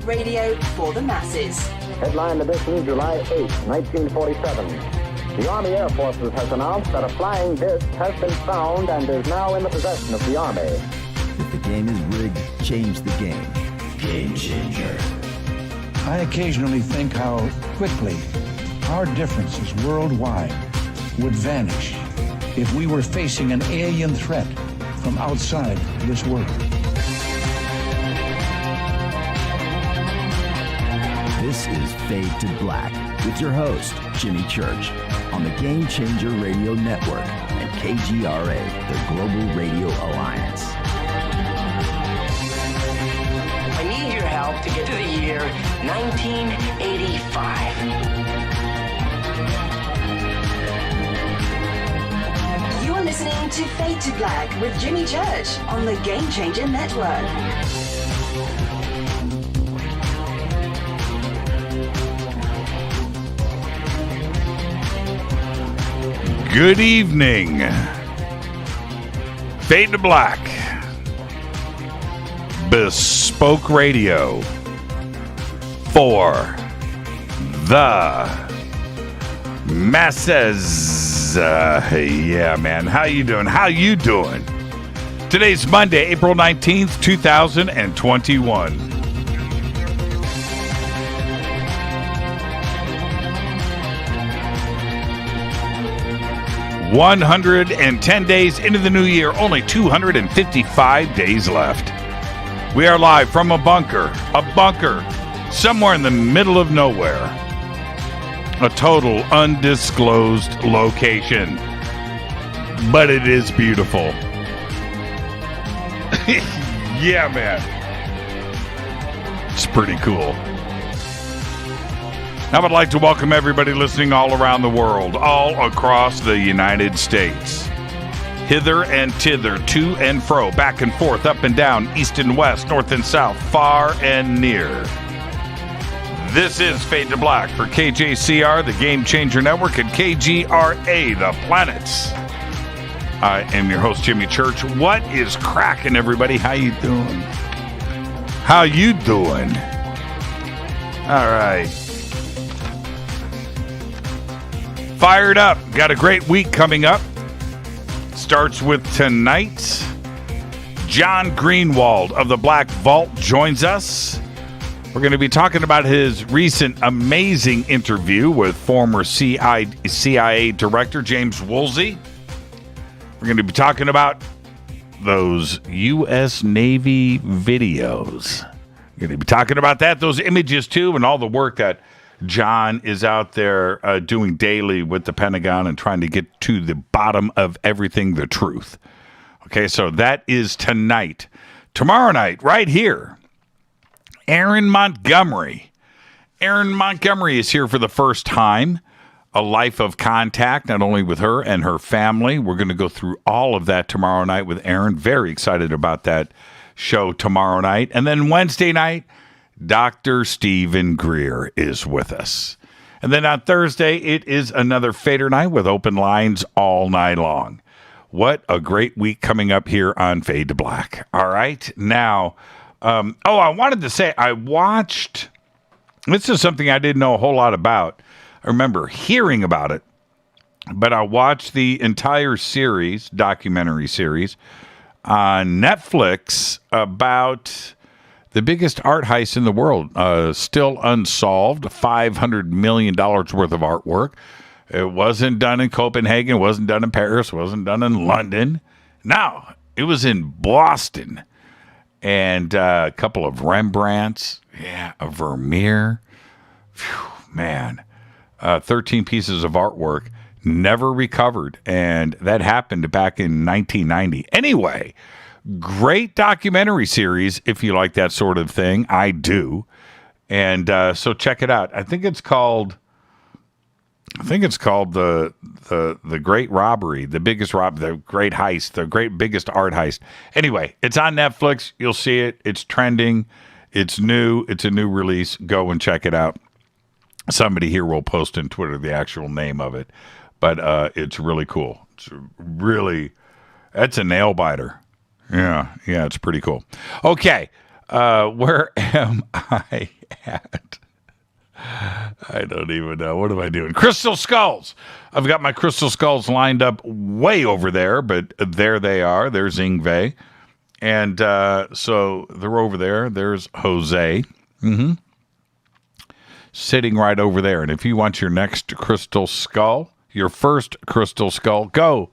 radio for the masses. Headline edition, July 8, 1947. The Army Air Forces has announced that a flying disc has been found and is now in the possession of the Army. If the game is rigged, change the game. Game changer. I occasionally think how quickly our differences worldwide would vanish if we were facing an alien threat from outside this world. This is Fade to Black with your host, Jimmy Church, on the Game Changer Radio Network and KGRA, the Global Radio Alliance. I need your help to get to the year 1985. You're listening to Fade to Black with Jimmy Church on the Game Changer Network. Good evening. Fade to Black. Bespoke Radio for the masses. Yeah, man. How you doing? How you doing? Today's Monday, April 19th, 2021. 110 days into the new year, only 255 days left. We are live from a bunker somewhere in the middle of nowhere. A total undisclosed location. But it is beautiful. Yeah, man. It's pretty cool. I would like to welcome everybody listening all around the world, all across the United States. Hither and thither, to and fro, back and forth, up and down, east and west, north and south, far and near. This is Fade to Black for KJCR, the Game Changer Network, and KGRA, the planets. I am your host, Jimmy Church. What is cracking, everybody? How you doing? How you doing? All right. Fired up. Got a great week coming up. Starts with tonight. John Greenewald of the Black Vault joins us. We're going to be talking about his recent amazing interview with former CIA Director James Woolsey. We're going to be talking about those U.S. Navy videos. We're going to be talking about that, those images too, and all the work that John is out there doing daily with the Pentagon and trying to get to the bottom of everything, the truth. Okay, so that is tonight. Tomorrow night, right here, Erin Montgomery. Erin Montgomery is here for the first time. A life of contact, not only with her and her family. We're going to go through all of that tomorrow night with Erin. Very excited about that show tomorrow night. And then Wednesday night, Dr. Stephen Greer is with us. And then on Thursday, it is another Fader night with open lines all night long. What a great week coming up here on Fade to Black. All right. Now, I wanted to say I watched, this is something I didn't know a whole lot about. I remember hearing about it, but I watched the entire series, documentary series, on Netflix about the biggest art heist in the world, still unsolved, $500 million worth of artwork. It wasn't done in Copenhagen, wasn't done in Paris, wasn't done in London. No, it was in Boston. And a couple of Rembrandts, a Vermeer. Phew, man, 13 pieces of artwork, never recovered. And that happened back in 1990. Anyway, great documentary series, if you like that sort of thing. I do. And so check it out. I think it's called the Great Robbery, the biggest robbery, the great heist, the biggest art heist. Anyway, it's on Netflix. You'll see it. It's trending. It's new. It's a new release. Go and check it out. Somebody here will post on Twitter the actual name of it, but it's really cool. That's a nail biter. Yeah, it's pretty cool. Okay, Where am I at? I don't even know. What am I doing? Crystal skulls. I've got my crystal skulls lined up way over there, but there they are. There's Ingve. And so they're over there. There's Jose. Sitting right over there. And if you want your next crystal skull, your first crystal skull, go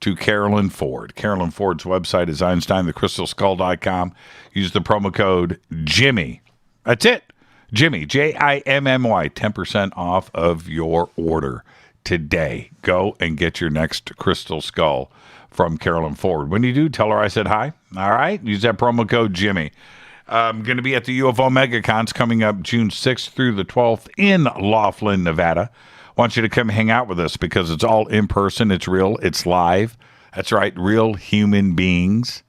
to Carolyn Ford. Carolyn Ford's website is EinsteinTheCrystalSkull.com. Use the promo code Jimmy. That's it. Jimmy, Jimmy, 10% off of your order today. Go and get your next crystal skull from Carolyn Ford. When you do, tell her I said hi. All right? Use that promo code Jimmy. I'm going to be at the UFO MegaCons coming up June 6th through the 12th in Laughlin, Nevada. I want you to come hang out with us because it's all in person. It's real. It's live. That's right. Real human beings.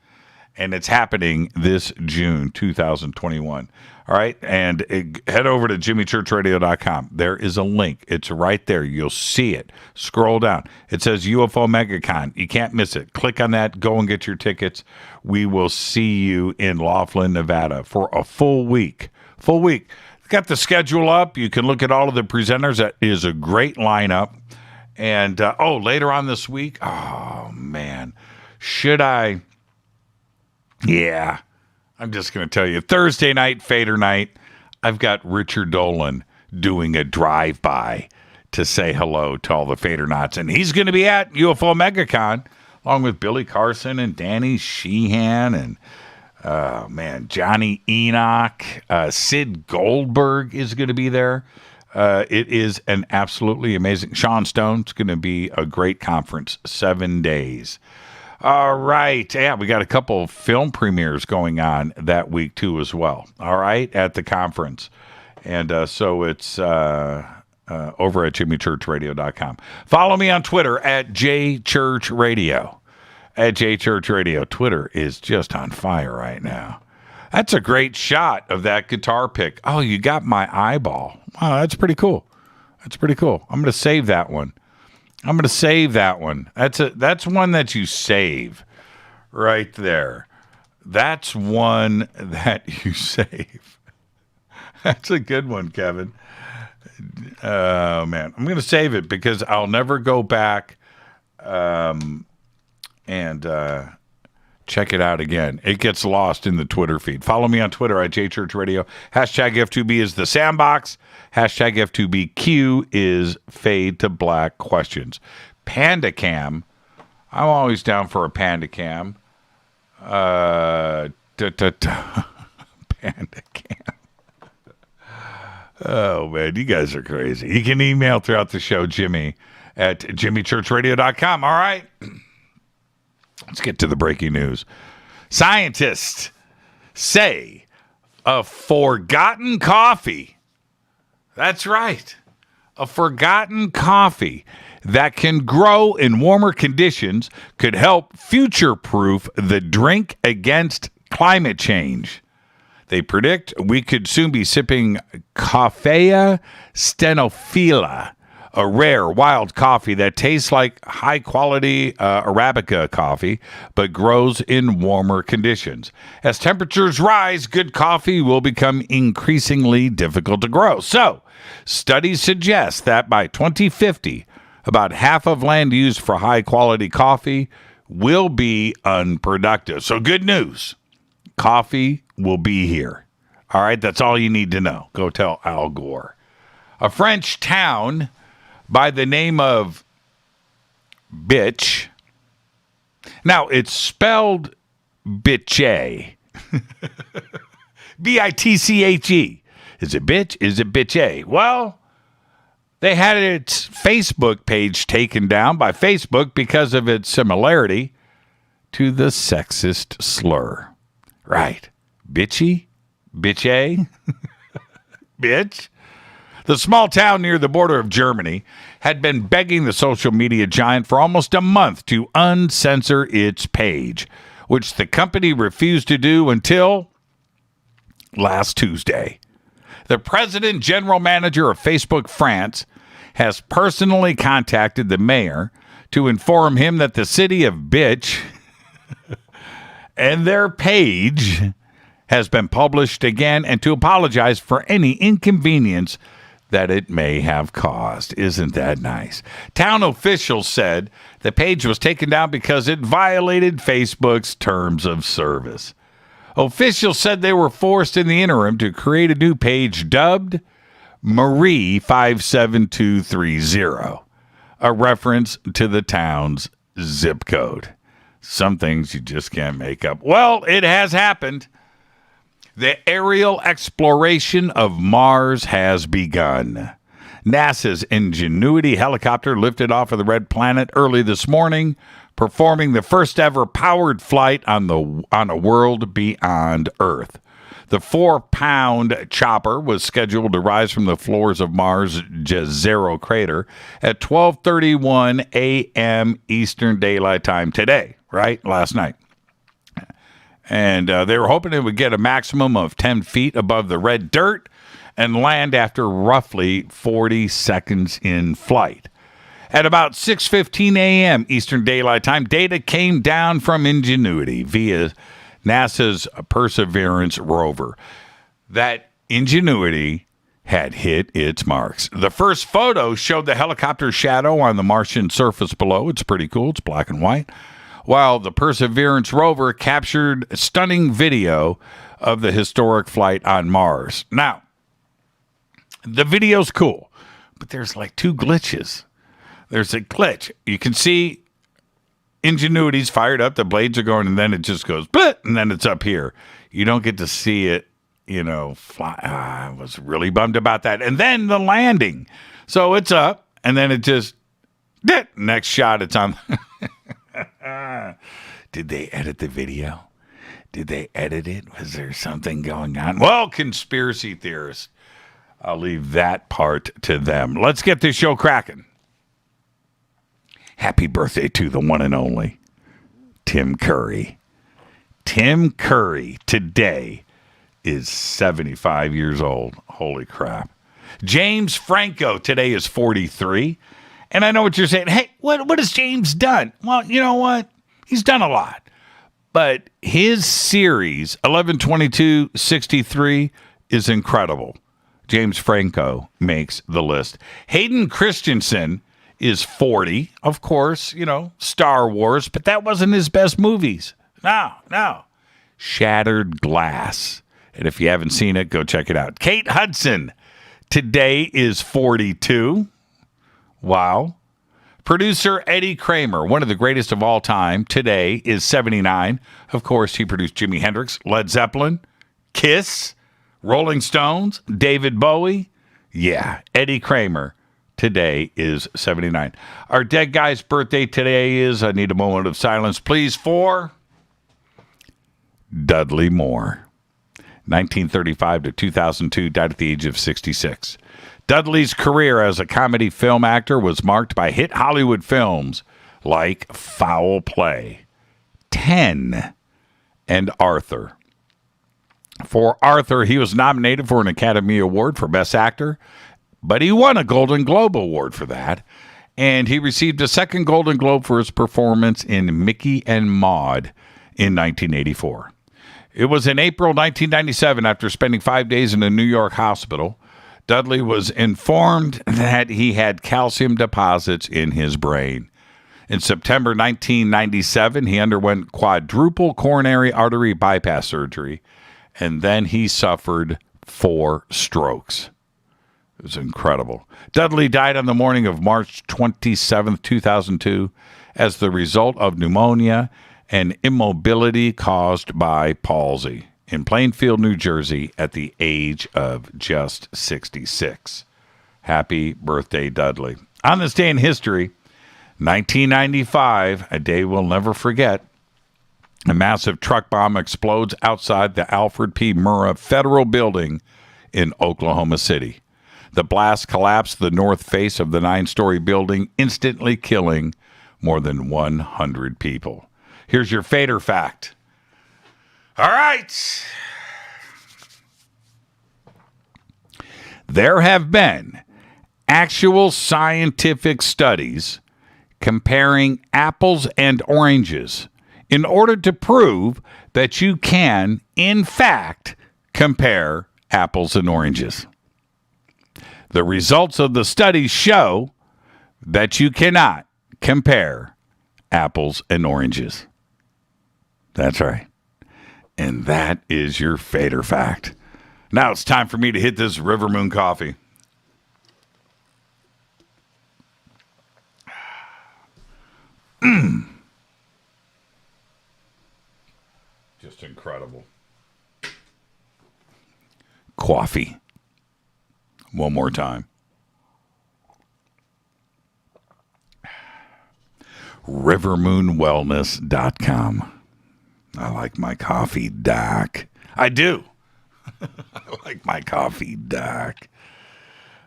And it's happening this June 2021. All right. And head over to jimmychurchradio.com. There is a link. It's right there. You'll see it. Scroll down. It says UFO MegaCon. You can't miss it. Click on that. Go and get your tickets. We will see you in Laughlin, Nevada for a full week. Full week. Got the schedule up. You can look at all of the presenters. That is a great lineup. And, later on this week, oh, man. Should I? Yeah. I'm just going to tell you, Thursday night, Fader night, I've got Richard Dolan doing a drive-by to say hello to all the Fadernauts. And he's going to be at UFO MegaCon, along with Billy Carson and Danny Sheehan and, Johnny Enoch. Sid Goldberg is going to be there. It is an absolutely amazing. Sean Stone's going to be a great conference, 7 days. All right. Yeah, we got a couple of film premieres going on that week, too, as well. All right, at the conference. And so it's over at jimmychurchradio.com. Follow me on Twitter at jchurchradio. At jchurchradio. Twitter is just on fire right now. That's a great shot of that guitar pick. Oh, you got my eyeball. Wow, that's pretty cool. That's pretty cool. I'm going to save that one. That's one that you save right there. That's one that you save. That's a good one, Kevin. Oh, man. I'm going to save it because I'll never go back and check it out again. It gets lost in the Twitter feed. Follow me on Twitter at JChurchRadio. Hashtag F2B is the sandbox. Hashtag F2BQ is fade to black questions. Panda Cam. I'm always down for a Panda Cam. Panda Cam. Oh, man, you guys are crazy. You can email throughout the show, Jimmy at jimmychurchradio.com. All right. Let's get to the breaking news. Scientists say a forgotten coffee. That's right. A forgotten coffee that can grow in warmer conditions could help future-proof the drink against climate change. They predict we could soon be sipping Coffea stenophila, a rare wild coffee that tastes like high-quality Arabica coffee, but grows in warmer conditions. As temperatures rise, good coffee will become increasingly difficult to grow. So, studies suggest that by 2050, about half of land used for high-quality coffee will be unproductive. So, good news. Coffee will be here. All right, that's all you need to know. Go tell Al Gore. A French town by the name of Bitche. Now, it's spelled Bitche. B-I-T-C-H-E. Is it bitch? Is it Bitche? Well, they had its Facebook page taken down by Facebook because of its similarity to the sexist slur. Right. Bitchy? Bitche? Bitch? The small town near the border of Germany had been begging the social media giant for almost a month to uncensor its page, which the company refused to do until last Tuesday. The president general manager of Facebook France has personally contacted the mayor to inform him that the city of Bitche and their page has been published again and to apologize for any inconvenience that it may have caused. Isn't that nice? Town officials said the page was taken down because it violated Facebook's terms of service. Officials said they were forced in the interim to create a new page dubbed Marie 57230, a reference to the town's zip code. Some things you just can't make up. Well, it has happened. The aerial exploration of Mars has begun. NASA's Ingenuity helicopter lifted off of the red planet early this morning, performing the first ever powered flight on a world beyond Earth. The 4-pound chopper was scheduled to rise from the floors of Mars' Jezero crater at 12:31 a.m. Eastern Daylight Time today, right? Last night. And they were hoping it would get a maximum of 10 feet above the red dirt and land after roughly 40 seconds in flight. At about 6:15 a.m. Eastern Daylight Time, data came down from Ingenuity via NASA's Perseverance rover that Ingenuity had hit its marks. The first photo showed the helicopter's shadow on the Martian surface below. It's pretty cool. It's black and white. While the Perseverance rover captured stunning video of the historic flight on Mars. Now, the video's cool, but there's like two glitches. There's a glitch. You can see Ingenuity's fired up, the blades are going, and then it just goes, bleh, and then it's up here. You don't get to see it, fly. I was really bummed about that. And then the landing. So it's up, and then it just, next shot, it's on. Did they edit the video? Did they edit it? Was there something going on? Well, conspiracy theorists, I'll leave that part to them. Let's get this show cracking. Happy birthday to the one and only Tim Curry. Tim Curry today is 75 years old. Holy crap. James Franco today is 43. And I know what you're saying. Hey, what has James done? Well, you know what? He's done a lot. But his series, 11/22/63, is incredible. James Franco makes the list. Hayden Christensen is 40. Of course, Star Wars, but that wasn't his best movies. No. Shattered Glass. And if you haven't seen it, go check it out. Kate Hudson today is 42. Wow. Producer Eddie Kramer, one of the greatest of all time, today is 79. Of course, he produced Jimi Hendrix, Led Zeppelin, Kiss, Rolling Stones, David Bowie. Yeah, Eddie Kramer today is 79. Our dead guy's birthday today is, I need a moment of silence, please, for Dudley Moore. 1935 to 2002, died at the age of 66. Dudley's career as a comedy film actor was marked by hit Hollywood films like Foul Play, 10, and Arthur. For Arthur, he was nominated for an Academy Award for Best Actor, but he won a Golden Globe Award for that, and he received a second Golden Globe for his performance in Mickey and Maude in 1984. It was in April 1997, after spending 5 days in a New York hospital, Dudley was informed that he had calcium deposits in his brain. In September 1997, he underwent quadruple coronary artery bypass surgery, and then he suffered 4 strokes. It was incredible. Dudley died on the morning of March 27, 2002, as the result of pneumonia and immobility caused by palsy in Plainfield, New Jersey, at the age of just 66. Happy birthday, Dudley. On this day in history, 1995, a day we'll never forget, a massive truck bomb explodes outside the Alfred P. Murrah Federal Building in Oklahoma City. The blast collapsed the north face of the 9-story building, instantly killing more than 100 people. Here's your Fader fact. All right. There have been actual scientific studies comparing apples and oranges in order to prove that you can, in fact, compare apples and oranges. The results of the studies show that you cannot compare apples and oranges. That's right. And that is your Fader fact. Now it's time for me to hit this River Moon coffee. Just incredible. Coffee. One more time. rivermoonwellness.com. I like my coffee, Doc. I do. I like my coffee, Doc.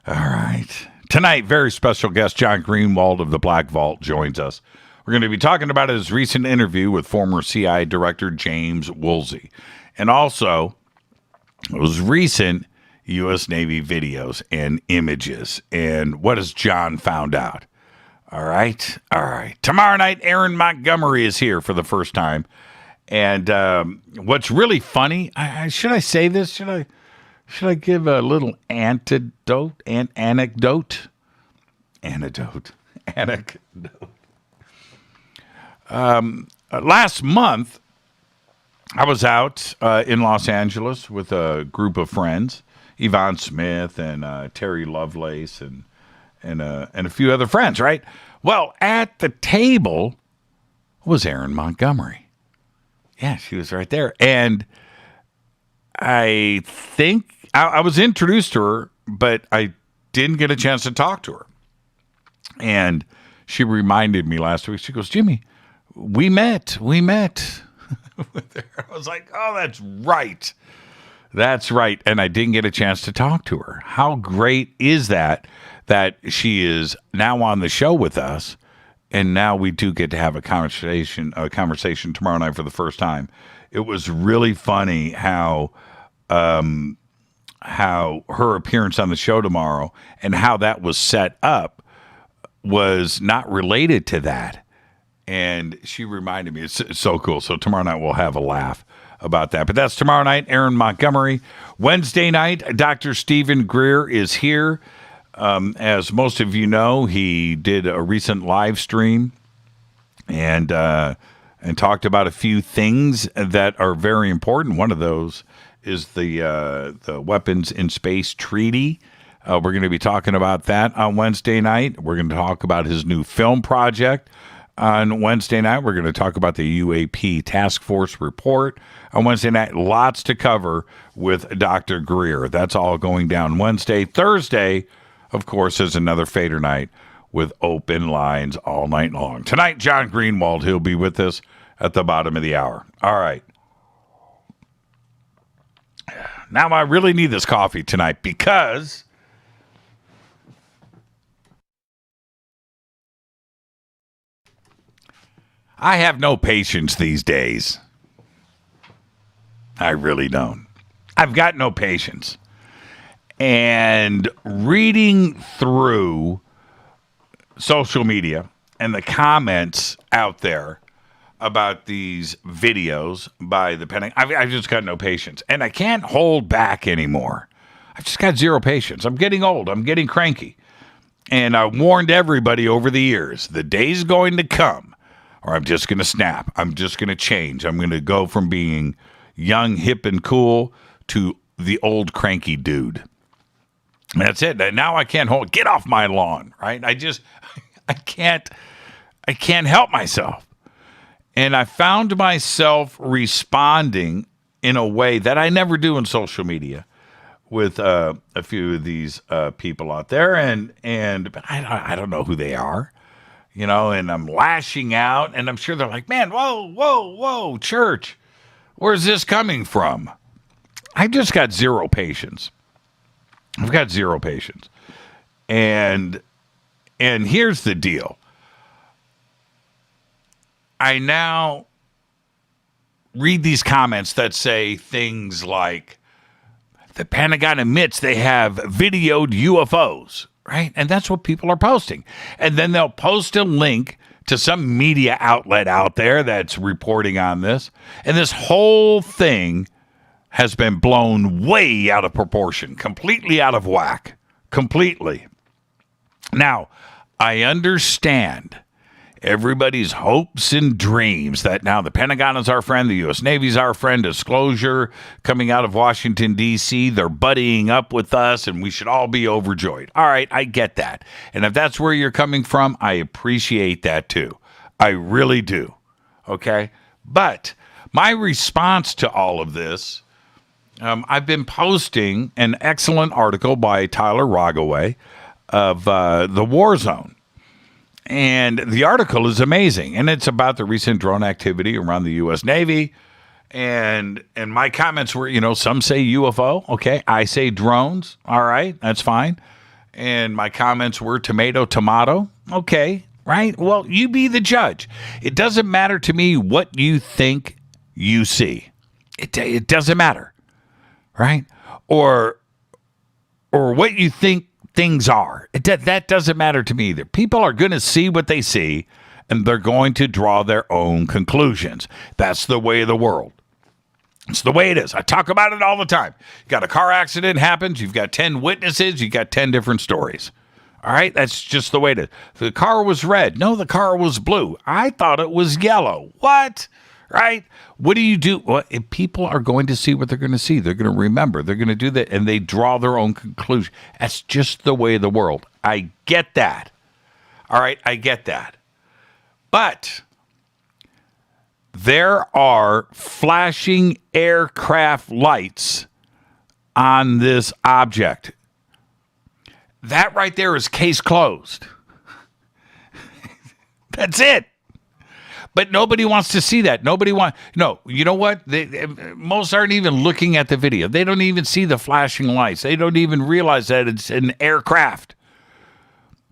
All right. Tonight, very special guest John Greenewald of the Black Vault joins us. We're going to be talking about his recent interview with former CIA Director James Woolsey. And also, those recent U.S. Navy videos and images. And what has John found out? All right. All right. Tomorrow night, Aaron Montgomery is here for the first time. And what's really funny, should I say this? Should I give a little anecdote? Last month, I was out in Los Angeles with a group of friends, Yvonne Smith and Terry Lovelace and a few other friends, right? Well, at the table was Erin Montgomery. Yeah, she was right there. And I think I was introduced to her, but I didn't get a chance to talk to her. And she reminded me last week, she goes, Jimmy, we met. With her. I was like, oh, that's right. That's right. And I didn't get a chance to talk to her. How great is that she is now on the show with us? And now we do get to have a conversation tomorrow night for the first time. It was really funny how her appearance on the show tomorrow and how that was set up was not related to that. And she reminded me, it's so cool. So tomorrow night we'll have a laugh about that. But that's tomorrow night, Erin Montgomery. Wednesday night, Dr. Stephen Greer is here. As most of you know, he did a recent live stream and talked about a few things that are very important. One of those is the Weapons in Space Treaty. We're going to be talking about that on Wednesday night. We're going to talk about his new film project on Wednesday night. We're going to talk about the UAP Task Force report on Wednesday night. Lots to cover with Dr. Greer. That's all going down Wednesday. Thursday, of course, is another Fader night with open lines all night long. Tonight, John Greenewald, he'll be with us at the bottom of the hour. All right. Now I really need this coffee tonight because I have no patience these days. I really don't. I've got no patience. And reading through social media and the comments out there about these videos by the Pentagon, I've just got no patience. And I can't hold back anymore. I've just got zero patience. I'm getting old. I'm getting cranky. And I warned everybody over the years, the day's going to come, or I'm just going to snap. I'm just going to change. I'm going to go from being young, hip, and cool to the old cranky dude. That's it. Now I can't hold. Get off my lawn, right? I can't help myself. And I found myself responding in a way that I never do in social media with a few of these people out there, and I don't know who they are, you know. And I'm lashing out, and I'm sure they're like, "Man, whoa, church, where's this coming from?" I've just got zero patience. I've got zero patience. And here's the deal. I now read these comments that say things like, the Pentagon admits they have videoed UFOs, right? And that's what people are posting. And then they'll post a link to some media outlet out there that's reporting on this. And this whole thing has been blown way out of proportion, completely out of whack, completely. Now, I understand everybody's hopes and dreams that now the Pentagon is our friend, the U.S. Navy is our friend, disclosure coming out of Washington, D.C., they're buddying up with us, and we should all be overjoyed. All right, I get that. And if that's where you're coming from, I appreciate that too. I really do. Okay? But my response to all of this, I've been posting an excellent article by Tyler Rogaway of The War Zone. And the article is amazing. And it's about the recent drone activity around the U.S. Navy. And my comments were, some say UFO. Okay, I say drones. All right, that's fine. And my comments were tomato. Okay, right? Well, you be the judge. It doesn't matter to me what you think you see. It doesn't matter, right? Or what you think things are. That doesn't matter to me either. People are going to see what they see, and they're going to draw their own conclusions. That's the way of the world. It's the way it is. I talk about it all the time. You got a car accident happens, you've got 10 witnesses, you got 10 different stories. All right? That's just the way it is. The car was red. No, the car was blue. I thought it was yellow. What? Right? What do you do? Well, if people are going to see what they're going to see. They're going to remember. They're going to do that, and they draw their own conclusion. That's just the way of the world. I get that. All right? I get that. But there are flashing aircraft lights on this object. That right there is case closed. That's it. But nobody wants to see that. No, you know what? Most aren't even looking at the video. They don't even see the flashing lights. They don't even realize that it's an aircraft.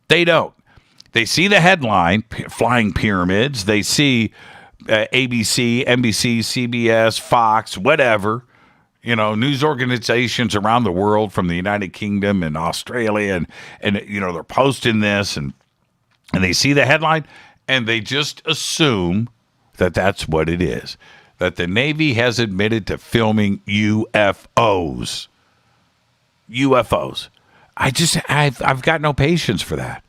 They don't. They see the headline, flying pyramids. They see ABC, NBC, CBS, Fox, whatever. News organizations around the world from the United Kingdom and Australia. And they're posting this and they see the headline. And they just assume that that's what it is. That the Navy has admitted to filming UFOs. UFOs. I've got no patience for that.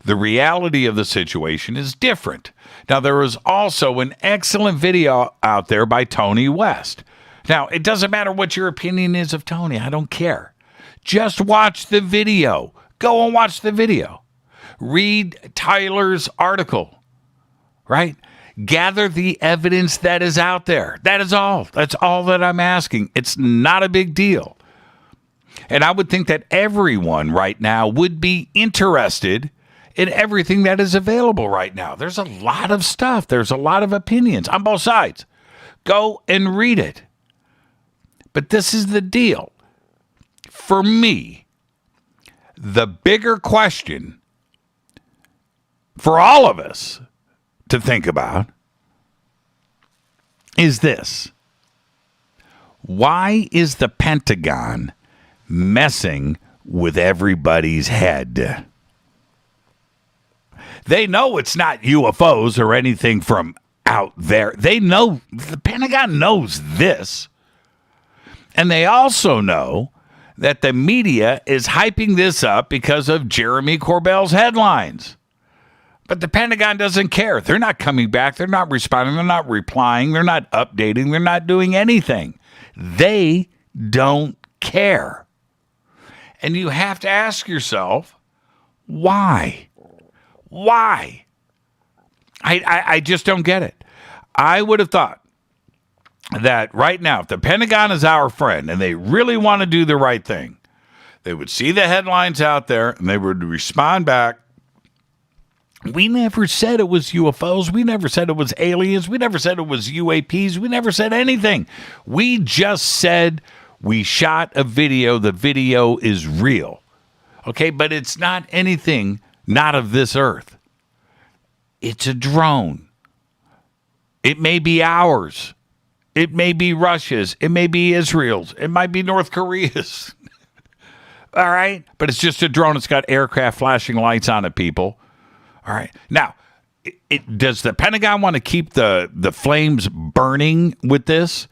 The reality of the situation is different. Now, there is also an excellent video out there by Tony West. Now, it doesn't matter what your opinion is of Tony. I don't care. Just watch the video. Go and watch the video. Read Tyler's article. Right? Gather the evidence that is out there. That is all. That's all that I'm asking. It's not a big deal. And I would think that everyone right now would be interested in everything that is available right now. There's a lot of stuff. There's a lot of opinions on both sides. Go and read it. But this is the deal. For me, the bigger question for all of us to think about is this. Why is the Pentagon messing with everybody's head? They know it's not UFOs or anything from out there. They know, the Pentagon knows this. And they also know that the media is hyping this up because of Jeremy Corbell's headlines. But the Pentagon doesn't care. They're not coming back. They're not responding. They're not replying. They're not updating. They're not doing anything. They don't care. And you have to ask yourself, why? Why? I just don't get it. I would have thought that right now, if the Pentagon is our friend and they really want to do the right thing, they would see the headlines out there and they would respond back. We never said it was UFOs. We never said it was aliens. We never said it was UAPs. We never said anything. We just said we shot a video. The video is real. Okay, but it's not anything not of this earth. It's a drone. It may be ours. It may be Russia's. It may be Israel's. It might be North Korea's. All right? But it's just a drone. It's got aircraft flashing lights on it, people. All right. Now, does the Pentagon want to keep the flames burning with this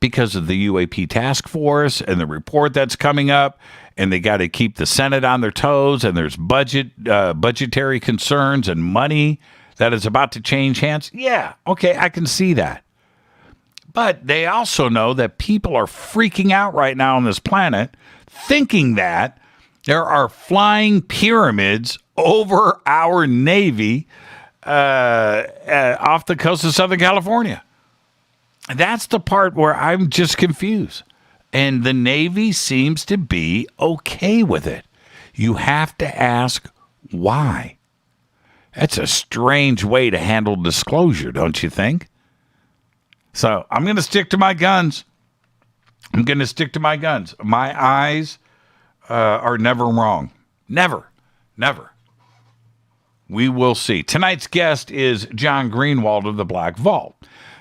because of the UAP task force and the report that's coming up, and they got to keep the Senate on their toes, and there's budgetary concerns and money that is about to change hands? Yeah, okay, I can see that. But they also know that people are freaking out right now on this planet, thinking that there are flying pyramids over our Navy off the coast of Southern California. That's the part where I'm just confused. And the Navy seems to be okay with it. You have to ask why. That's a strange way to handle disclosure, don't you think? So I'm going to stick to my guns. My eyes are never wrong. Never. We will see. Tonight's guest is John Greenewald of the Black Vault.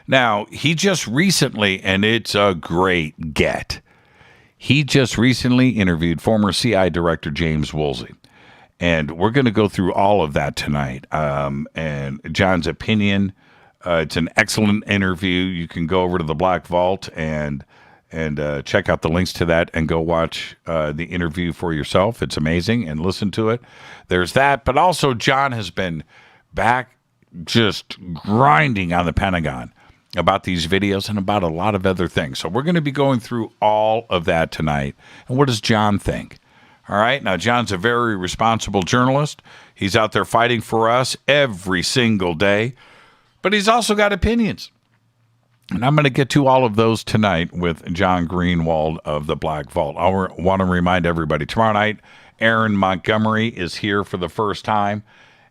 Now, he just recently, and it's a great get, he just recently interviewed former CI Director James Woolsey. And we're going to go through all of that tonight. And John's opinion, it's an excellent interview. You can go over to the Black Vault and check out the links to that and go watch the interview for yourself. It's amazing, and listen to it. There's that. But also, John has been back just grinding on the Pentagon about these videos and about a lot of other things. So we're going to be going through all of that tonight. And what does John think? All right. Now, John's a very responsible journalist. He's out there fighting for us every single day. But he's also got opinions. And I'm going to get to all of those tonight with John Greenewald of the Black Vault. I want to remind everybody, tomorrow night, Aaron Montgomery is here for the first time.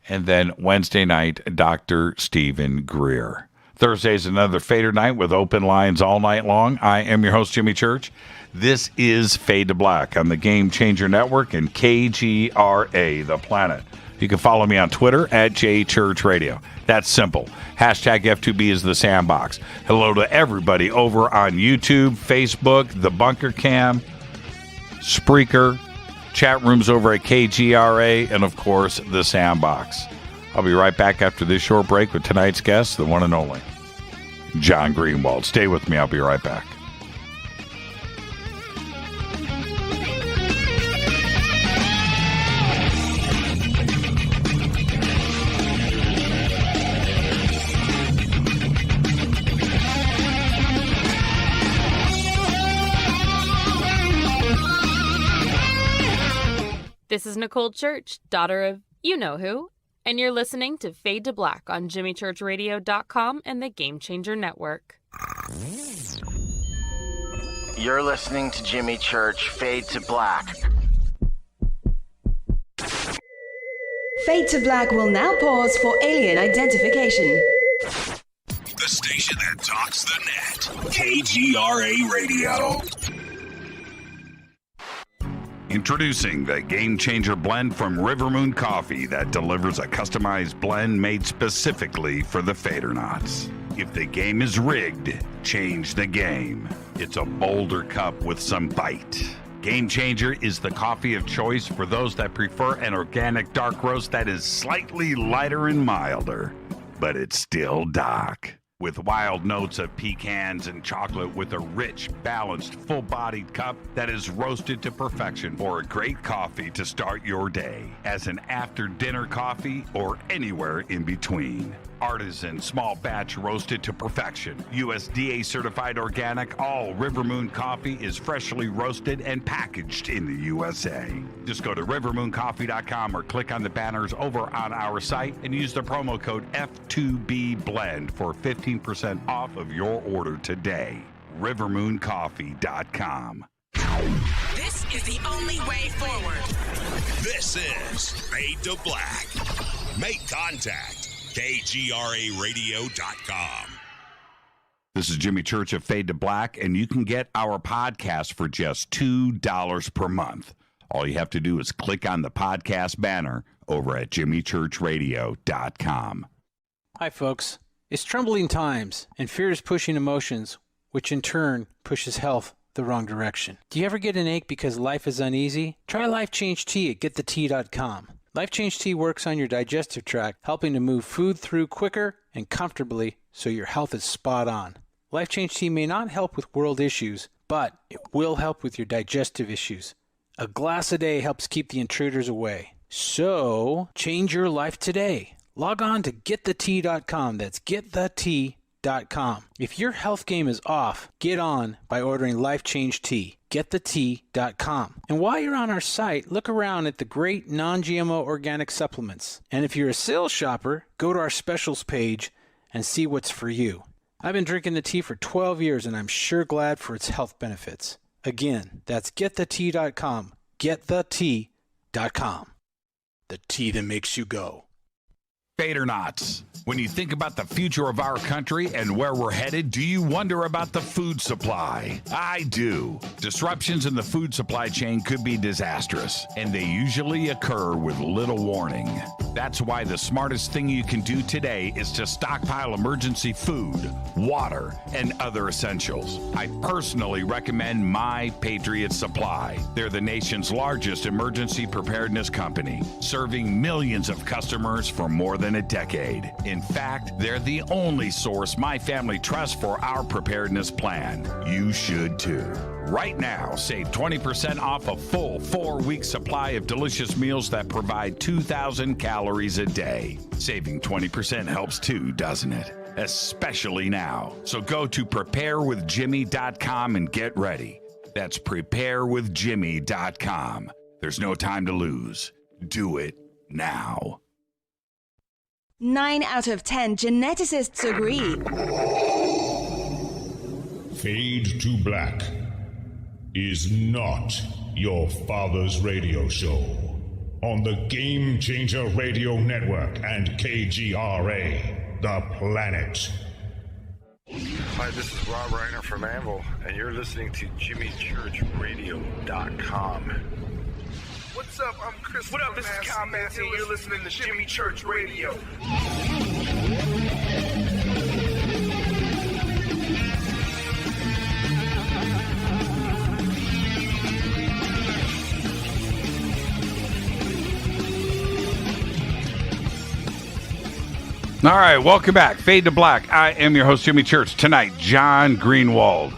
And then Wednesday night, Dr. Stephen Greer. Thursday's another Fader night with open lines all night long. I am your host, Jimmy Church. This is Fade to Black on the Game Changer Network and KGRA, The Planet. You can follow me on Twitter at JChurchRadio. That's simple. Hashtag F2B is the sandbox. Hello to everybody over on YouTube, Facebook, the Bunker Cam, Spreaker, chat rooms over at KGRA, and of course, the sandbox. I'll be right back after this short break with tonight's guest, the one and only John Greenewald. Stay with me. I'll be right back. This is Nicole Church, daughter of you-know-who, and you're listening to Fade to Black on JimmyChurchRadio.com and the Game Changer Network. You're listening to Jimmy Church, Fade to Black. Fade to Black will now pause for alien identification. The station that talks the net. KGRA Radio. Introducing the Game Changer blend from River Moon Coffee that delivers a customized blend made specifically for the Fadernauts. If the game is rigged, change the game. It's a bolder cup with some bite. Game Changer is the coffee of choice for those that prefer an organic dark roast that is slightly lighter and milder, but it's still dark. With wild notes of pecans and chocolate with a rich, balanced, full-bodied cup that is roasted to perfection for a great coffee to start your day, as an after-dinner coffee or anywhere in between. Artisan, small batch roasted to perfection. USDA certified organic, all River Moon coffee is freshly roasted and packaged in the USA. Just go to rivermooncoffee.com or click on the banners over on our site and use the promo code F2BBLEND for 15% off of your order today. rivermooncoffee.com. This is the only way forward. This is Fade to Black. Make contact. KGRARadio.com. This is Jimmy Church of Fade to Black, and you can get our podcast for just $2 per month. All you have to do is click on the podcast banner over at jimmychurchradio.com. Hi, folks. It's troubling times, and fear is pushing emotions, which in turn pushes health the wrong direction. Do you ever get an ache because life is uneasy? Try Life Change Tea at getthetea.com. Life Change Tea works on your digestive tract, helping to move food through quicker and comfortably so your health is spot on. Life Change Tea may not help with world issues, but it will help with your digestive issues. A glass a day helps keep the intruders away. So, change your life today. Log on to getthetea.com. That's getthetea.com. If your health game is off, get on by ordering Life Change Tea. Getthetea.com. And while you're on our site, look around at the great non-GMO organic supplements. And if you're a sales shopper, go to our specials page and see what's for you. I've been drinking the tea for 12 years and I'm sure glad for its health benefits. Again, that's getthetea.com. Getthetea.com. The tea that makes you go. Fate or not, when you think about the future of our country and where we're headed, do you wonder about the food supply? I do. Disruptions in the food supply chain could be disastrous, and they usually occur with little warning. That's why the smartest thing you can do today is to stockpile emergency food, water, and other essentials. I personally recommend My Patriot Supply. They're the nation's largest emergency preparedness company, serving millions of customers for more than a decade. In fact, they're the only source my family trusts for our preparedness plan. You should too. Right now, save 20% off a full 4-week supply of delicious meals that provide 2,000 calories a day. Saving 20% helps too, doesn't it? Especially now. So go to preparewithjimmy.com and get ready. That's preparewithjimmy.com. There's no time to lose. Do it now. 9 out of 10 geneticists agree. Fade to Black is not your father's radio show on the Game Changer Radio Network and KGRA, The Planet. Hi, this is Rob Reiner from Anvil, and you're listening to JimmyChurchRadio.com. What's up? I'm Chris. What up? This is Kyle Massey, and you're listening to Jimmy Church Radio. All right, welcome back. Fade to Black. I am your host, Jimmy Church. Tonight, John Greenewald.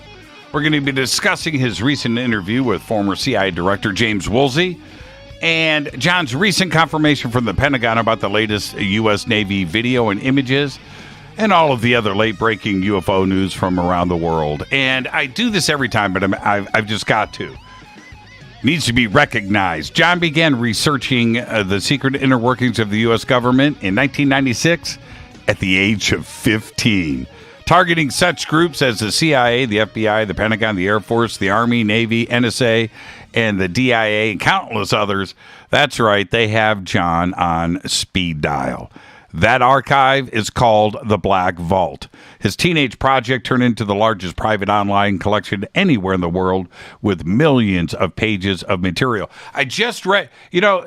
We're going to be discussing his recent interview with former CIA Director James Woolsey and John's recent confirmation from the Pentagon about the latest U.S. Navy video and images and all of the other late-breaking UFO news from around the world. And I do this every time, but I've just got to. Needs to be recognized. John began researching the secret inner workings of the U.S. government in 1996 at the age of 15. Targeting such groups as the CIA, the FBI, the Pentagon, the Air Force, the Army, Navy, NSA, and the DIA, and countless others. That's right, they have John on speed dial. That archive is called the Black Vault. His teenage project turned into the largest private online collection anywhere in the world with millions of pages of material. I just read,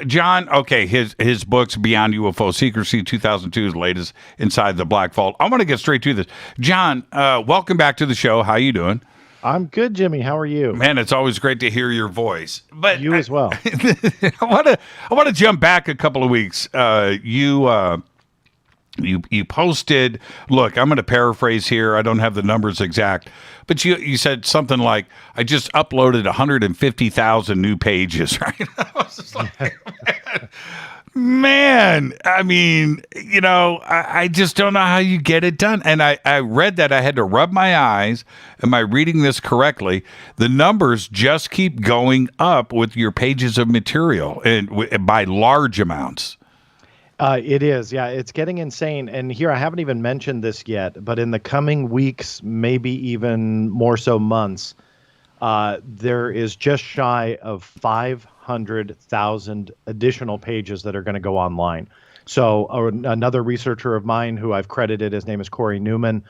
John, okay, his books, Beyond UFO Secrecy, 2002's latest, Inside the Black Vault. I want to get straight to this. John, welcome back to the show. How you doing? I'm good, Jimmy. How are you? Man, it's always great to hear your voice. But you as well. I want to jump back a couple of weeks. You posted, look, I'm going to paraphrase here. I don't have the numbers exact, but you said something like, I just uploaded 150,000 new pages, right? I was just like, man, I mean, I just don't know how you get it done. And I read that. I had to rub my eyes. Am I reading this correctly? The numbers just keep going up with your pages of material and by large amounts. It is. Yeah, it's getting insane. And here, I haven't even mentioned this yet, but in the coming weeks, maybe even more so months, there is just shy of 500,000 additional pages that are going to go online. So another researcher of mine who I've credited, his name is Corey Newman,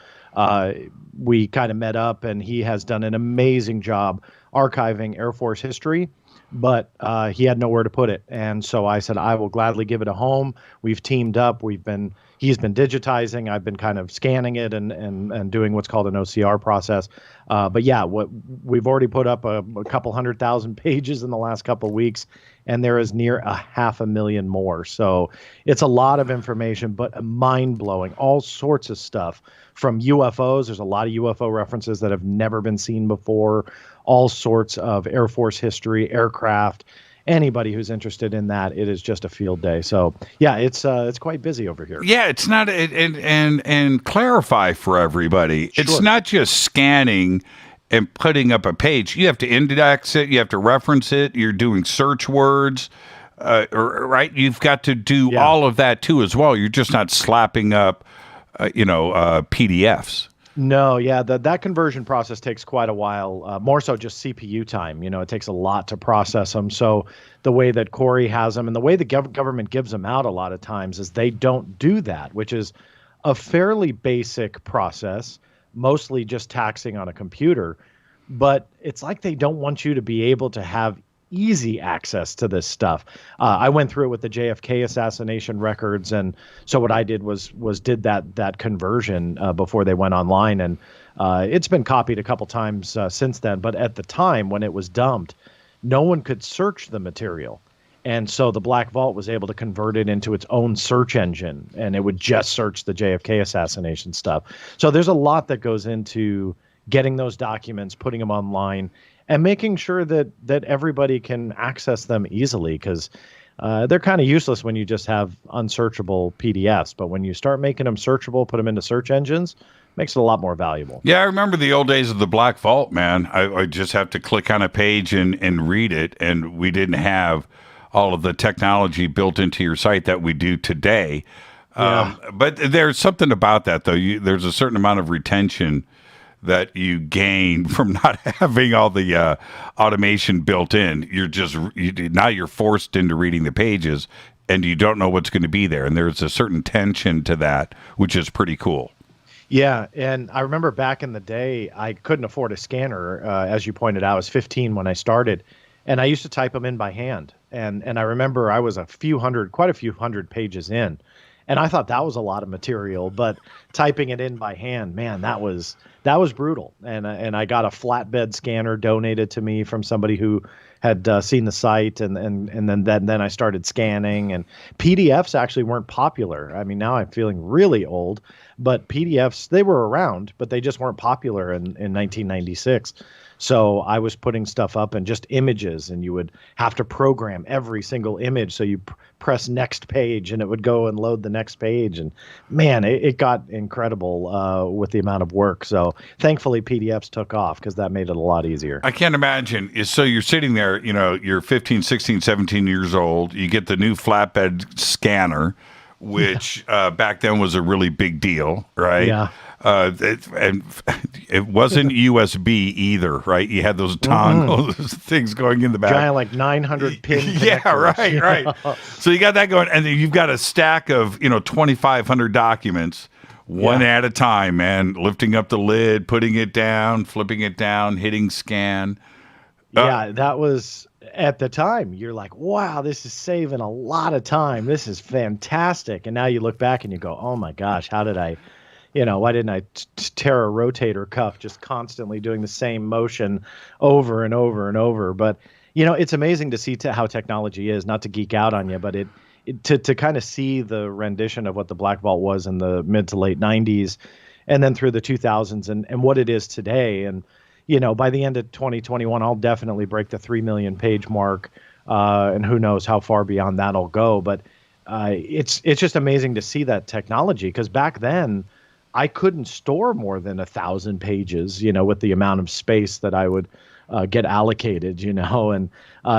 we kind of met up, and he has done an amazing job archiving Air Force history, but he had nowhere to put it. And so I said, I will gladly give it a home. We've teamed up. He's been digitizing. I've been kind of scanning it and doing what's called an OCR process. But yeah, we've already put up a couple 100,000 pages in the last couple of weeks, and there is near 500,000 more. So it's a lot of information, but mind-blowing, all sorts of stuff from UFOs. There's a lot of UFO references that have never been seen before, all sorts of Air Force history, aircraft. Anybody who's interested in that, it is just a field day. So yeah, it's quite busy over here. Yeah, it's not and clarify for everybody. Sure. It's not just scanning and putting up a page. You have to index it. You have to reference it. You're doing search words, right? You've got to do all of that too as well. You're just not slapping up, PDFs. No, yeah, that conversion process takes quite a while, more so just CPU time. It takes a lot to process them. So the way that Corey has them and the way the government gives them out a lot of times is they don't do that, which is a fairly basic process, mostly just taxing on a computer. But it's like they don't want you to be able to have easy access to this stuff. I went through it with the JFK assassination records, and so what I did was did that conversion before they went online, and it's been copied a couple times since then. But at the time when it was dumped, no one could search the material, and so the Black Vault was able to convert it into its own search engine, and it would just search the JFK assassination stuff. So there's a lot that goes into getting those documents, putting them online, and making sure that everybody can access them easily, because they're kind of useless when you just have unsearchable PDFs. But when you start making them searchable, put them into search engines, makes it a lot more valuable. Yeah, I remember the old days of the Black Vault, man. I just have to click on a page and read it, and we didn't have all of the technology built into your site that we do today. Yeah. But there's something about that, though. There's a certain amount of retention that you gain from not having all the automation built in. Now you're forced into reading the pages, and you don't know what's going to be there. And there's a certain tension to that, which is pretty cool. Yeah, and I remember back in the day, I couldn't afford a scanner. As you pointed out, I was 15 when I started, and I used to type them in by hand. And I remember I was quite a few hundred pages in, and I thought that was a lot of material. But typing it in by hand, man, that was brutal. And I got a flatbed scanner donated to me from somebody who had seen the site, and then I started scanning. And PDFs actually weren't popular. I mean, now I'm feeling really old, but PDFs, they were around, but they just weren't popular in 1996. So I was putting stuff up in just images, and you would have to program every single image. So you press next page, and it would go and load the next page. And man, it got incredible with the amount of work. So thankfully PDFs took off, because that made it a lot easier. I can't imagine. So you're sitting there, you're 15, 16, 17 years old. You get the new flatbed scanner, which back then was a really big deal, right? Yeah. It wasn't USB either, right? You had those dongles, things going in the back. Giant, like 900 pin Yeah, connectors. right. So you got that going, and then you've got a stack of 2,500 documents, one at a time, man. Lifting up the lid, putting it down, flipping it down, hitting scan. Yeah, that was at the time. You're like, wow, this is saving a lot of time. This is fantastic. And now you look back and you go, oh my gosh, how did I? Why didn't I tear a rotator cuff just constantly doing the same motion over and over and over? But, it's amazing to see how technology is, not to geek out on you, but to kind of see the rendition of what the Black Vault was in the mid to late 90s and then through the 2000s and what it is today. And, by the end of 2021, I'll definitely break the 3 million page mark. And who knows how far beyond that I'll go. But it's just amazing to see that technology, because back then, I couldn't store more than 1,000 pages, with the amount of space that I would get allocated, and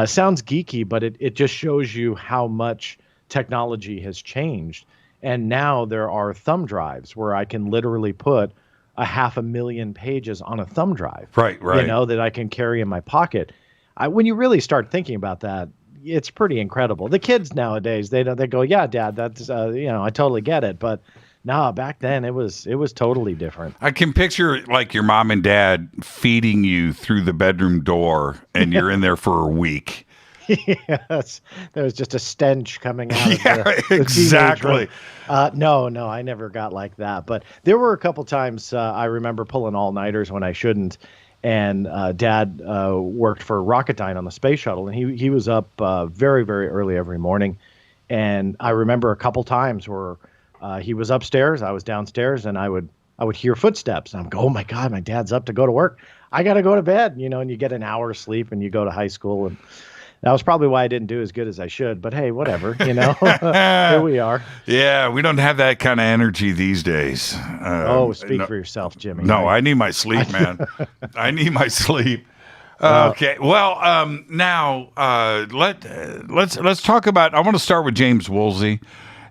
sounds geeky, but it just shows you how much technology has changed. And now there are thumb drives where I can literally put 500,000 pages on a thumb drive, right. That I can carry in my pocket. When you really start thinking about that, it's pretty incredible. The kids nowadays, they go, yeah, Dad, that's, I totally get it. But No, back then it was totally different. I can picture like your mom and dad feeding you through the bedroom door, and you're in there for a week. Yes, there was just a stench coming out of the exactly. No, I never got like that. But there were a couple times I remember pulling all-nighters when I shouldn't. And Dad worked for Rocketdyne on the space shuttle, and he was up very, very early every morning. And I remember a couple times where he was upstairs, I was downstairs, and I would hear footsteps. And I'm going, oh my God, my dad's up to go to work. I got to go to bed, and you get an hour's sleep and you go to high school. And that was probably why I didn't do as good as I should. But hey, whatever, here we are. Yeah, we don't have that kind of energy these days. Speak for yourself, Jimmy. No, I need my sleep, man. I need my sleep. Okay, well, now let's talk about. I want to start with James Woolsey,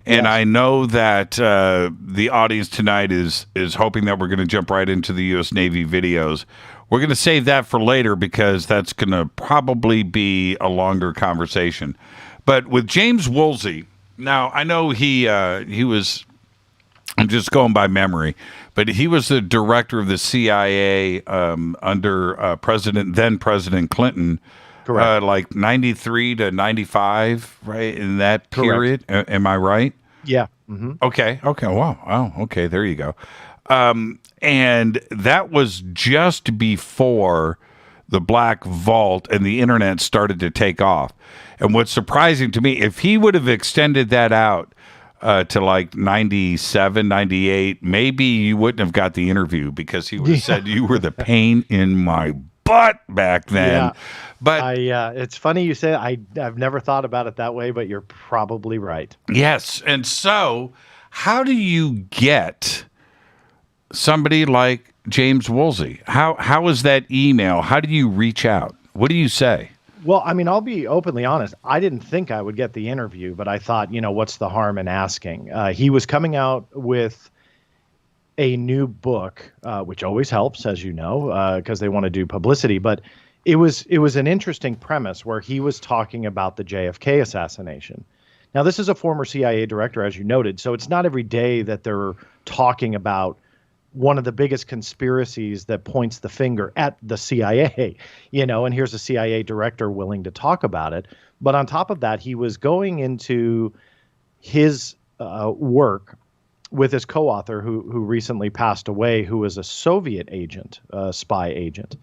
and I know that the audience tonight is hoping that we're going to jump right into the U.S. Navy videos. We're going to save that for later because that's going to probably be a longer conversation. But with James Woolsey, now I know he was, I'm just going by memory, but he was the director of the CIA under then President Clinton, correct? Like 93 to 95, right? In that period, am I right? Yeah. Mm-hmm. Okay. Wow. Okay. There you go. And that was just before the Black Vault and the internet started to take off. And what's surprising to me, if he would have extended that out to like 97, 98, maybe you wouldn't have got the interview because he would have said you were the pain in my butt back then. Yeah. But it's funny you say I've never thought about it that way, but you're probably right. Yes. And so how do you get somebody like James Woolsey? How is that email? How do you reach out? What do you say? Well, I mean, I'll be openly honest. I didn't think I would get the interview, but I thought, what's the harm in asking? He was coming out with a new book, which always helps, as you know, because they want to do publicity. But it was an interesting premise where he was talking about the JFK assassination. Now, this is a former CIA director, as you noted, so it's not every day that they're talking about one of the biggest conspiracies that points the finger at the CIA, and here's a CIA director willing to talk about it. But on top of that, he was going into his work with his co-author who recently passed away, who was a Soviet agent, spy agent.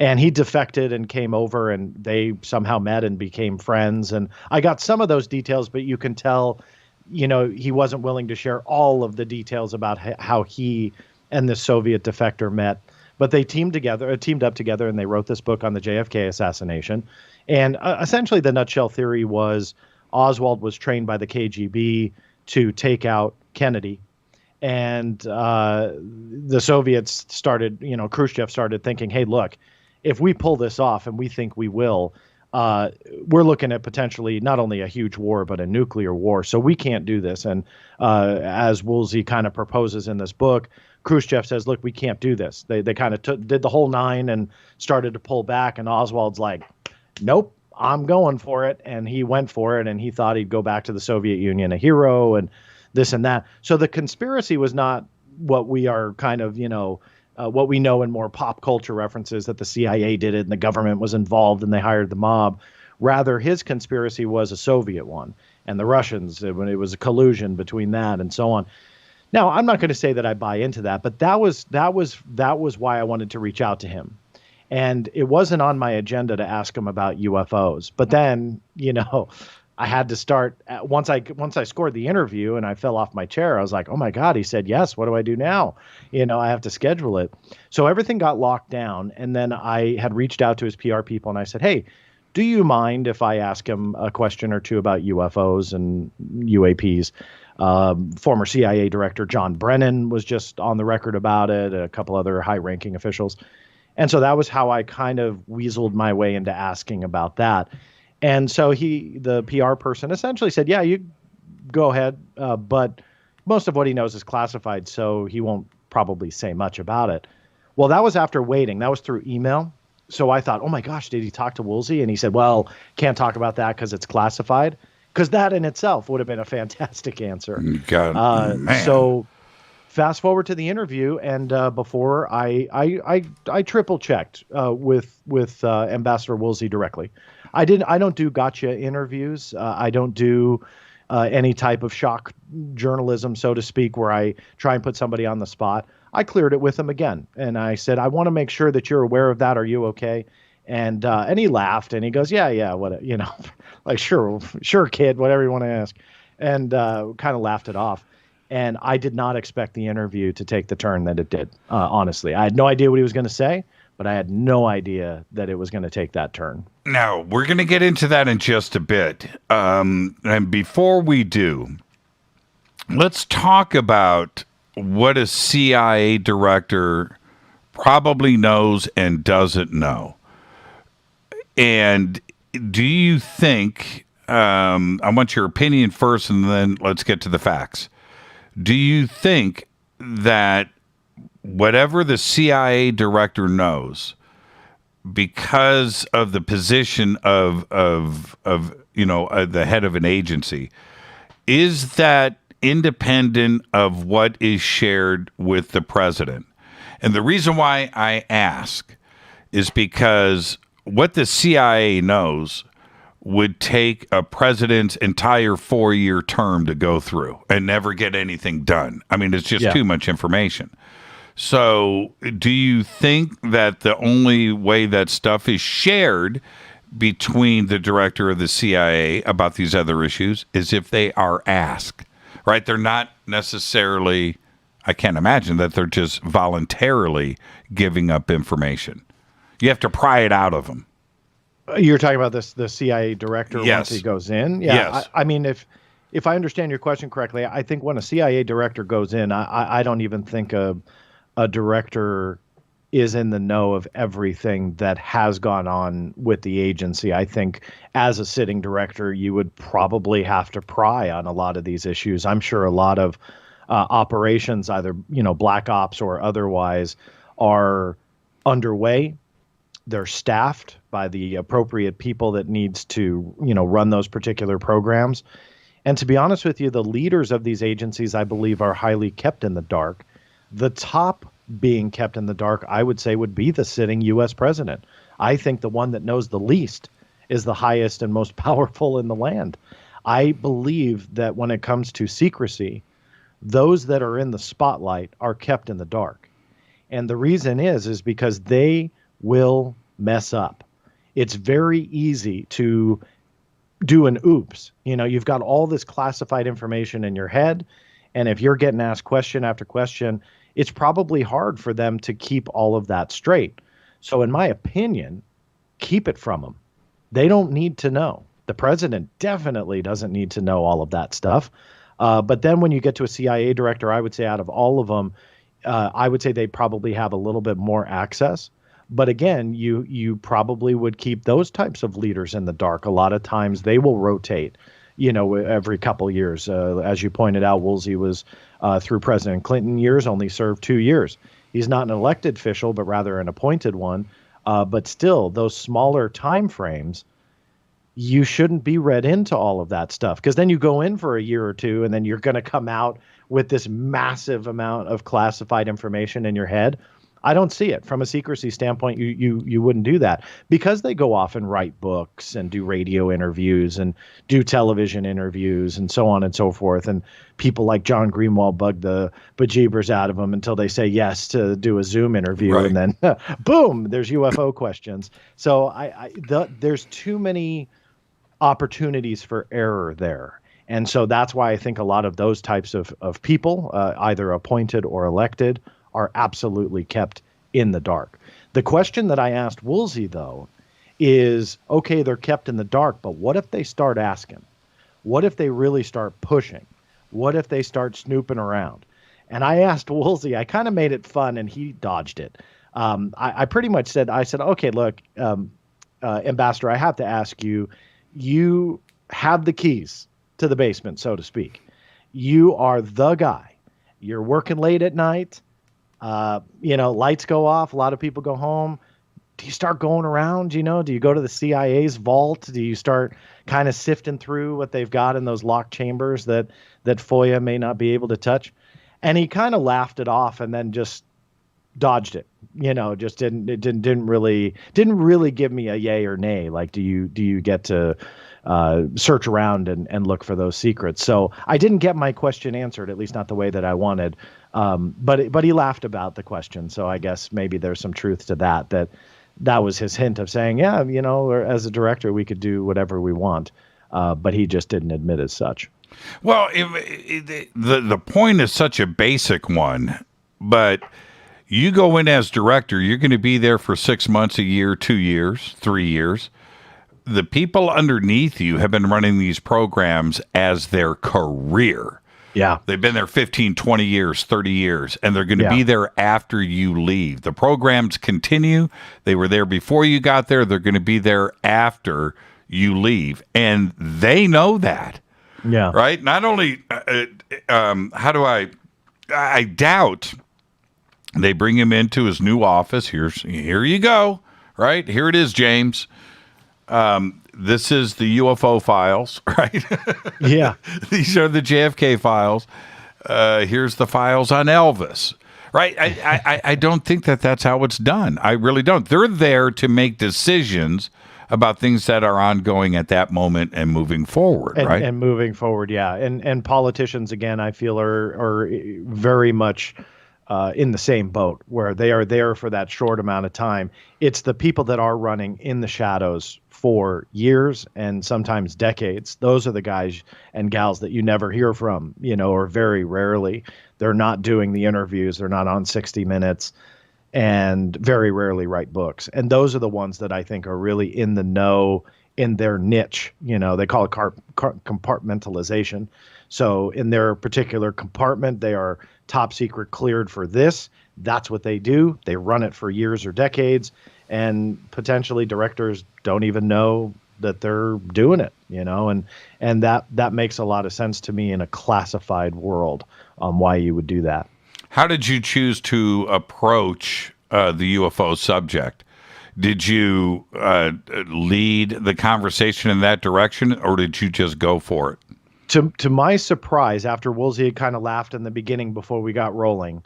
And he defected and came over, and they somehow met and became friends. And I got some of those details, but you can tell, he wasn't willing to share all of the details about how he and the Soviet defector met. But they teamed up together, and they wrote this book on the JFK assassination. And essentially the nutshell theory was Oswald was trained by the KGB to take out Kennedy. And the Soviets started, Khrushchev started thinking, hey, look, if we pull this off, and we think we will, we're looking at potentially not only a huge war, but a nuclear war. So we can't do this. And as Woolsey kind of proposes in this book, Khrushchev says, look, we can't do this. They kind of did the whole nine and started to pull back. And Oswald's like, nope, I'm going for it. And he went for it. And he thought he'd go back to the Soviet Union a hero and this and that. So the conspiracy was not what we are kind of, what we know in more pop culture references, that the CIA did it and the government was involved and they hired the mob. Rather, his conspiracy was a Soviet one, and the Russians, when it was a collusion between that and so on. Now, I'm not going to say that I buy into that, but that was why I wanted to reach out to him. And it wasn't on my agenda to ask him about UFOs. But then, I had to start once I scored the interview and I fell off my chair. I was like, oh my God, he said yes. What do I do now? I have to schedule it. So everything got locked down. And then I had reached out to his PR people and I said, hey, do you mind if I ask him a question or two about UFOs and UAPs? Former CIA director John Brennan was just on the record about it, a couple other high-ranking officials. And so that was how I kind of weaseled my way into asking about that. And so the PR person essentially said, yeah, you go ahead, but most of what he knows is classified, so he won't probably say much about it. Well, that was after waiting. That was through email. So I thought, oh my gosh, did he talk to Woolsey? And he said, well, can't talk about that because it's classified. Because that in itself would have been a fantastic answer. God, man. So fast forward to the interview, and before I triple checked with Ambassador Woolsey directly. I don't do gotcha interviews. I don't do any type of shock journalism, so to speak, where I try and put somebody on the spot. I cleared it with him again, and I said, I want to make sure that you're aware of that. Are you okay? And he laughed, and he goes, yeah, what, like, sure, kid, whatever you want to ask, and kind of laughed it off. And I did not expect the interview to take the turn that it did. Honestly, I had no idea what he was going to say, but I had no idea that it was going to take that turn. Now, we're going to get into that in just a bit. And before we do, let's talk about what a CIA director probably knows and doesn't know. And do you think, I want your opinion first, and then let's get to the facts. Do you think that whatever the CIA director knows, because of the position of the head of an agency, is that independent of what is shared with the president? And the reason why I ask is because what the CIA knows would take a president's entire 4-year term to go through and never get anything done. I mean, it's just too much information. So do you think that the only way that stuff is shared between the director of the CIA about these other issues is if they are asked, right? They're not necessarily, I can't imagine that they're just voluntarily giving up information. You have to pry it out of them. You're talking about the CIA director Yes. once he goes in? Yeah. Yes. I mean, if I understand your question correctly, I think when a CIA director goes in, I don't even think a director is in the know of everything that has gone on with the agency. I think as a sitting director, you would probably have to pry on a lot of these issues. I'm sure a lot of operations, either black ops or otherwise, are underway. They're staffed by the appropriate people that needs to, run those particular programs. And to be honest with you, the leaders of these agencies, I believe, are highly kept in the dark. The top being kept in the dark, I would say, would be the sitting U.S. president. I think the one that knows the least is the highest and most powerful in the land. I believe that when it comes to secrecy, those that are in the spotlight are kept in the dark. And the reason is because they will mess up. It's very easy to do an oops. You've got all this classified information in your head, and if you're getting asked question after question, it's probably hard for them to keep all of that straight. So in my opinion, keep it from them. They don't need to know. The president definitely doesn't need to know all of that stuff. But then when you get to a CIA director, I would say out of all of them, I would say they probably have a little bit more access. But again, you probably would keep those types of leaders in the dark. A lot of times they will rotate, every couple years. As you pointed out, Woolsey was through President Clinton years, only served 2 years. He's not an elected official, but rather an appointed one. But still, those smaller time frames, you shouldn't be read into all of that stuff, because then you go in for a year or two and then you're going to come out with this massive amount of classified information in your head. I don't see it from a secrecy standpoint. You wouldn't do that, because they go off and write books and do radio interviews and do television interviews and so on and so forth. And people like John Greenewald bug the bejeebers out of them until they say yes to do a Zoom interview. Right. And then boom, there's UFO questions. So there's too many opportunities for error there. And so that's why I think a lot of those types of people, either appointed or elected, are absolutely kept in the dark. The question that I asked Woolsey, though, is, okay, they're kept in the dark, but what if they start asking? What if they really start pushing? What if they start snooping around? And I asked Woolsey, I kind of made it fun, and he dodged it. I pretty much said, okay, look, Ambassador, I have to ask you, you have the keys to the basement, so to speak. You are the guy. You're working late at night. Lights go off. A lot of people go home. Do you start going around? Do you go to the CIA's vault? Do you start kind of sifting through what they've got in those locked chambers that FOIA may not be able to touch? And he kind of laughed it off and then just dodged it. Just didn't really give me a yay or nay. Like, do you get to search around and look for those secrets? So I didn't get my question answered, at least not the way that I wanted. But he laughed about the question. So I guess maybe there's some truth to that was his hint of saying, yeah, or as a director, we could do whatever we want. But he just didn't admit as such. Well, the point is such a basic one, but you go in as director, you're going to be there for 6 months, a year, 2 years, 3 years. The people underneath you have been running these programs as their career. Yeah. They've been there 15, 20 years, 30 years, and they're going to be there after you leave. The programs continue. They were there before you got there. They're going to be there after you leave. And they know that. Yeah. Right? Not only, I doubt they bring him into his new office. Here you go. Right? Here it is, James. This is the UFO files, right? Yeah. These are the JFK files. Here's the files on Elvis, right? I don't think that's how it's done. I really don't. They're there to make decisions about things that are ongoing at that moment and moving forward, right? And moving forward, yeah. And politicians, again, I feel are very much in the same boat, where they are there for that short amount of time. It's the people that are running in the shadows for years and sometimes decades. Those are the guys and gals that you never hear from, or very rarely. They're not doing the interviews. They're not on 60 Minutes, and very rarely write books. And those are the ones that I think are really in the know in their niche. They call it compartmentalization. So in their particular compartment, they are top secret cleared for this. That's what they do. They run it for years or decades, and potentially directors don't even know that they're doing it, and that makes a lot of sense to me in a classified world on why you would do that. How did you choose to approach the UFO subject? Did you lead the conversation in that direction, or did you just go for it? To my surprise, after Woolsey had kind of laughed in the beginning before we got rolling,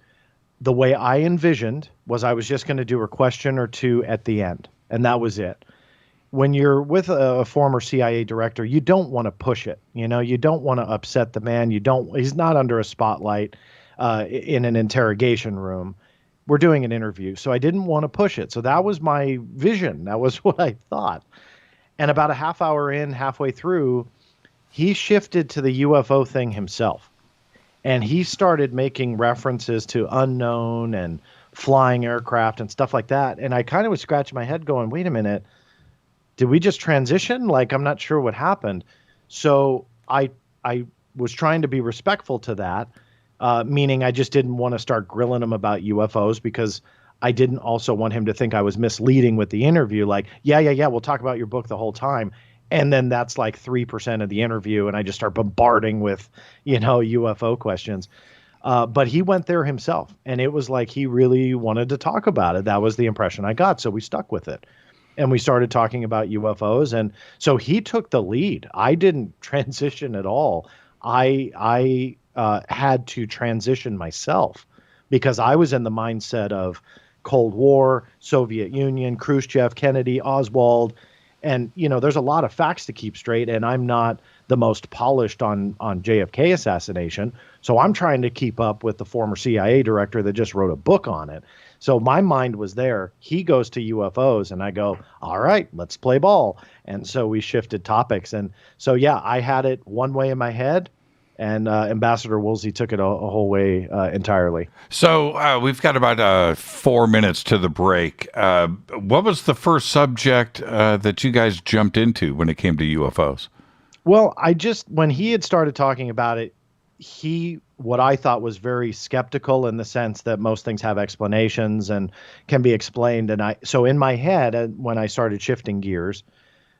the way I envisioned was I was just going to do a question or two at the end, and that was it. When you're with a former CIA director, you don't want to push it. You don't want to upset the man. He's not under a spotlight in an interrogation room. We're doing an interview, so I didn't want to push it. So that was my vision. That was what I thought. And about a half hour in, halfway through, he shifted to the UFO thing himself. And he started making references to unknown and flying aircraft and stuff like that. And I kind of was scratching my head going, wait a minute, did we just transition? Like, I'm not sure what happened. So I was trying to be respectful to that, meaning I just didn't want to start grilling him about UFOs, because I didn't also want him to think I was misleading with the interview. Like, yeah, we'll talk about your book the whole time. And then that's like 3% of the interview, and I just start bombarding with, UFO questions. But he went there himself, and it was like he really wanted to talk about it. That was the impression I got, so we stuck with it. And we started talking about UFOs, and so he took the lead. I didn't transition at all. I had to transition myself, because I was in the mindset of Cold War, Soviet Union, Khrushchev, Kennedy, Oswald. And, there's a lot of facts to keep straight, and I'm not the most polished on JFK assassination. So I'm trying to keep up with the former CIA director that just wrote a book on it. So my mind was there. He goes to UFOs, and I go, all right, let's play ball. And so we shifted topics. And so, yeah, I had it one way in my head, and Ambassador Woolsey took it a whole way entirely. So we've got about 4 minutes to the break. What was the first subject that you guys jumped into when it came to UFOs? Well, when he had started talking about it, what I thought was very skeptical, in the sense that most things have explanations and can be explained. And so in my head, when I started shifting gears,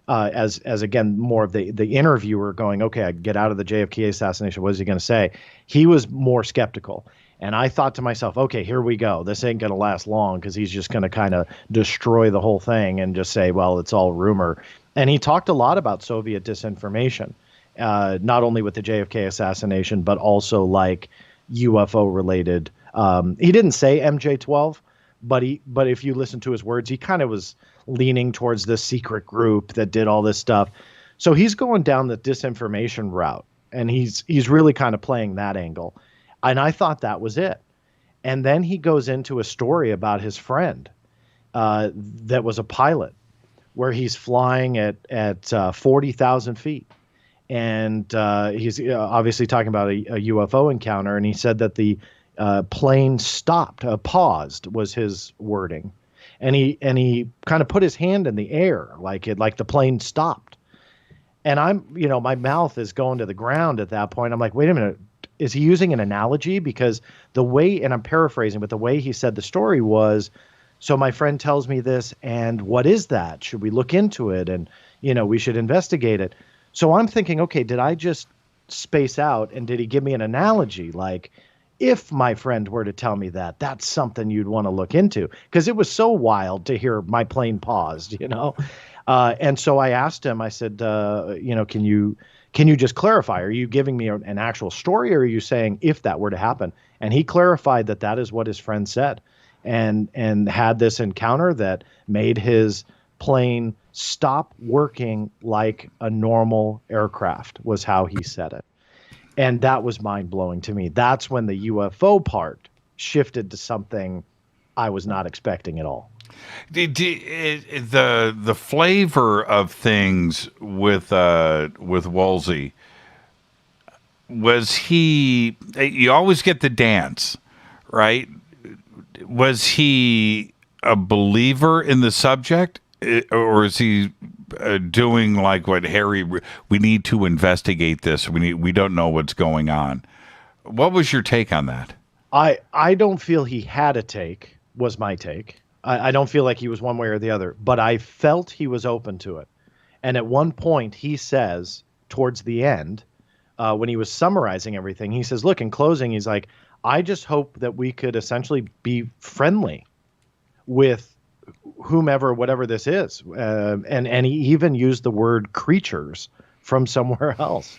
as again, more of the interviewer going, okay, I get out of the JFK assassination. What is he going to say? He was more skeptical. And I thought to myself, okay, here we go. This ain't going to last long, because he's just going to kind of destroy the whole thing and just say, well, it's all rumor. And he talked a lot about Soviet disinformation, not only with the JFK assassination, but also like UFO related. He didn't say MJ-12, but if you listen to his words, he kind of was leaning towards this secret group that did all this stuff. So he's going down the disinformation route, and he's really kind of playing that angle. And I thought that was it. And then he goes into a story about his friend that was a pilot, where he's flying at 40,000 feet. And he's obviously talking about a UFO encounter. And he said that the plane stopped, paused was his wording. And he kind of put his hand in the air like the plane stopped. And I'm, my mouth is going to the ground at that point. I'm like, wait a minute. Is he using an analogy? Because the way, and I'm paraphrasing, but the way he said the story was, so my friend tells me this, and what is that? Should we look into it? And, we should investigate it. So I'm thinking, okay, did I just space out, and did he give me an analogy? Like, if my friend were to tell me that, that's something you'd want to look into. Because it was so wild to hear my plane paused, And so I asked him, I said, can you just clarify? Are you giving me an actual story, or are you saying if that were to happen? And he clarified that is what his friend said, and had this encounter that made his plane stop working like a normal aircraft, was how he said it. And that was mind-blowing to me. That's when the UFO part shifted to something I was not expecting at all. The flavor of things with Woolsey, was he? You always get the dance, right? Was he a believer in the subject, or is he doing like what Harry? We need to investigate this. We don't know what's going on. What was your take on that? I don't feel he had a take. Was my take. I don't feel like he was one way or the other, but I felt he was open to it. And at one point he says, towards the end, when he was summarizing everything, he says, look, in closing, he's like, I just hope that we could essentially be friendly with whomever, whatever this is. And he even used the word creatures from somewhere else.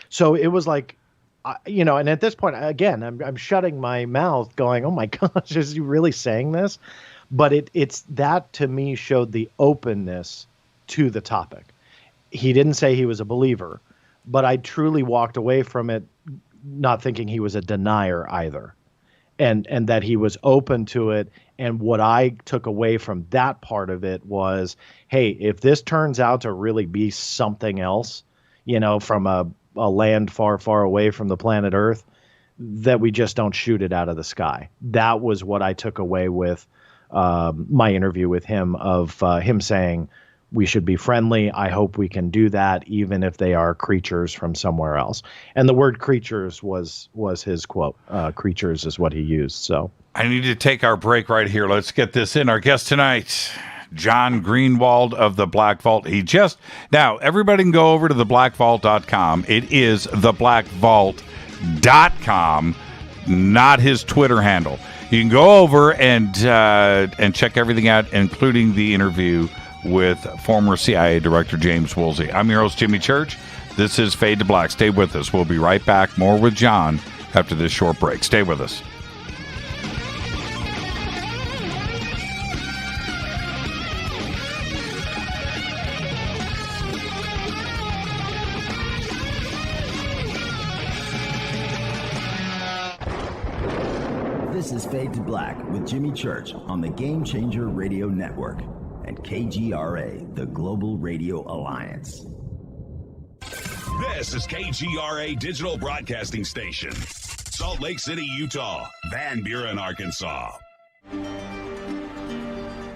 So it was like, and at this point, again, I'm shutting my mouth going, oh my gosh, is he really saying this? But it's that, to me, showed the openness to the topic. He didn't say he was a believer, but I truly walked away from it not thinking he was a denier either, and that he was open to it. And what I took away from that part of it was, hey, if this turns out to really be something else, from a land far, far away from the planet Earth, that we just don't shoot it out of the sky. That was what I took away with my interview with him, of him saying we should be friendly. I hope we can do that, even if they are creatures from somewhere else. And the word creatures was his quote. Creatures is what he used. So I need to take our break right here. Let's get this in. Our guest tonight, John Greenewald of the Black Vault. Now everybody can go over to theblackvault.com. It is theblackvault.com, not his Twitter handle. You can go over and check everything out, including the interview with former CIA Director James Woolsey. I'm your host, Jimmy Church. This is Fade to Black. Stay with us. We'll be right back. More with John after this short break. Stay with us. This is Fade to Black with Jimmy Church on the Game Changer Radio Network and KGRA, the Global Radio Alliance. This is KGRA Digital Broadcasting Station, Salt Lake City, Utah, Van Buren, Arkansas.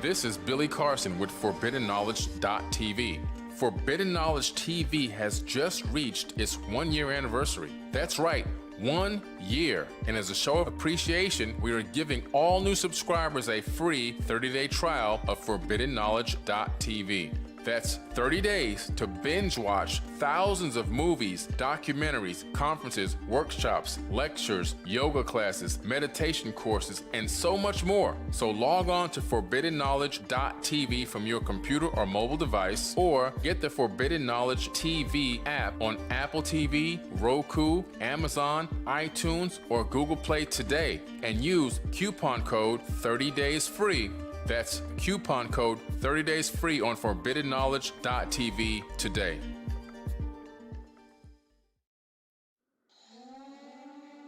This is Billy Carson with ForbiddenKnowledge.tv. Forbidden Knowledge TV has just reached its 1-year anniversary. That's right, 1 year. And as a show of appreciation, we are giving all new subscribers a free 30-day trial of ForbiddenKnowledge.tv. That's 30 days to binge watch thousands of movies, documentaries, conferences, workshops, lectures, yoga classes, meditation courses, and so much more. So log on to forbiddenknowledge.tv from your computer or mobile device, or get the Forbidden Knowledge TV app on Apple TV, Roku, Amazon, iTunes, or Google Play today, and use coupon code 30daysfree. That's coupon code 30 days free on forbiddenknowledge.tv today.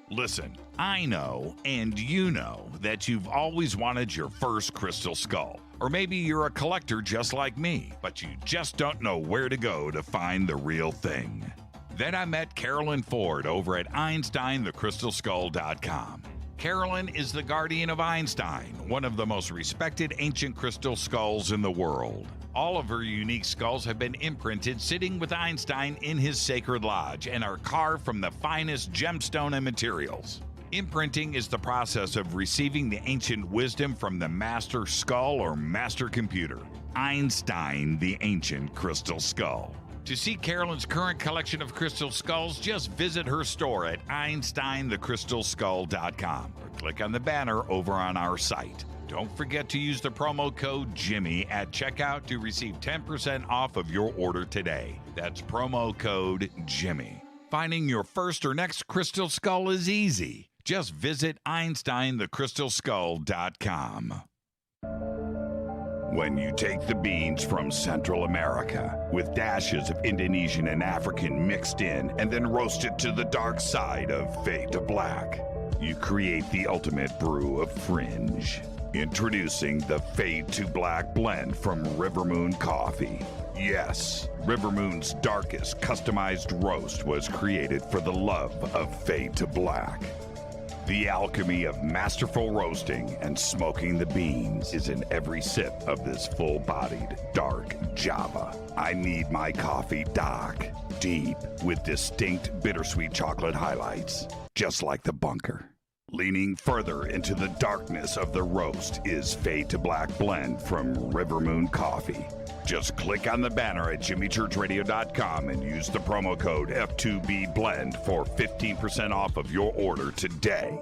Listen, I know, and you know, that you've always wanted your first crystal skull. Or maybe you're a collector just like me, but you just don't know where to go to find the real thing. Then I met Carolyn Ford over at EinsteinTheCrystalSkull.com. Carolyn is the guardian of Einstein, one of the most respected ancient crystal skulls in the world. All of her unique skulls have been imprinted sitting with Einstein in his sacred lodge and are carved from the finest gemstone and materials. Imprinting is the process of receiving the ancient wisdom from the master skull or master computer. Einstein, the ancient crystal skull. To see Carolyn's current collection of crystal skulls, just visit her store at EinsteinTheCrystalSkull.com or click on the banner over on our site. Don't forget to use the promo code Jimmy at checkout to receive 10% off of your order today. That's promo code Jimmy. Finding your first or next crystal skull is easy. Just visit EinsteinTheCrystalSkull.com. When you take the beans from Central America with dashes of Indonesian and African mixed in and then roast it to the dark side of fade to black, you create the ultimate brew of fringe. Introducing the Fade to Black blend from Rivermoon Coffee. Yes, Rivermoon's darkest customized roast was created for the love of Fade to Black. The alchemy of masterful roasting and smoking the beans is in every sip of this full-bodied, dark Java. I need my coffee dark, deep, with distinct bittersweet chocolate highlights, just like the bunker. Leaning further into the darkness of the roast is Fade to Black blend from Rivermoon Coffee. Just click on the banner at jimmychurchradio.com and use the promo code F2BBLEND for 15% off of your order today.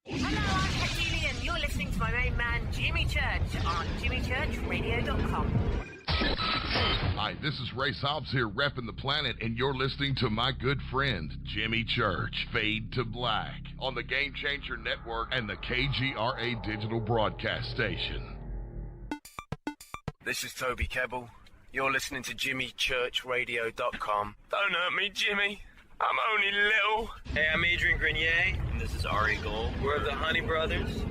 Hello, I'm Katie, and you're listening to my main man, Jimmy Church, on jimmychurchradio.com. Hi, this is Ray Hobbs here, repping the planet, and you're listening to my good friend, Jimmy Church, Fade to Black, on the Game Changer Network and the KGRA digital broadcast station. This is Toby Kebbell. You're listening to JimmyChurchRadio.com. Don't hurt me, Jimmy. I'm only little. Hey, I'm Adrian Grenier. And this is Ari Gold. We're the Honey Brothers.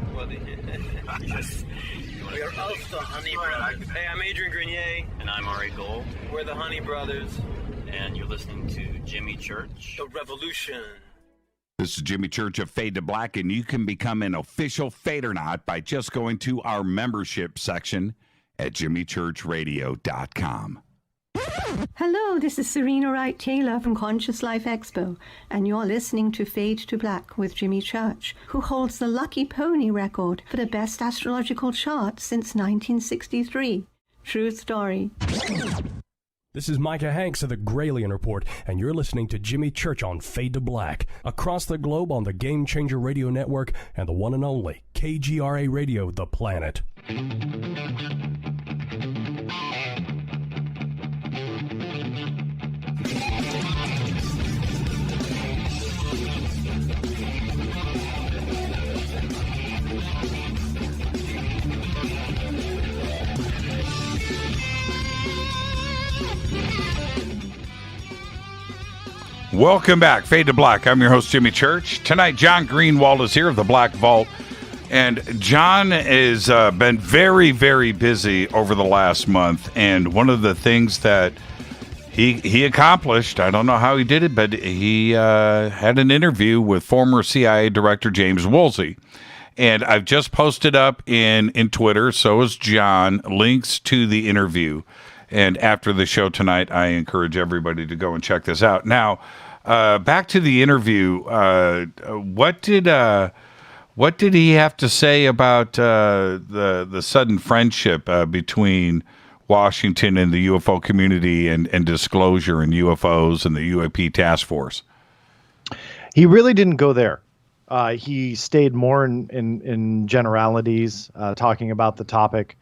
Yes. We are also Honey Brothers. Hey, I'm Adrian Grenier. And I'm Ari Gold. We're the Honey Brothers. And you're listening to Jimmy Church. The Revolution. This is Jimmy Church of Fade to Black, and you can become an official Fadernaut by just going to our membership section at jimmychurchradio.com. Hello, this is Serena Wright Taylor from Conscious Life Expo, and you're listening to Fade to Black with Jimmy Church, who holds the Lucky Pony record for the best astrological chart since 1963. True story. This is Micah Hanks of the Gralien Report, and you're listening to Jimmy Church on Fade to Black, across the globe on the Game Changer Radio Network and the one and only KGRA Radio, The Planet. Welcome back, Fade to Black. I'm your host, Jimmy Church. Tonight, John Greenewald is here of the Black Vault. And John has been very, very busy over the last month. And one of the things that he accomplished, I don't know how he did it, but he had an interview with former CIA Director James Woolsey. And I've just posted up in Twitter, so is John, links to the interview. And after the show tonight, I encourage everybody to go and check this out. Now, back to the interview. What did he have to say about the sudden friendship between Washington and the UFO community and disclosure and UFOs and the UAP task force? He really didn't go there. He stayed more in generalities, talking about the topic.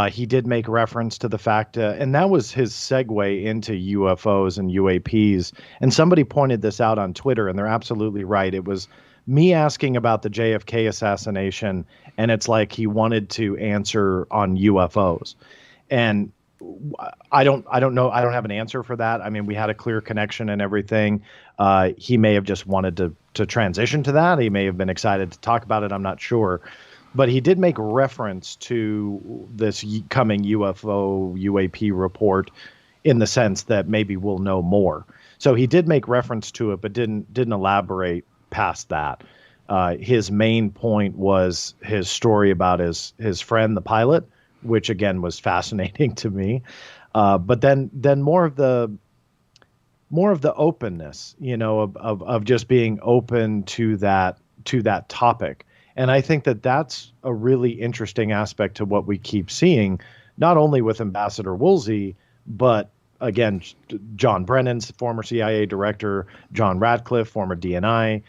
He did make reference to the fact, and that was his segue into UFOs and UAPs. And somebody pointed this out on Twitter, and they're absolutely right. It was me asking about the JFK assassination, and it's like he wanted to answer on UFOs. And I don't know. I don't have an answer for that. I mean, we had a clear connection and everything. He may have just wanted to transition to that. He may have been excited to talk about it. I'm not sure. But he did make reference to this coming UFO UAP report in the sense that maybe we'll know more. So he did make reference to it, but didn't elaborate past that. His main point was his story about his friend, the pilot, which again was fascinating to me. But then more of the openness, of just being open to that topic. And I think that that's a really interesting aspect to what we keep seeing, not only with Ambassador Woolsey, but again, John Brennan's former CIA director, John Ratcliffe, former DNI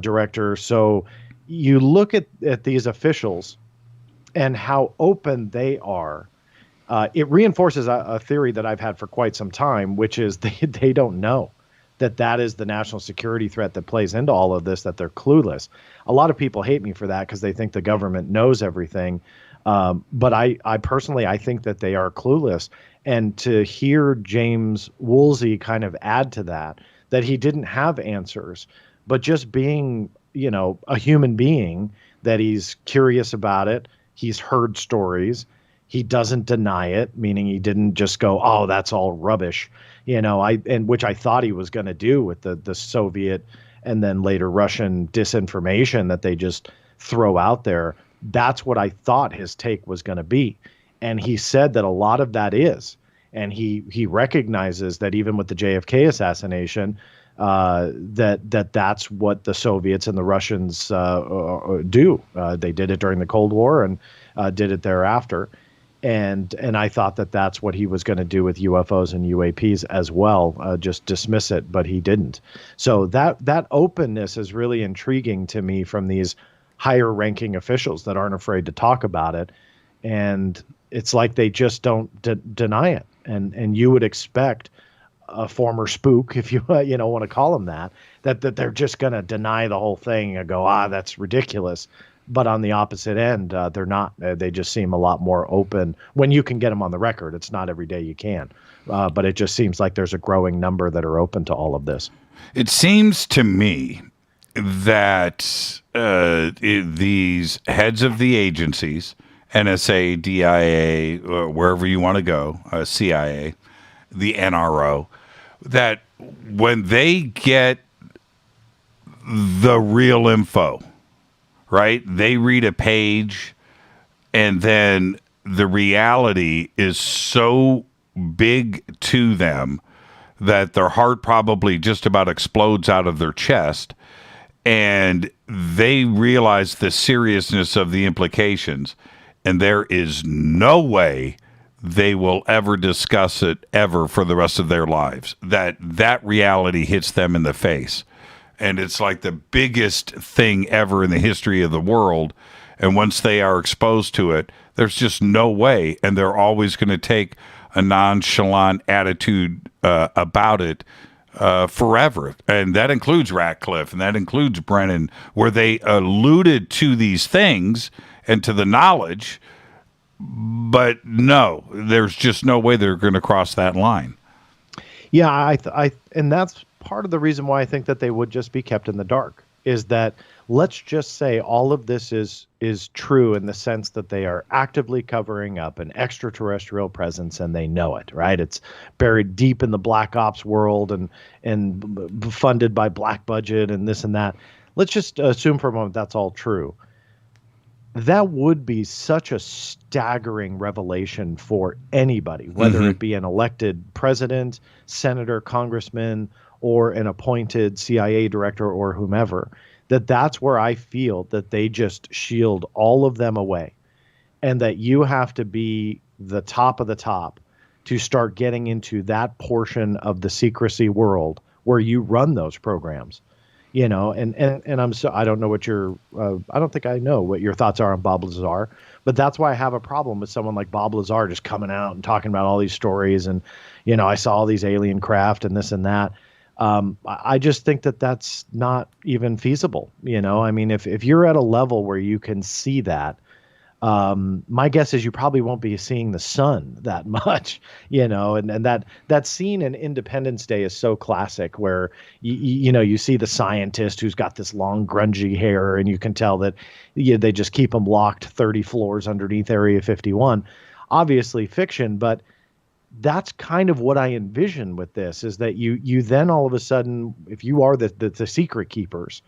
director. So you look at these officials and how open they are. It reinforces a theory that I've had for quite some time, which is they don't know that is the national security threat that plays into all of this, that they're clueless. A lot of people hate me for that because they think the government knows everything. But I personally, I think that they are clueless. And to hear James Woolsey kind of add to that he didn't have answers, but just being, a human being, that he's curious about it. He's heard stories. He doesn't deny it, meaning he didn't just go, oh, that's all rubbish. Which I thought he was going to do with the Soviet and then later Russian disinformation that they just throw out there. That's what I thought his take was going to be. And he said that a lot of that is. And he recognizes that even with the JFK assassination, that's what the Soviets and the Russians do. They did it during the Cold War and did it thereafter. And I thought that that's what he was going to do with UFOs and UAPs as well, just dismiss it, but he didn't. So that openness is really intriguing to me from these higher ranking officials that aren't afraid to talk about it. And it's like they just don't deny it. And you would expect a former spook, if you want to call him that they're just going to deny the whole thing and go, that's ridiculous. But on the opposite end, they're not. They just seem a lot more open when you can get them on the record. It's not every day you can. But it just seems like there's a growing number that are open to all of this. It seems to me that these heads of the agencies, NSA, DIA, wherever you want to go, CIA, the NRO, that when they get the real info, right? They read a page and then the reality is so big to them that their heart probably just about explodes out of their chest, and they realize the seriousness of the implications, and there is no way they will ever discuss it ever for the rest of their lives. That reality hits them in the face. And it's like the biggest thing ever in the history of the world. And once they are exposed to it, there's just no way. And they're always going to take a nonchalant attitude about it forever. And that includes Ratcliffe and that includes Brennan, where they alluded to these things and to the knowledge. But no, there's just no way they're going to cross that line. Yeah, and that's part of the reason why I think that they would just be kept in the dark, is that let's just say all of this is true in the sense that they are actively covering up an extraterrestrial presence and they know it, right? It's buried deep in the black ops world and funded by black budget and this and that. Let's just assume for a moment that's all true. That would be such a staggering revelation for anybody, whether it be an elected president, senator, congressman, or an appointed CIA director or whomever, that's where I feel that they just shield all of them away, and that you have to be the top of the top to start getting into that portion of the secrecy world where you run those programs. And I don't know what I don't think I know what your thoughts are on Bob Lazar, but that's why I have a problem with someone like Bob Lazar just coming out and talking about all these stories. And, I saw all these alien craft and this and that. I just think that that's not even feasible. I mean, if you're at a level where you can see that, my guess is you probably won't be seeing the sun that much, and that scene in Independence Day is so classic where, you see the scientist who's got this long grungy hair and you can tell that they just keep him locked 30 floors underneath Area 51. Obviously fiction, but that's kind of what I envision with this, is that you then all of a sudden, if you are the secret keepers,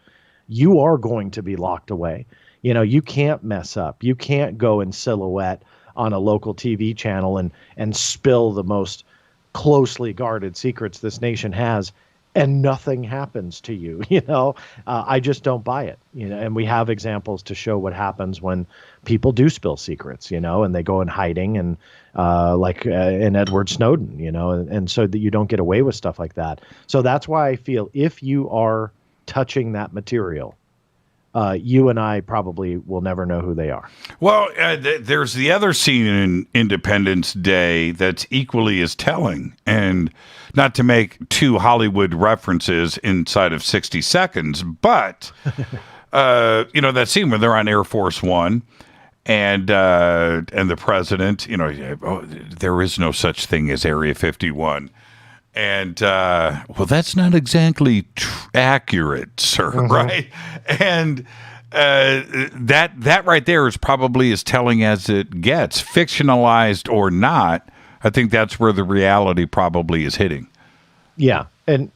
you are going to be locked away. You can't mess up. You can't go in silhouette on a local TV channel and spill the most closely guarded secrets this nation has, and nothing happens to you. I just don't buy it. And we have examples to show what happens when people do spill secrets, and they go in hiding, and like in Edward Snowden, and so that you don't get away with stuff like that. So that's why I feel if you are touching that material, you and I probably will never know who they are. Well, there's the other scene in Independence Day that's equally as telling. And not to make two Hollywood references inside of 60 seconds, but, that scene where they're on Air Force One and the president, there is no such thing as Area 51. And, that's not exactly accurate, sir, right? And that right there is probably as telling as it gets, fictionalized or not. I think that's where the reality probably is hitting. Yeah, and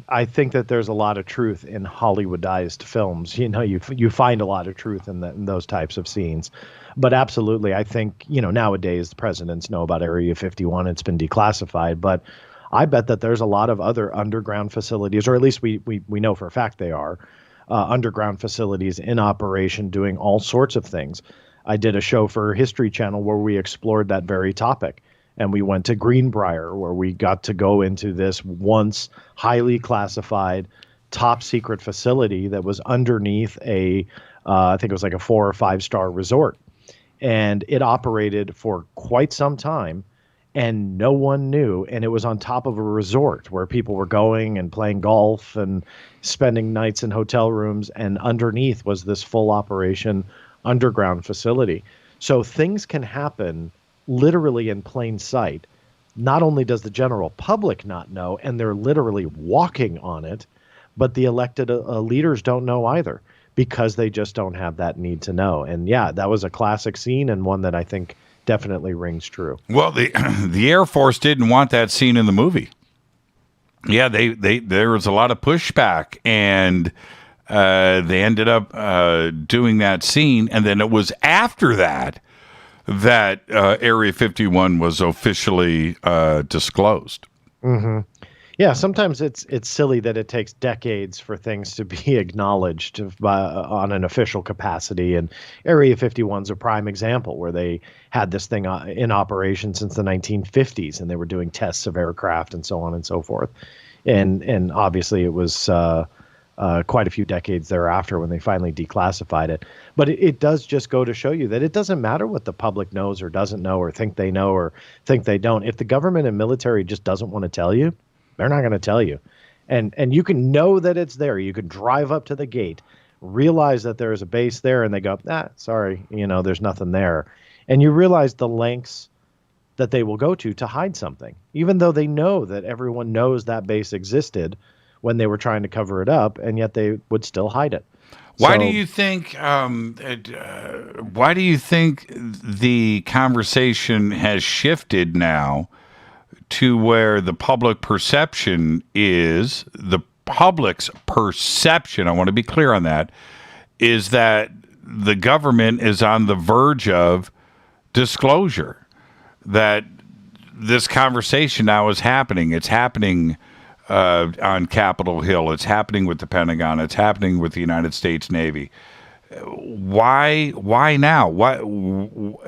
I think that there's a lot of truth in Hollywoodized films. You find a lot of truth in those types of scenes. But absolutely, I think, nowadays the presidents know about Area 51. It's been declassified, but I bet that there's a lot of other underground facilities, or at least we know for a fact they are, underground facilities in operation doing all sorts of things. I did a show for History Channel where we explored that very topic. And we went to Greenbrier, where we got to go into this once highly classified, top secret facility that was underneath I think it was like a 4 or 5 star resort. And it operated for quite some time, and no one knew. And it was on top of a resort where people were going and playing golf and spending nights in hotel rooms. And underneath was this full operation underground facility. So things can happen literally in plain sight. Not only does the general public not know, and they're literally walking on it, but the elected leaders don't know either, because they just don't have that need to know. And yeah, that was a classic scene, and one that I think definitely rings true. Well, the Air Force didn't want that scene in the movie. Yeah, there was a lot of pushback, and they ended up doing that scene, and then it was after that Area 51 was officially disclosed. Mm-hmm. Yeah, sometimes it's silly that it takes decades for things to be acknowledged on an official capacity. And Area 51's a prime example, where they had this thing in operation since the 1950s, and they were doing tests of aircraft and so on and so forth. And obviously it was quite a few decades thereafter when they finally declassified it. But it does just go to show you that it doesn't matter what the public knows or doesn't know, or think they know or think they don't. If the government and military just doesn't want to tell you, they're not going to tell you. And you can know that it's there. You can drive up to the gate, realize that there is a base there, and they go, sorry, there's nothing there. And you realize the lengths that they will go to hide something, even though they know that everyone knows that base existed when they were trying to cover it up, and yet they would still hide it. Why do you think the conversation has shifted now to where the public's perception, I want to be clear on that, is that the government is on the verge of disclosure, that this conversation now is happening. It's happening on Capitol Hill. It's happening with the Pentagon. It's happening with the United States Navy. Why now? Why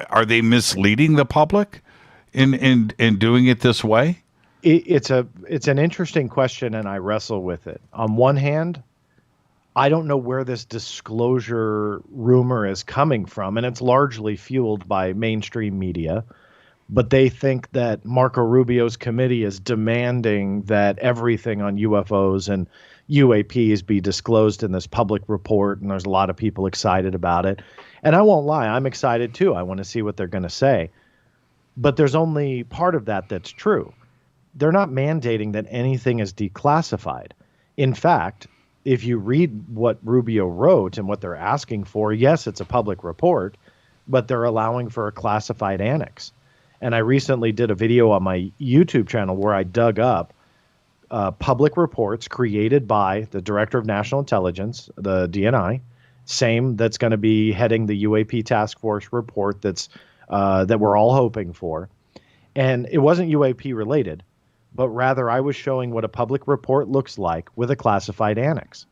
are they misleading the public? in doing it this way? It's an interesting question, and I wrestle with it. On one hand, I don't know where this disclosure rumor is coming from, and it's largely fueled by mainstream media. But they think that Marco Rubio's committee is demanding that everything on UFOs and UAPs be disclosed in this public report, and there's a lot of people excited about it. And I won't lie, I'm excited too. I want to see what they're going to say. But there's only part of that that's true. They're not mandating that anything is declassified. In fact, if you read what Rubio wrote and what they're asking for, yes, it's a public report, but they're allowing for a classified annex. And I recently did a video on my YouTube channel where I dug up public reports created by the Director of National Intelligence, the DNI, same that's going to be heading the UAP Task Force report that we're all hoping for. And it wasn't UAP related, but rather I was showing what a public report looks like with a classified annex.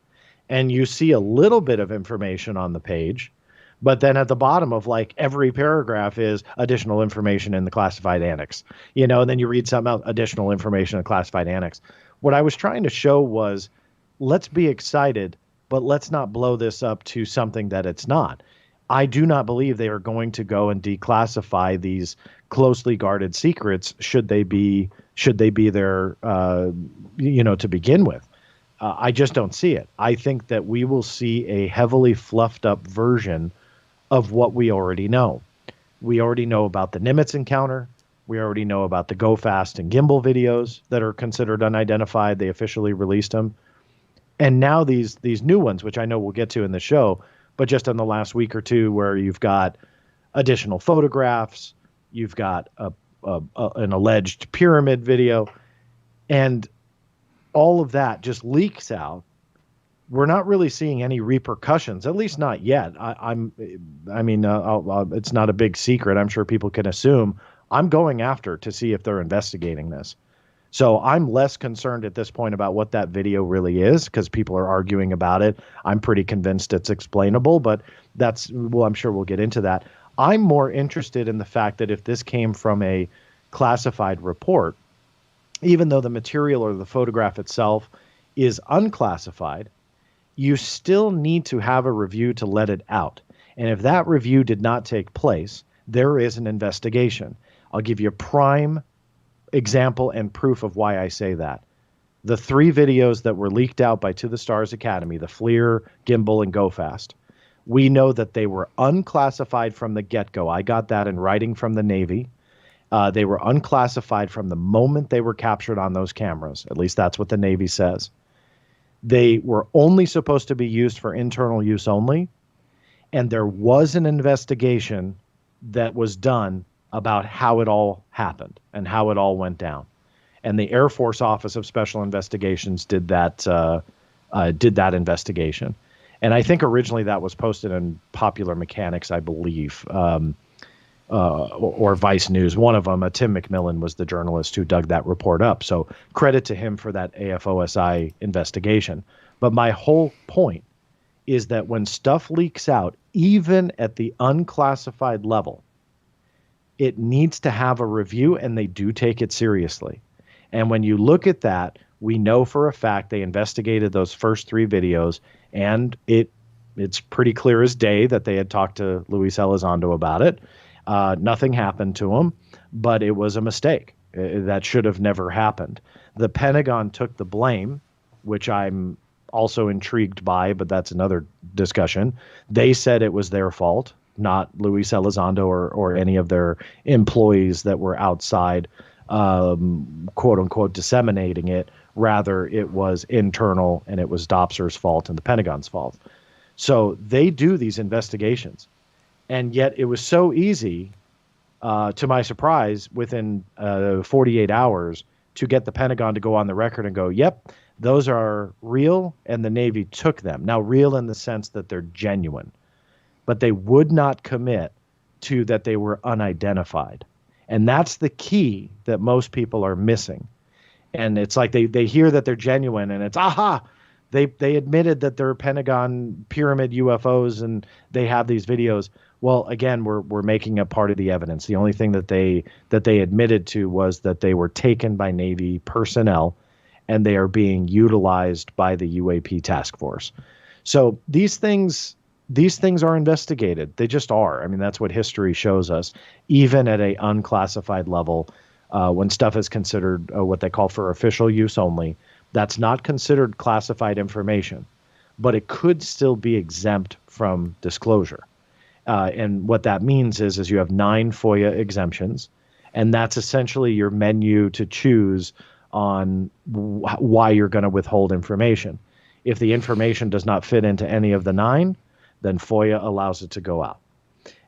And you see a little bit of information on the page, but then at the bottom of like every paragraph is additional information in the classified annex, and then you read something else, additional information in the classified annex. What I was trying to show was, let's be excited, but let's not blow this up to something that it's not. I do not believe they are going to go and declassify these closely guarded secrets should they be there, to begin with. I just don't see it. I think that we will see a heavily fluffed up version of what we already know. We already know about the Nimitz encounter. We already know about the Go Fast and Gimbal videos that are considered unidentified. They officially released them. And now these new ones, which I know we'll get to in the show, but just in the last week or two, where you've got additional photographs, you've got an alleged pyramid video, and all of that just leaks out. We're not really seeing any repercussions, at least not yet. It's not a big secret. I'm sure people can assume I'm going after to see if they're investigating this. So I'm less concerned at this point about what that video really is, because people are arguing about it. I'm pretty convinced it's explainable, but I'm sure we'll get into that. I'm more interested in the fact that if this came from a classified report, even though the material or the photograph itself is unclassified, you still need to have a review to let it out. And if that review did not take place, there is an investigation. I'll give you a prime example and proof of why I say that. The 3 videos that were leaked out by To the Stars Academy, the FLIR, Gimbal, and Go Fast, we know that they were unclassified from the get-go. I got that in writing from the Navy. They were unclassified from the moment they were captured on those cameras. At least that's what the Navy says. They were only supposed to be used for internal use only. And there was an investigation that was done about how it all happened and how it all went down. And the Air Force Office of Special Investigations did that investigation. And I think originally that was posted in Popular Mechanics, I believe, or Vice News. One of them, Tim McMillan, was the journalist who dug that report up. So credit to him for that AFOSI investigation. But my whole point is that when stuff leaks out, even at the unclassified level, it needs to have a review, and they do take it seriously. And when you look at that, we know for a fact they investigated those first 3 videos, and it's pretty clear as day that they had talked to Luis Elizondo about it. Nothing happened to him, but it was a mistake. That should have never happened. The Pentagon took the blame, which I'm also intrigued by, but that's another discussion. They said it was their fault, not Luis Elizondo or any of their employees that were outside, quote unquote, disseminating it. Rather, it was internal, and it was Dopser's fault and the Pentagon's fault. So they do these investigations. And yet it was so easy, to my surprise, within 48 hours to get the Pentagon to go on the record and go, yep, those are real, and the Navy took them. Now, real in the sense that they're genuine. But they would not commit to that they were unidentified. And that's the key that most people are missing. And it's like they hear that they're genuine, and it's, aha, they admitted that they're Pentagon pyramid UFOs and they have these videos. Well, again, we're making a part of the evidence. The only thing that they admitted to was that they were taken by Navy personnel, and they are being utilized by the UAP task force. So these things are investigated. They just are. I mean, that's what history shows us. Even at a unclassified level, when stuff is considered what they call for official use only, that's not considered classified information, but it could still be exempt from disclosure. And what that means is you have 9 FOIA exemptions, and that's essentially your menu to choose on why you're going to withhold information. If the information does not fit into any of the 9, then FOIA allows it to go out.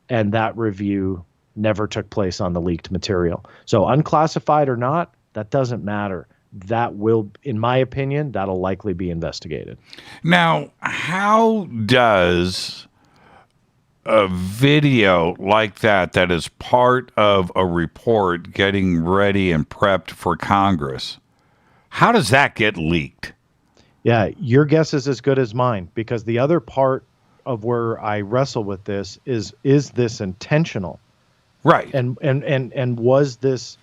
And that review never took place on the leaked material. So unclassified or not, that doesn't matter. That will, in my opinion, that'll likely be investigated. Now, how does a video like that is part of a report getting ready and prepped for Congress, how does that get leaked? Yeah, your guess is as good as mine, because the other part of where I wrestle with this is this intentional? Right. And was this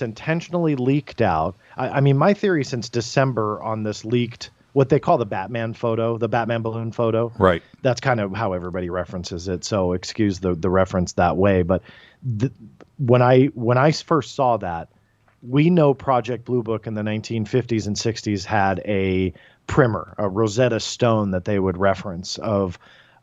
intentionally leaked out? I mean, my theory since December on this leaked, what they call the Batman photo, the Batman balloon photo. Right. That's kind of how everybody references it. So excuse the reference that way. But when I first saw that, we know Project Blue Book in the 1950s and 60s had a primer, a Rosetta Stone that they would reference of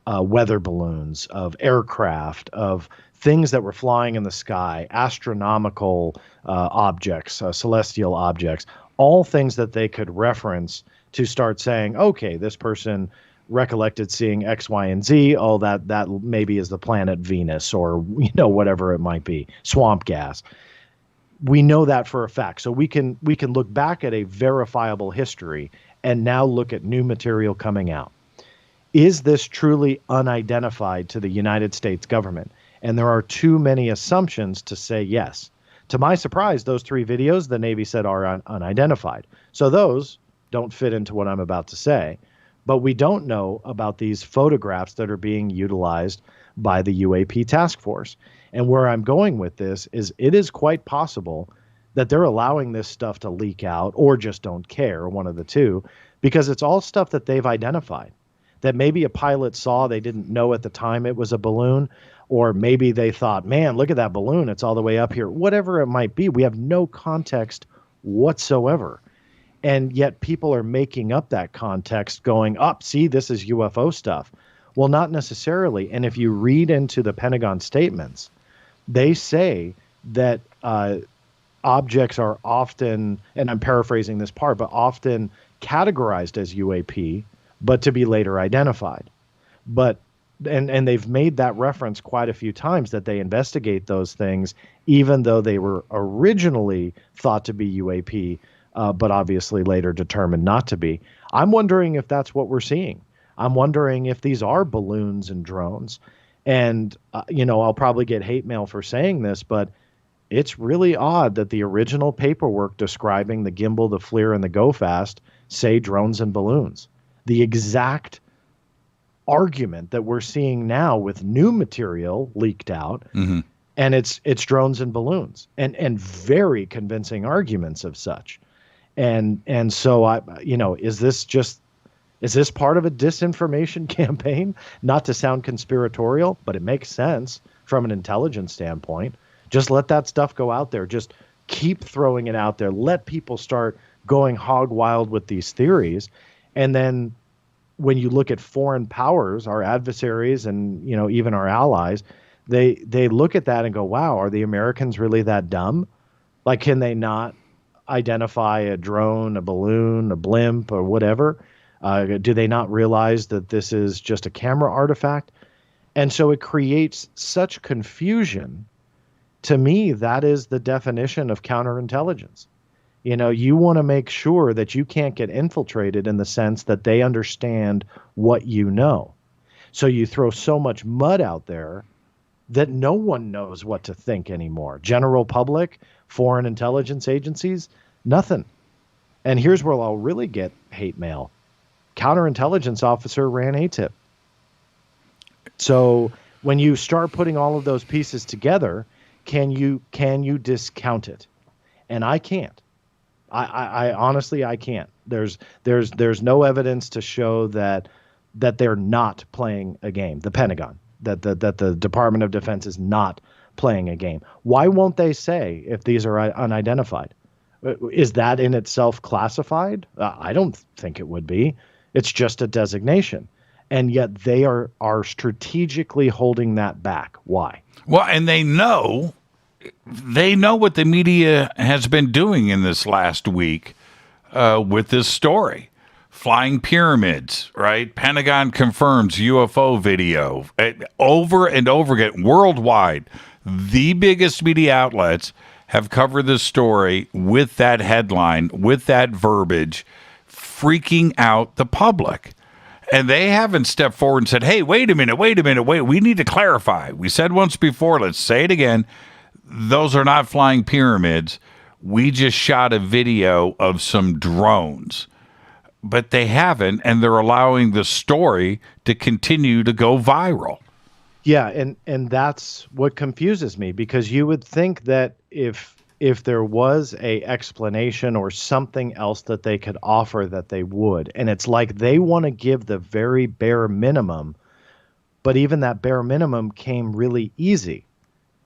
weather balloons, of aircraft, of things that were flying in the sky, astronomical objects, celestial objects, all things that they could reference to start saying, okay, this person recollected seeing X, Y, and Z. Oh, that maybe is the planet Venus, or whatever it might be, swamp gas. We know that for a fact. So we can look back at a verifiable history and now look at new material coming out. Is this truly unidentified to the United States government? And there are too many assumptions to say yes. To my surprise, those 3 videos, the Navy said are unidentified. So those don't fit into what I'm about to say. But we don't know about these photographs that are being utilized by the UAP task force. And where I'm going with this is it is quite possible that they're allowing this stuff to leak out, or just don't care, one of the two, because it's all stuff that they've identified, that maybe a pilot saw, they didn't know at the time it was a balloon, or maybe they thought, man, look at that balloon, it's all the way up here. Whatever it might be, we have no context whatsoever. And yet people are making up that context going, see, this is UFO stuff. Well, not necessarily. And if you read into the Pentagon statements, they say that objects are often, and I'm paraphrasing this part, but often categorized as UAP, but to be later identified. But and they've made that reference quite a few times, that they investigate those things, even though they were originally thought to be UAP, but obviously later determined not to be. I'm wondering if that's what we're seeing. I'm wondering if these are balloons and drones. And, I'll probably get hate mail for saying this, but it's really odd that the original paperwork describing the gimbal, the FLIR, and the Go Fast say drones and balloons. The exact argument that we're seeing now with new material leaked out, and it's drones and balloons, and very convincing arguments of such. And so is this part of a disinformation campaign? Not to sound conspiratorial, but it makes sense from an intelligence standpoint. Just let that stuff go out there. Just keep throwing it out there. Let people start going hog wild with these theories. And then when you look at foreign powers, our adversaries and, even our allies, they look at that and go, wow, are the Americans really that dumb? Like, can they not identify a drone, a balloon, a blimp, or whatever? Do they not realize that this is just a camera artifact? And so it creates such confusion. To me, that is the definition of counterintelligence. You want to make sure that you can't get infiltrated in the sense that they understand what you know. So you throw so much mud out there that no one knows what to think anymore. General public, foreign intelligence agencies, nothing. And here's where I'll really get hate mail. Counterintelligence officer ran ATIP. So When you start putting all of those pieces together, can you discount it? And I can't. I honestly, I can't. There's no evidence to show that they're not playing a game. The Pentagon, that the Department of Defense is not playing a game. Why won't they say if these are unidentified? Is that in itself classified? I don't think it would be. It's just a designation. And yet they are strategically holding that back. Why? Well, and they know what the media has been doing in this last week with this story. Flying pyramids, right? Pentagon confirms UFO video over and over again worldwide. The biggest media outlets have covered this story with that headline, with that verbiage, freaking out the public. And they haven't stepped forward and said, hey, wait a minute, we need to clarify. We said once before, let's say it again. Those are not flying pyramids. We just shot a video of some drones. But they haven't, and they're allowing the story to continue to go viral. Yeah, and that's what confuses me, because you would think that if there was a explanation or something else that they could offer, that they would. And it's like they want to give the very bare minimum, but even that bare minimum came really easy,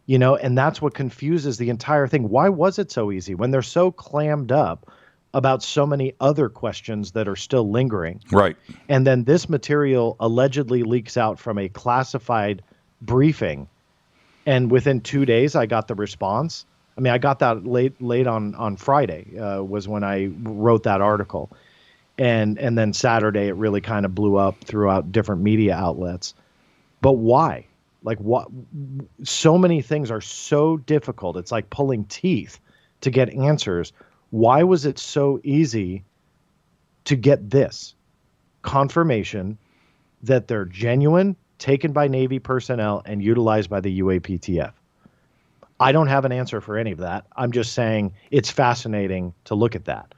and that's what confuses the entire thing. Why was it so easy when they're so clammed up about so many other questions that are still lingering? Right. And then this material allegedly leaks out from a classified briefing. And within 2 days, I got the response. I mean, I got that late on Friday was when I wrote that article. And then Saturday, it really kind of blew up throughout different media outlets. But why? Like, what? So many things are so difficult. It's like pulling teeth to get answers. Why was it so easy to get this confirmation that they're genuine, taken by Navy personnel, and utilized by the UAPTF? I don't have an answer for any of that. I'm just saying it's fascinating to look at that,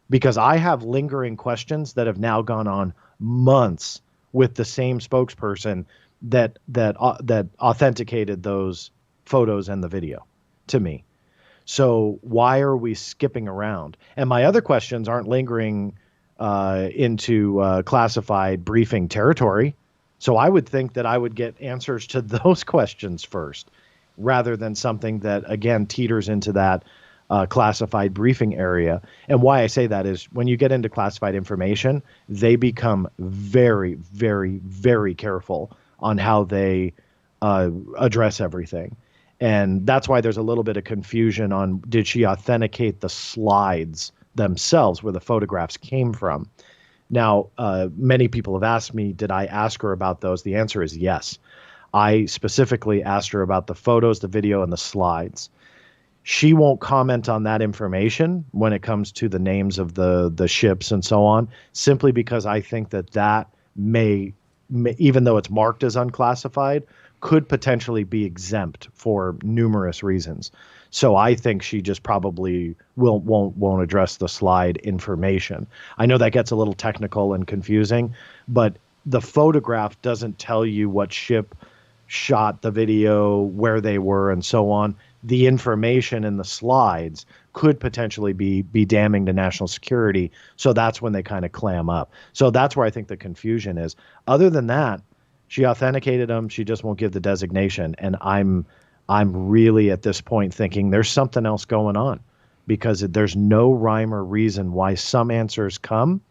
because I have lingering questions that have now gone on months with the same spokesperson that authenticated those photos and the video to me. So why are we skipping around? And my other questions aren't lingering into classified briefing territory. So I would think that I would get answers to those questions first, rather than something that, again, teeters into that classified briefing area. And why I say that is when you get into classified information, they become very, very, very careful on how they address everything. And that's why there's a little bit of confusion on, did she authenticate the slides themselves where the photographs came from? Now, many people have asked me, did I ask her about those? The answer is yes. I specifically asked her about the photos, the video, and the slides. She won't comment on that information when it comes to the names of the ships and so on, simply because I think that may, even though it's marked as unclassified, could potentially be exempt for numerous reasons. So I think she just probably won't address the slide information. I know that gets a little technical and confusing, but the photograph doesn't tell you what ship shot the video, where they were, and so on. The information in the slides could potentially be damning to national security. So that's when they kind of clam up. So that's where I think the confusion is. Other than that, she authenticated them. She just won't give the designation. And I'm really at this point thinking there's something else going on, because there's no rhyme or reason why some answers come.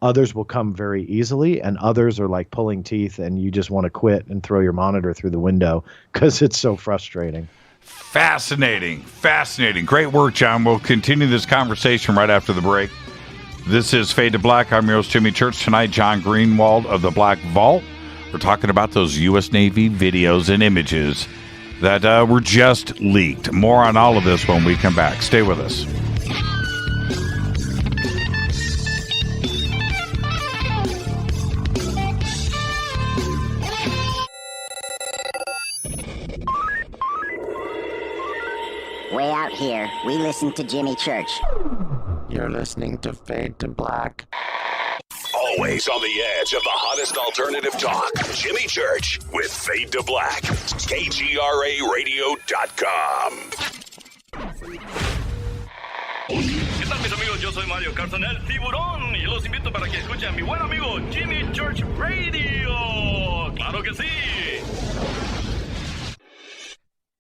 Others will come very easily, and others are like pulling teeth, and you just want to quit and throw your monitor through the window because it's so frustrating. Fascinating. Great work, John. We'll continue this conversation right after the break. This is Fade to Black. I'm your host, Jimmy Church. Tonight, John Greenewald of the Black Vault. We're talking about those U.S. Navy videos and images that were just leaked. More on all of this when we come back. Stay with us. Way out here, we listen to Jimmy Church. You're listening to Fade to Black. Oh, Always on the edge of the hottest alternative talk. Jimmy Church with Fade to Black. KGRARadio.com. ¿Qué tal, mis amigos? Yo soy Mario Carson, el tiburón, y los invito para que escuchen a mi buen amigo Jimmy Church Radio. ¡Claro que sí!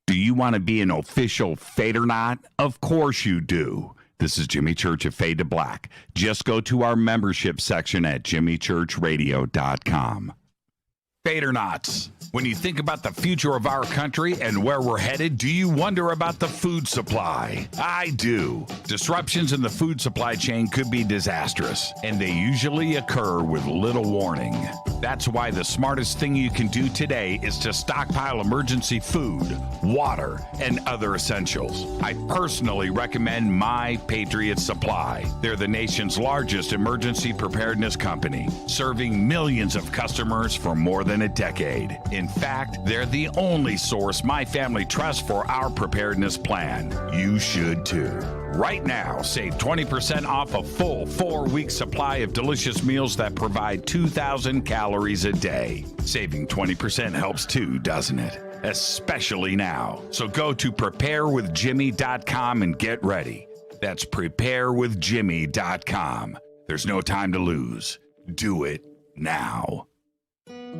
Do you want to be an official Fadernaut? Of course you do. This is Jimmy Church of Fade to Black. Just go to our membership section at jimmychurchradio.com. Fadernauts, when you think about the future of our country and where we're headed, do you wonder about the food supply? I do. Disruptions in the food supply chain could be disastrous, and they usually occur with little warning. That's why the smartest thing you can do today is to stockpile emergency food, water, and other essentials. I personally recommend My Patriot Supply. They're the nation's largest emergency preparedness company, serving millions of customers for more than a decade. In fact, they're the only source my family trusts for our preparedness plan. You should too. Right now, save 20% off a full 4-week supply of delicious meals that provide 2,000 calories a day. Saving 20% helps too, doesn't it? Especially now. So go to preparewithjimmy.com and get ready. That's preparewithjimmy.com. There's no time to lose. Do it now.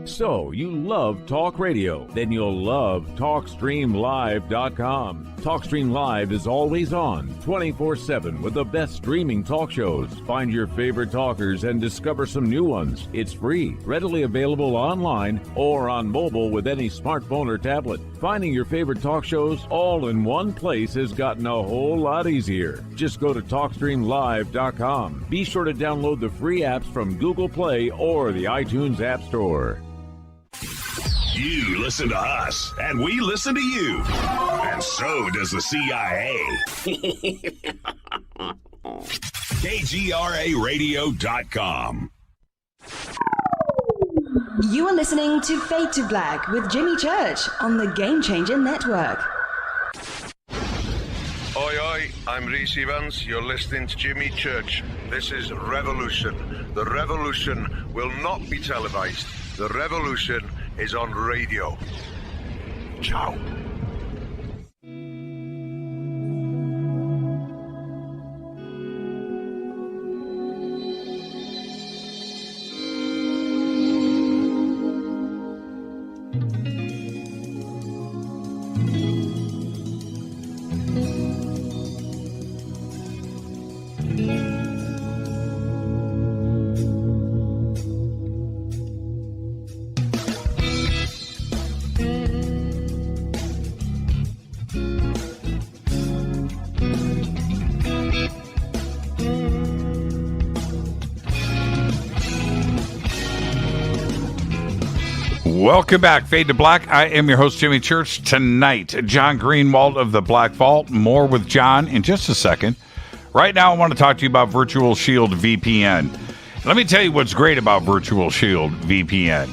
So, you love talk radio? Then you'll love TalkStreamLive.com. TalkStream Live is always on, 24/7, with the best streaming talk shows. Find your favorite talkers and discover some new ones. It's free, readily available online or on mobile with any smartphone or tablet. Finding your favorite talk shows all in one place has gotten a whole lot easier. Just go to TalkStreamLive.com. Be sure to download the free apps from Google Play or the iTunes App Store. You listen to us, and we listen to you. And so does the CIA. KGRARadio.com. You are listening to Fade to Black with Jimmy Church on the Game Changer Network. Oi, oi, I'm Reese Evans. You're listening to Jimmy Church. This is Revolution. The revolution will not be televised. The revolution is on radio. Ciao. Welcome back, Fade to Black. I am your host, Jimmy Church. Tonight, John Greenewald of the Black Vault. More with John in just a second. Right now, I want to talk to you about Virtual Shield VPN. Let me tell you what's great about Virtual Shield VPN.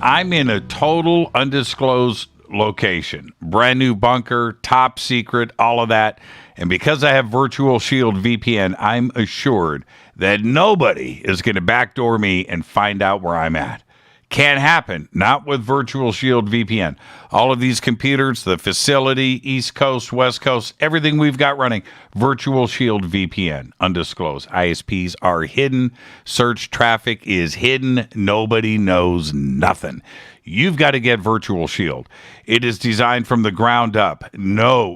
I'm in a total undisclosed location. Brand new bunker, top secret, all of that. And because I have Virtual Shield VPN, I'm assured that nobody is going to backdoor me and find out where I'm at. Can't happen. Not with Virtual Shield VPN. All of these computers, the facility, East Coast, West Coast, everything we've got running, Virtual Shield VPN, undisclosed. ISPs are hidden. Search traffic is hidden. Nobody knows nothing. You've got to get Virtual Shield. It is designed from the ground up.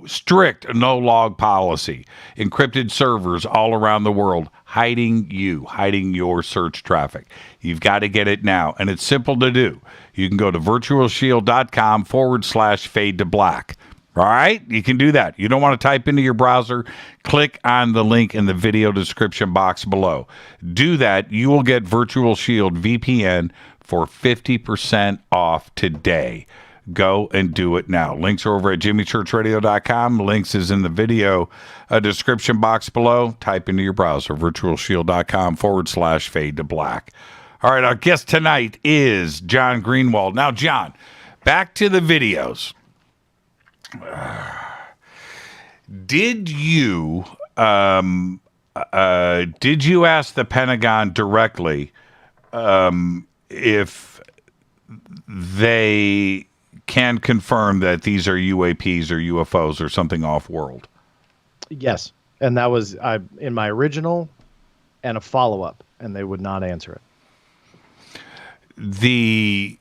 Strict no log policy. Encrypted servers all around the world, hiding your search traffic. You've got to get it now, and it's simple to do. You can go to virtualshield.com/fade to black. All right? You can do that. You don't want to type into your browser. Click on the link in the video description box below. Do that. You will get Virtual Shield VPN for 50% off today. Go and do it now. Links are over at jimmychurchradio.com. Links is in the video description box below. Type into your browser, virtualshield.com/fade to black. All right, our guest tonight is John Greenewald. Now, John, back to the videos. Did you ask the Pentagon directly if they can confirm that these are UAPs or UFOs or something off-world. Yes, and that was in my original and a follow-up, and they would not answer it. The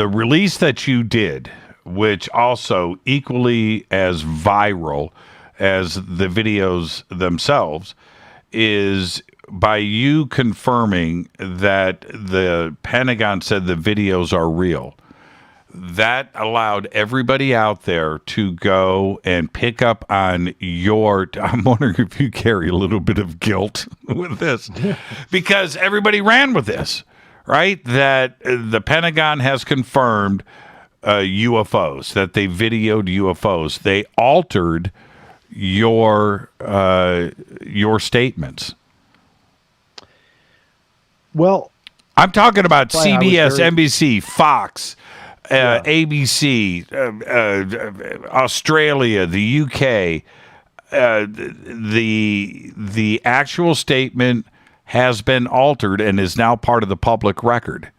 release that you did, which also equally as viral as the videos themselves, is by you confirming that the Pentagon said the videos are real. That allowed everybody out there to go and pick up on your... I'm wondering if you carry a little bit of guilt with this, because everybody ran with this, right? That the Pentagon has confirmed UFOs, that they videoed UFOs. They altered your statements. Well, I'm talking about CBS, NBC, Fox, ABC, Australia, the UK. The actual statement has been altered and is now part of the public record.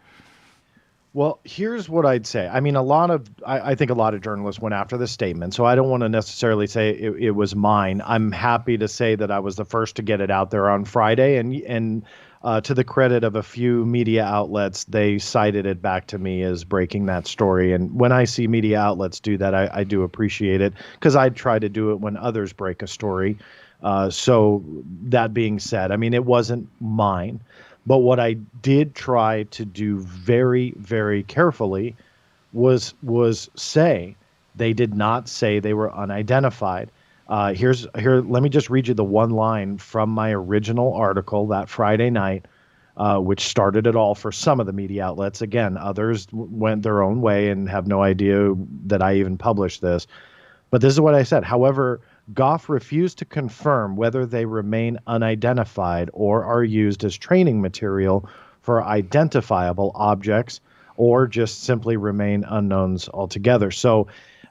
Well, here's what I'd say. I mean, I think a lot of journalists went after this statement, so I don't want to necessarily say it was mine. I'm happy to say that I was the first to get it out there on Friday, and to the credit of a few media outlets, they cited it back to me as breaking that story. And when I see media outlets do that, I do appreciate it, because I try to do it when others break a story. So that being said, I mean, it wasn't mine. But what I did try to do very, very carefully was say they did not say they were unidentified. Here. Let me just read you the one line from my original article that Friday night, which started it all for some of the media outlets. Again, others went their own way and have no idea that I even published this. But this is what I said. However, Goff refused to confirm whether they remain unidentified or are used as training material for identifiable objects, or just simply remain unknowns altogether. So,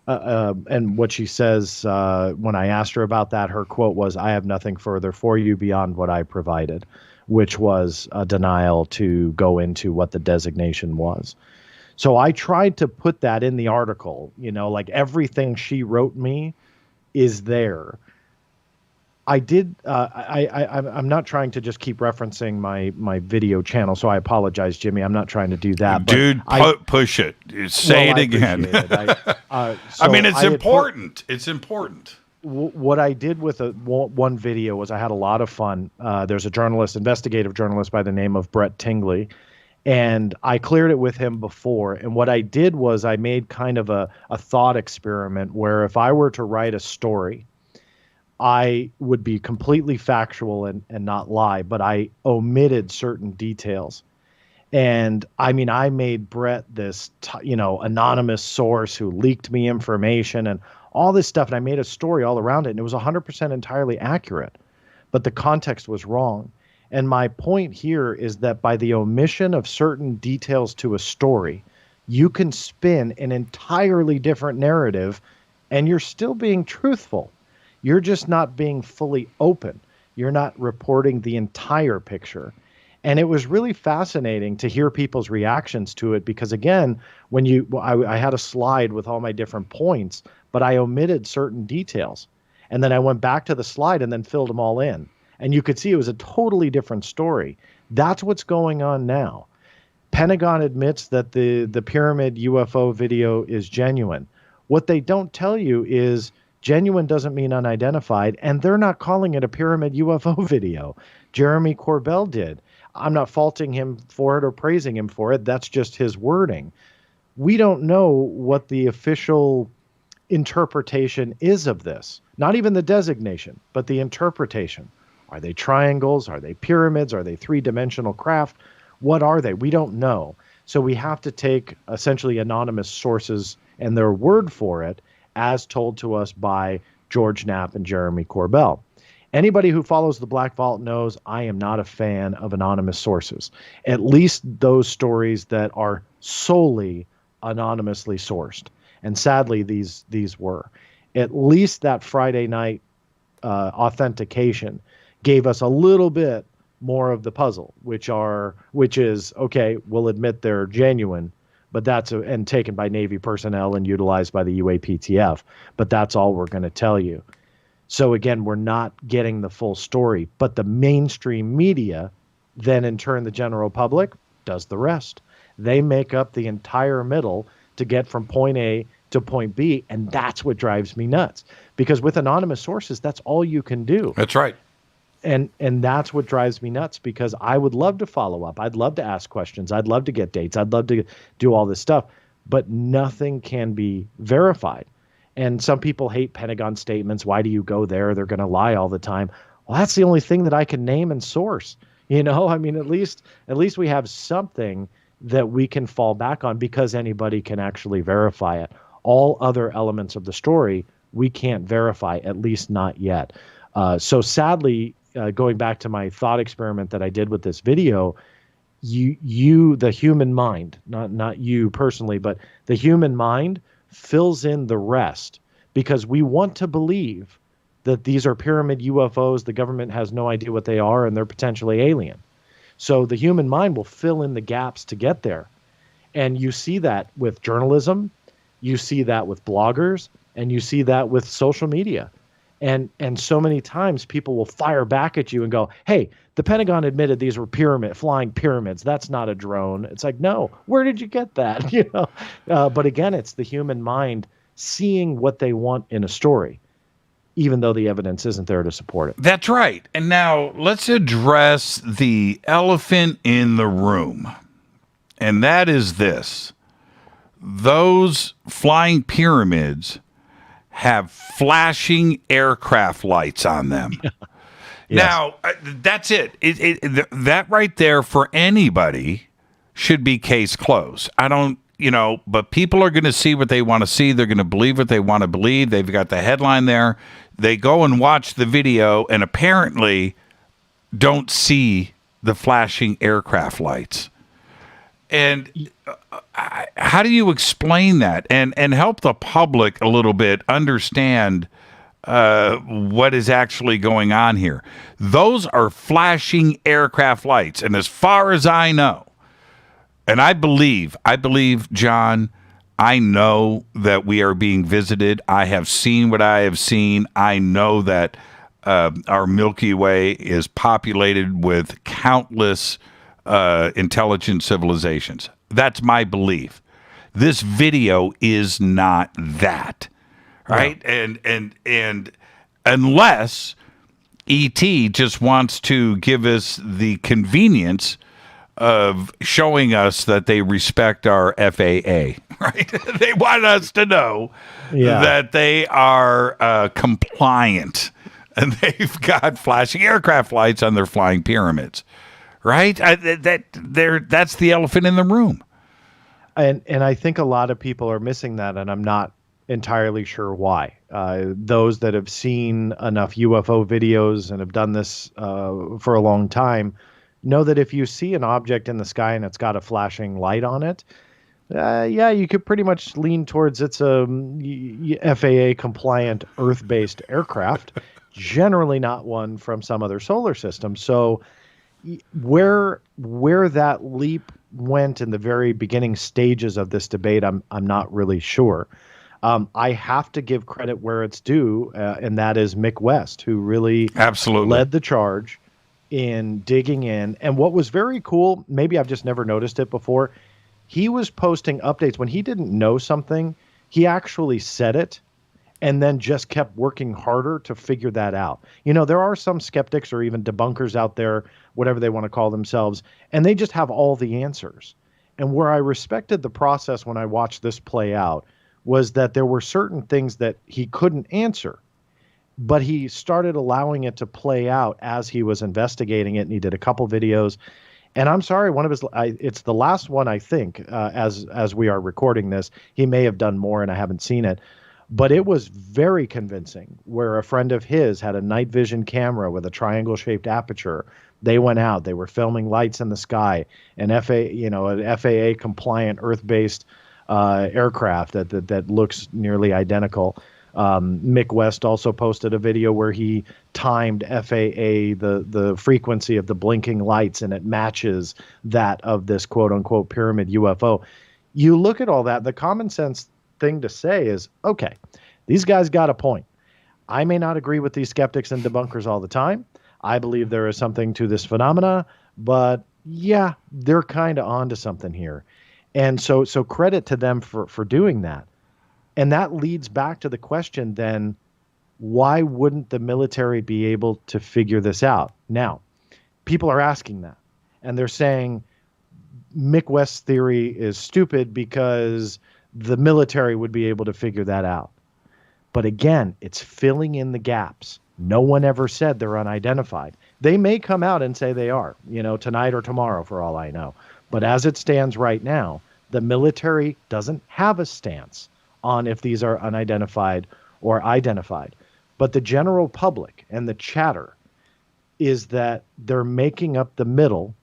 and what she says when I asked her about that, her quote was, "I have nothing further for you beyond what I provided," which was a denial to go into what the designation was. So I tried to put that in the article, like everything she wrote me is there. I did. I'm not trying to just keep referencing my video channel, so I apologize, Jimmy. I'm not trying to do that. Dude, push it. Say it again. I mean, it's important. It's important. What I did with one video was I had a lot of fun. There's a investigative journalist by the name of Brett Tingley, and I cleared it with him before. And what I did was I made kind of a thought experiment where if I were to write a story, I would be completely factual and not lie, but I omitted certain details. And I mean, I made Brett this, anonymous source who leaked me information and all this stuff. And I made a story all around it, and it was 100% entirely accurate, but the context was wrong. And my point here is that by the omission of certain details to a story, you can spin an entirely different narrative, and you're still being truthful. You're just not being fully open. You're not reporting the entire picture. And it was really fascinating to hear people's reactions to it, because again, I had a slide with all my different points, but I omitted certain details. And then I went back to the slide and then filled them all in. And you could see it was a totally different story. That's what's going on now. Pentagon admits that the pyramid UFO video is genuine. What they don't tell you is genuine doesn't mean unidentified, and they're not calling it a pyramid UFO video. Jeremy Corbell did. I'm not faulting him for it or praising him for it. That's just his wording. We don't know what the official interpretation is of this. Not even the designation, but the interpretation. Are they triangles? Are they pyramids? Are they three-dimensional craft? What are they? We don't know. So we have to take essentially anonymous sources and their word for it as told to us by George Knapp and Jeremy Corbell. Anybody who follows the Black Vault knows I am not a fan of anonymous sources, at least those stories that are solely anonymously sourced. And sadly, these were. At least that Friday night authentication gave us a little bit more of the puzzle, which is, okay, we'll admit they're genuine, but and taken by Navy personnel and utilized by the UAPTF, but that's all we're going to tell you. So again, we're not getting the full story, but the mainstream media, then in turn, the general public does the rest. They make up the entire middle to get from point A to point B, and that's what drives me nuts. Because with anonymous sources, that's all you can do. That's right. And that's what drives me nuts, because I would love to follow up. I'd love to ask questions. I'd love to get dates. I'd love to do all this stuff, but nothing can be verified. And some people hate Pentagon statements. Why do you go there? They're going to lie all the time. Well, that's the only thing that I can name and source. I mean, at least we have something that we can fall back on, because anybody can actually verify it. All other elements of the story, we can't verify, at least not yet. So sadly, going back to my thought experiment that I did with this video, the human mind, not you personally, but the human mind fills in the rest, because we want to believe that these are pyramid UFOs. The government has no idea what they are, and they're potentially alien. So the human mind will fill in the gaps to get there. And you see that with journalism, you see that with bloggers, and you see that with social media. And so many times people will fire back at you and go, hey, the Pentagon admitted these were flying pyramids. That's not a drone. It's like, no, where did you get that? But again, it's the human mind seeing what they want in a story, even though the evidence isn't there to support it. That's right. And now let's address the elephant in the room. And that is this. Those flying pyramids have flashing aircraft lights on them. Yes. Now, that's it. That right there for anybody should be case closed. But people are going to see what they want to see. They're going to believe what they want to believe. They've got the headline there. They go and watch the video and apparently don't see the flashing aircraft lights. And how do you explain that and help the public a little bit understand what is actually going on here? Those are flashing aircraft lights. And as far as I know, and I believe, John, I know that we are being visited. I have seen what I have seen. I know that our Milky Way is populated with countless intelligent civilizations. That's my belief. This video is not that, right? No. And unless ET just wants to give us the convenience of showing us that they respect our FAA, right? They want us to know that they are compliant, and they've got flashing aircraft lights on their flying pyramids, right? That's the elephant in the room. And I think a lot of people are missing that, and I'm not entirely sure why. Those that have seen enough UFO videos and have done this for a long time know that if you see an object in the sky and it's got a flashing light on it, you could pretty much lean towards it's a FAA compliant Earth-based aircraft, generally not one from some other solar system. So where that leap went in the very beginning stages of this debate, I'm not really sure. I have to give credit where it's due, and that is Mick West, who really led the charge in digging in. And what was very cool, maybe I've just never noticed it before, he was posting updates. When he didn't know something, he actually said it and then just kept working harder to figure that out. There are some skeptics or even debunkers out there, whatever they want to call themselves, and they just have all the answers. And where I respected the process when I watched this play out was that there were certain things that he couldn't answer, but he started allowing it to play out as he was investigating it, and he did a couple videos. And I'm sorry, one of his, it's the last one, I think, as we are recording this. He may have done more, and I haven't seen it. But it was very convincing, where a friend of his had a night vision camera with a triangle-shaped aperture. They went out. They were filming lights in the sky, an FAA-compliant Earth-based aircraft that looks nearly identical. Mick West also posted a video where he timed FAA, the frequency of the blinking lights, and it matches that of this quote-unquote pyramid UFO. You look at all that, the common sense thing to say is, okay, these guys got a point. I may not agree with these skeptics and debunkers all the time. I believe there is something to this phenomena, but yeah, they're kind of onto something here. And so credit to them for doing that. And that leads back to the question then, why wouldn't the military be able to figure this out? Now, people are asking that, and they're saying Mick West's theory is stupid because the military would be able to figure that out. But again, it's filling in the gaps. No one ever said they're unidentified. They may come out and say they are, tonight or tomorrow for all I know. But as it stands right now, the military doesn't have a stance on if these are unidentified or identified. But the general public and the chatter is that they're making up the middle,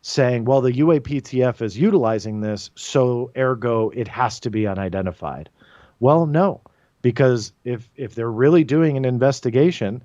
saying, well, the UAPTF is utilizing this, so ergo it has to be unidentified. Well, no, because if they're really doing an investigation,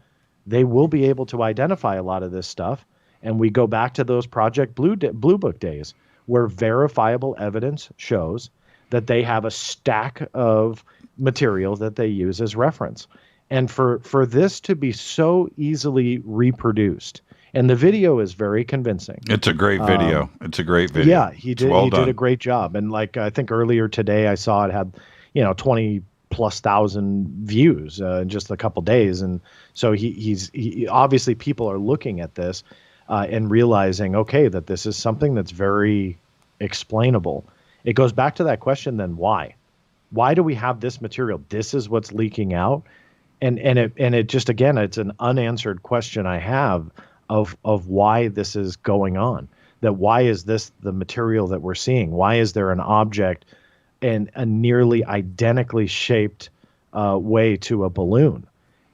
they will be able to identify a lot of this stuff. And we go back to those Project Blue Book days where verifiable evidence shows that they have a stack of material that they use as reference. And for this to be so easily reproduced, and the video is very convincing. It's a great video. It's a great video. Yeah, he did a great job. And I think earlier today I saw it had, 20,000+ views in just a couple days. And so he obviously people are looking at this and realizing, okay, that this is something that's very explainable. It goes back to that question then, why? Why do we have this material? This is what's leaking out. And it just, again, it's an unanswered question I have of why this is going on. That why is this the material that we're seeing? Why is there an object in a nearly identically shaped way to a balloon?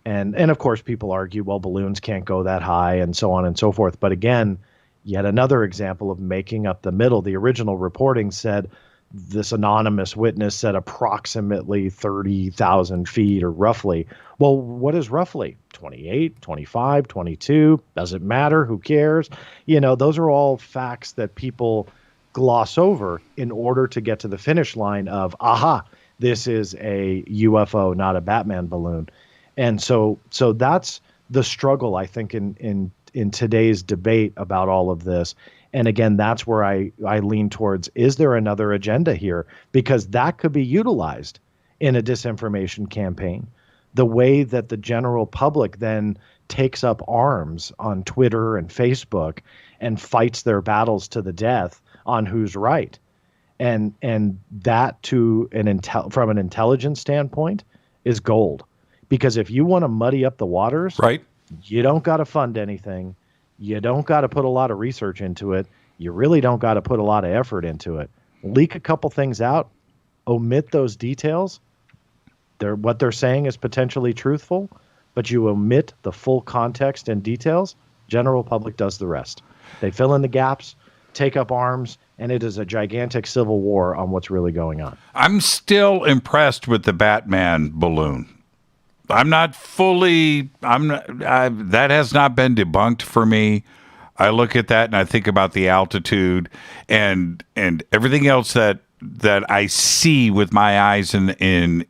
And of course people argue, well, balloons can't go that high and so on and so forth. But again, yet another example of making up the middle. The original reporting said this anonymous witness said approximately 30,000 feet or roughly. Well, what is roughly? 28, 25, 22? Does it matter? Who cares? Those are all facts that people gloss over in order to get to the finish line of, aha, this is a UFO, not a Batman balloon. And so that's the struggle, I think, in today's debate about all of this. And again, that's where I lean towards, is there another agenda here? Because that could be utilized in a disinformation campaign. The way that the general public then takes up arms on Twitter and Facebook and fights their battles to the death on who's right. And that from an intelligence standpoint is gold. Because if you want to muddy up the waters, right, you don't got to fund anything. You don't got to put a lot of research into it. You really don't got to put a lot of effort into it. Leak a couple things out, omit those details. What they're saying is potentially truthful, but you omit the full context and details. General public does the rest. They fill in the gaps, take up arms, and it is a gigantic civil war on what's really going on. I'm still impressed with the Batman balloon. I'm not fully, that has not been debunked for me. I look at that and I think about the altitude and everything else that I see with my eyes in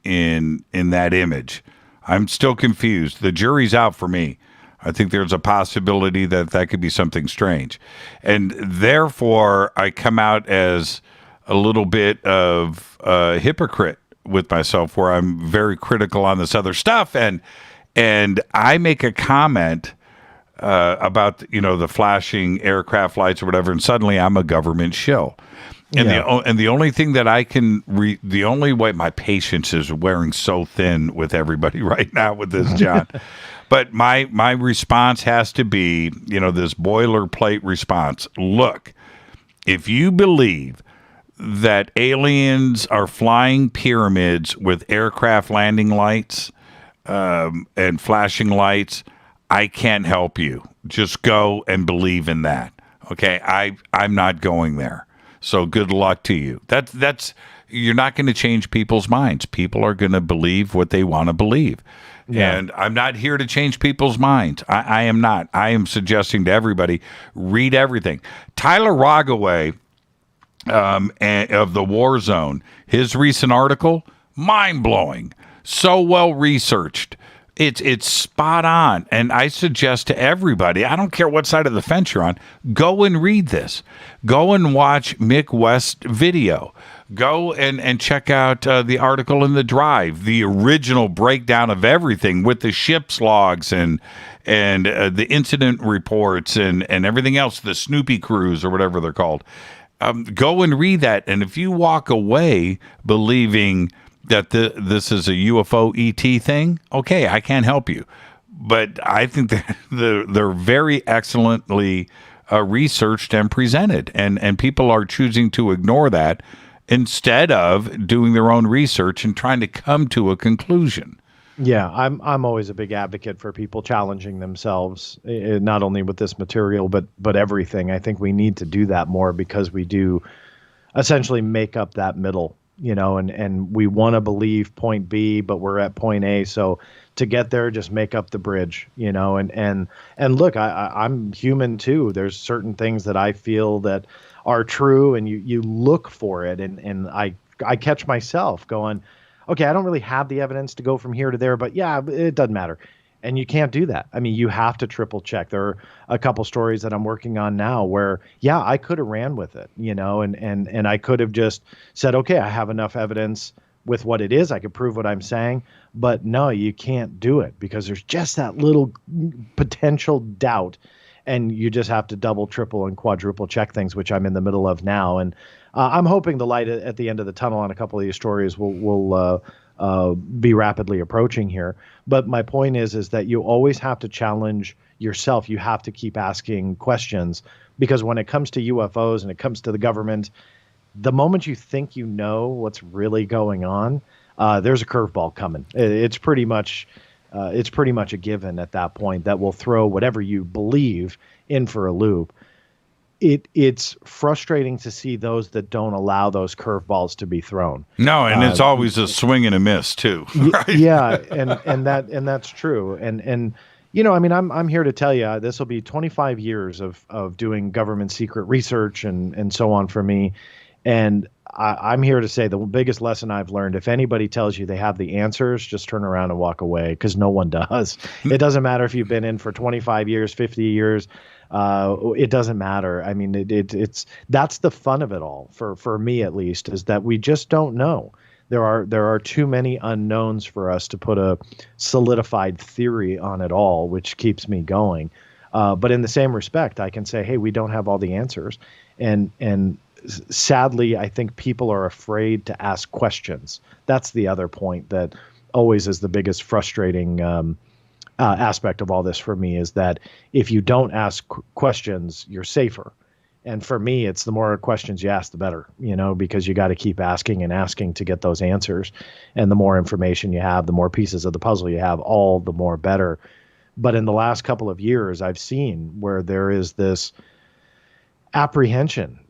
that image. I'm still confused. The jury's out for me. I think there's a possibility that could be something strange. And therefore, I come out as a little bit of a hypocrite with myself, where I'm very critical on this other stuff, and I make a comment about the flashing aircraft lights or whatever, and suddenly I'm a government shill. And the only thing that I can the only way, my patience is wearing so thin with everybody right now with this, John. But my response has to be, this boilerplate response. Look, if you believe that aliens are flying pyramids with aircraft landing lights and flashing lights, I can't help you. Just go and believe in that. Okay, I'm not going there. So good luck to you. That's you're not going to change people's minds. People are going to believe what they want to believe. Yeah. And I'm not here to change people's minds. I am not. I am suggesting to everybody, read everything. Tyler Rogaway of the War Zone, his recent article, mind-blowing. So well researched. It's spot on. And I suggest to everybody, I don't care what side of the fence you're on, go and read this. Go and watch Mick West's video. Go and check out the article in The Drive, the original breakdown of everything with the ship's logs and the incident reports and everything else, the Snoopy Cruise or whatever they're called. Go and read that. And if you walk away believing that this is a UFO ET thing, okay, I can't help you. But I think that they're very excellently researched and presented. And people are choosing to ignore that instead of doing their own research and trying to come to a conclusion. Yeah, I'm always a big advocate for people challenging themselves, not only with this material, but everything. I think we need to do that more because we do essentially make up that middle, and we want to believe point B, but we're at point A. So to get there, just make up the bridge, and look, I'm human too. There's certain things that I feel that are true, and you look for it, and I catch myself going, okay, I don't really have the evidence to go from here to there, but yeah, it doesn't matter. And you can't do that. I mean, you have to triple check. There are a couple stories that I'm working on now where, yeah, I could have ran with it, and I could have just said, okay, I have enough evidence with what it is. I could prove what I'm saying. But no, you can't do it because there's just that little potential doubt. And you just have to double, triple, and quadruple check things, which I'm in the middle of now. And I'm hoping the light at the end of the tunnel on a couple of these stories will be rapidly approaching here. But my point is that you always have to challenge yourself. You have to keep asking questions because when it comes to UFOs and it comes to the government, the moment you think you know what's really going on, there's a curveball coming. It's pretty much a given at that point that will throw whatever you believe in for a loop. It's frustrating to see those that don't allow those curveballs to be thrown. No, and it's always a swing and a miss too. Right? Yeah, and that's true. And I mean, I'm here to tell you this will be 25 years of doing government secret research and so on for me. And I'm here to say the biggest lesson I've learned, if anybody tells you they have the answers, just turn around and walk away because no one does. It doesn't matter if you've been in for 25 years, 50 years. It doesn't matter. I mean, it's that's the fun of it all for me, at least, is that we just don't know. There are too many unknowns for us to put a solidified theory on it all, which keeps me going. But in the same respect, I can say, hey, we don't have all the answers. And sadly, I think people are afraid to ask questions. That's the other point that always is the biggest frustrating aspect of all this for me, is that if you don't ask questions, you're safer. And for me, it's the more questions you ask, the better, because you got to keep asking and asking to get those answers. And the more information you have, the more pieces of the puzzle you have, all the more better. But in the last couple of years, I've seen where there is this apprehension.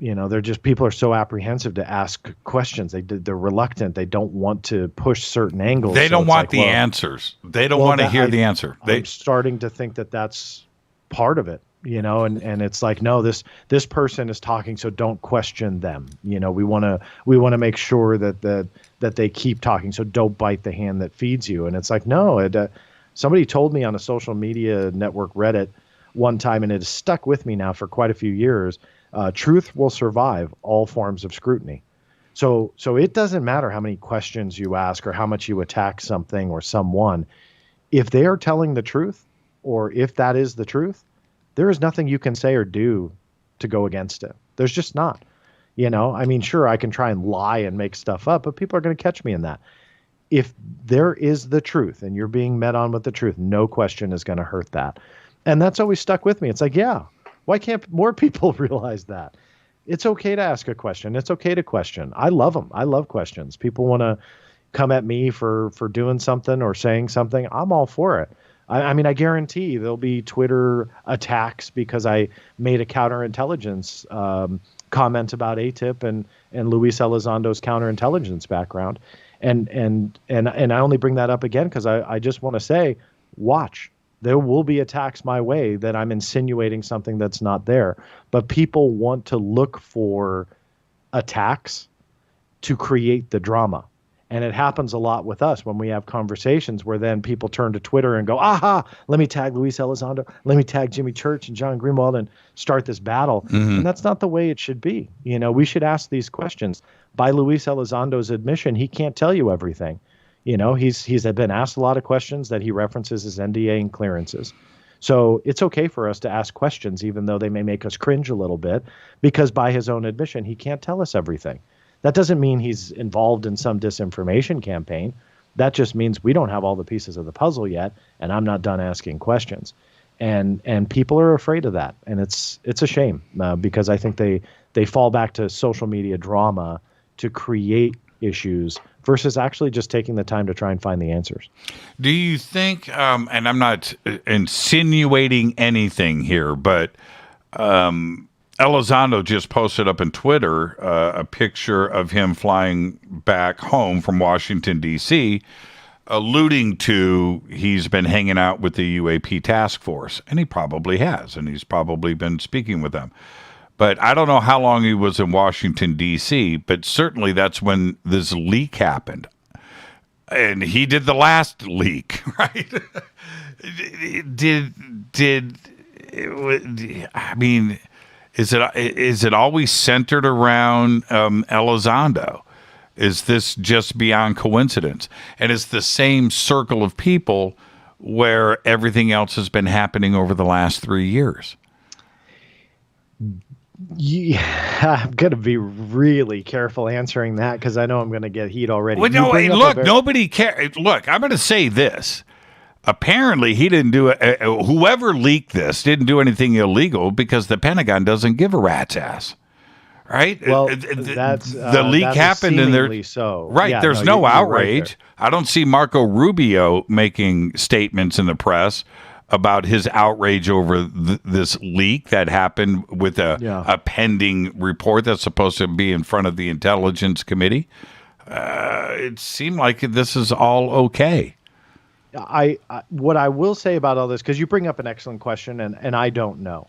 People are so apprehensive to ask questions. They're reluctant. They don't want to push certain angles. They don't want the answers. They don't want to hear the answer. I'm starting to think that that's part of it, and it's like, no, this person is talking, so don't question them. We want to make sure that they keep talking, so don't bite the hand that feeds you. And it's like, no, somebody told me on a social media network, Reddit, one time, and it has stuck with me now for quite a few years. Truth will survive all forms of scrutiny. So it doesn't matter how many questions you ask or how much you attack something or someone. If they are telling the truth, or if that is the truth, there is nothing you can say or do to go against it. There's just not. I mean, sure, I can try and lie and make stuff up, but people are going to catch me in that. If there is the truth and you're being met on with the truth, no question is going to hurt that. And that's always stuck with me. It's like, yeah, why can't more people realize that? It's okay to ask a question. It's okay to question. I love them. I love questions. People want to come at me for doing something or saying something. I'm all for it. I mean, I guarantee there'll be Twitter attacks because I made a counterintelligence comments about ATIP and Luis Elizondo's counterintelligence background. And I only bring that up again because I just want to say, watch. There will be attacks my way that I'm insinuating something that's not there. But people want to look for attacks to create the drama. And it happens a lot with us when we have conversations where then people turn to Twitter and go, aha, let me tag Luis Elizondo, let me tag Jimmy Church and John Greenewald and start this battle. Mm-hmm. And that's not the way it should be. You know, we should ask these questions. By Luis Elizondo's admission, he can't tell you everything. You know, he's been asked a lot of questions that he references as NDA and clearances. So it's okay for us to ask questions, even though they may make us cringe a little bit, because by his own admission, he can't tell us everything. That doesn't mean he's involved in some disinformation campaign. That just means we don't have all the pieces of the puzzle yet, and I'm not done asking questions. And people are afraid of that, and it's a shame because I think they fall back to social media drama to create issues versus actually just taking the time to try and find the answers. Do you think, and I'm not insinuating anything here, but Elizondo just posted up on Twitter a picture of him flying back home from Washington, D.C., alluding to he's been hanging out with the UAP task force, and he probably has, and he's probably been speaking with them. But I don't know how long he was in Washington, D.C., but certainly that's when this leak happened. And he did the last leak, right? I mean, is it always centered around Elizondo? Is this just beyond coincidence? And it's the same circle of people where everything else has been happening over the last 3 years. Yeah, I'm going to be really careful answering that because I know I'm going to get heat already. Well, no, look, nobody cares. Look, I'm going to say this. Apparently, he didn't do it. Whoever leaked this didn't do anything illegal because the Pentagon doesn't give a rat's ass. Right? Well, the leak happened and there's so. Right. Yeah, there's no outrage. Right, I don't see Marco Rubio making statements in the press about his outrage over this leak that happened with a pending report that's supposed to be in front of the Intelligence Committee. It seemed like this is all okay. What I will say about all this, because you bring up an excellent question, and I don't know.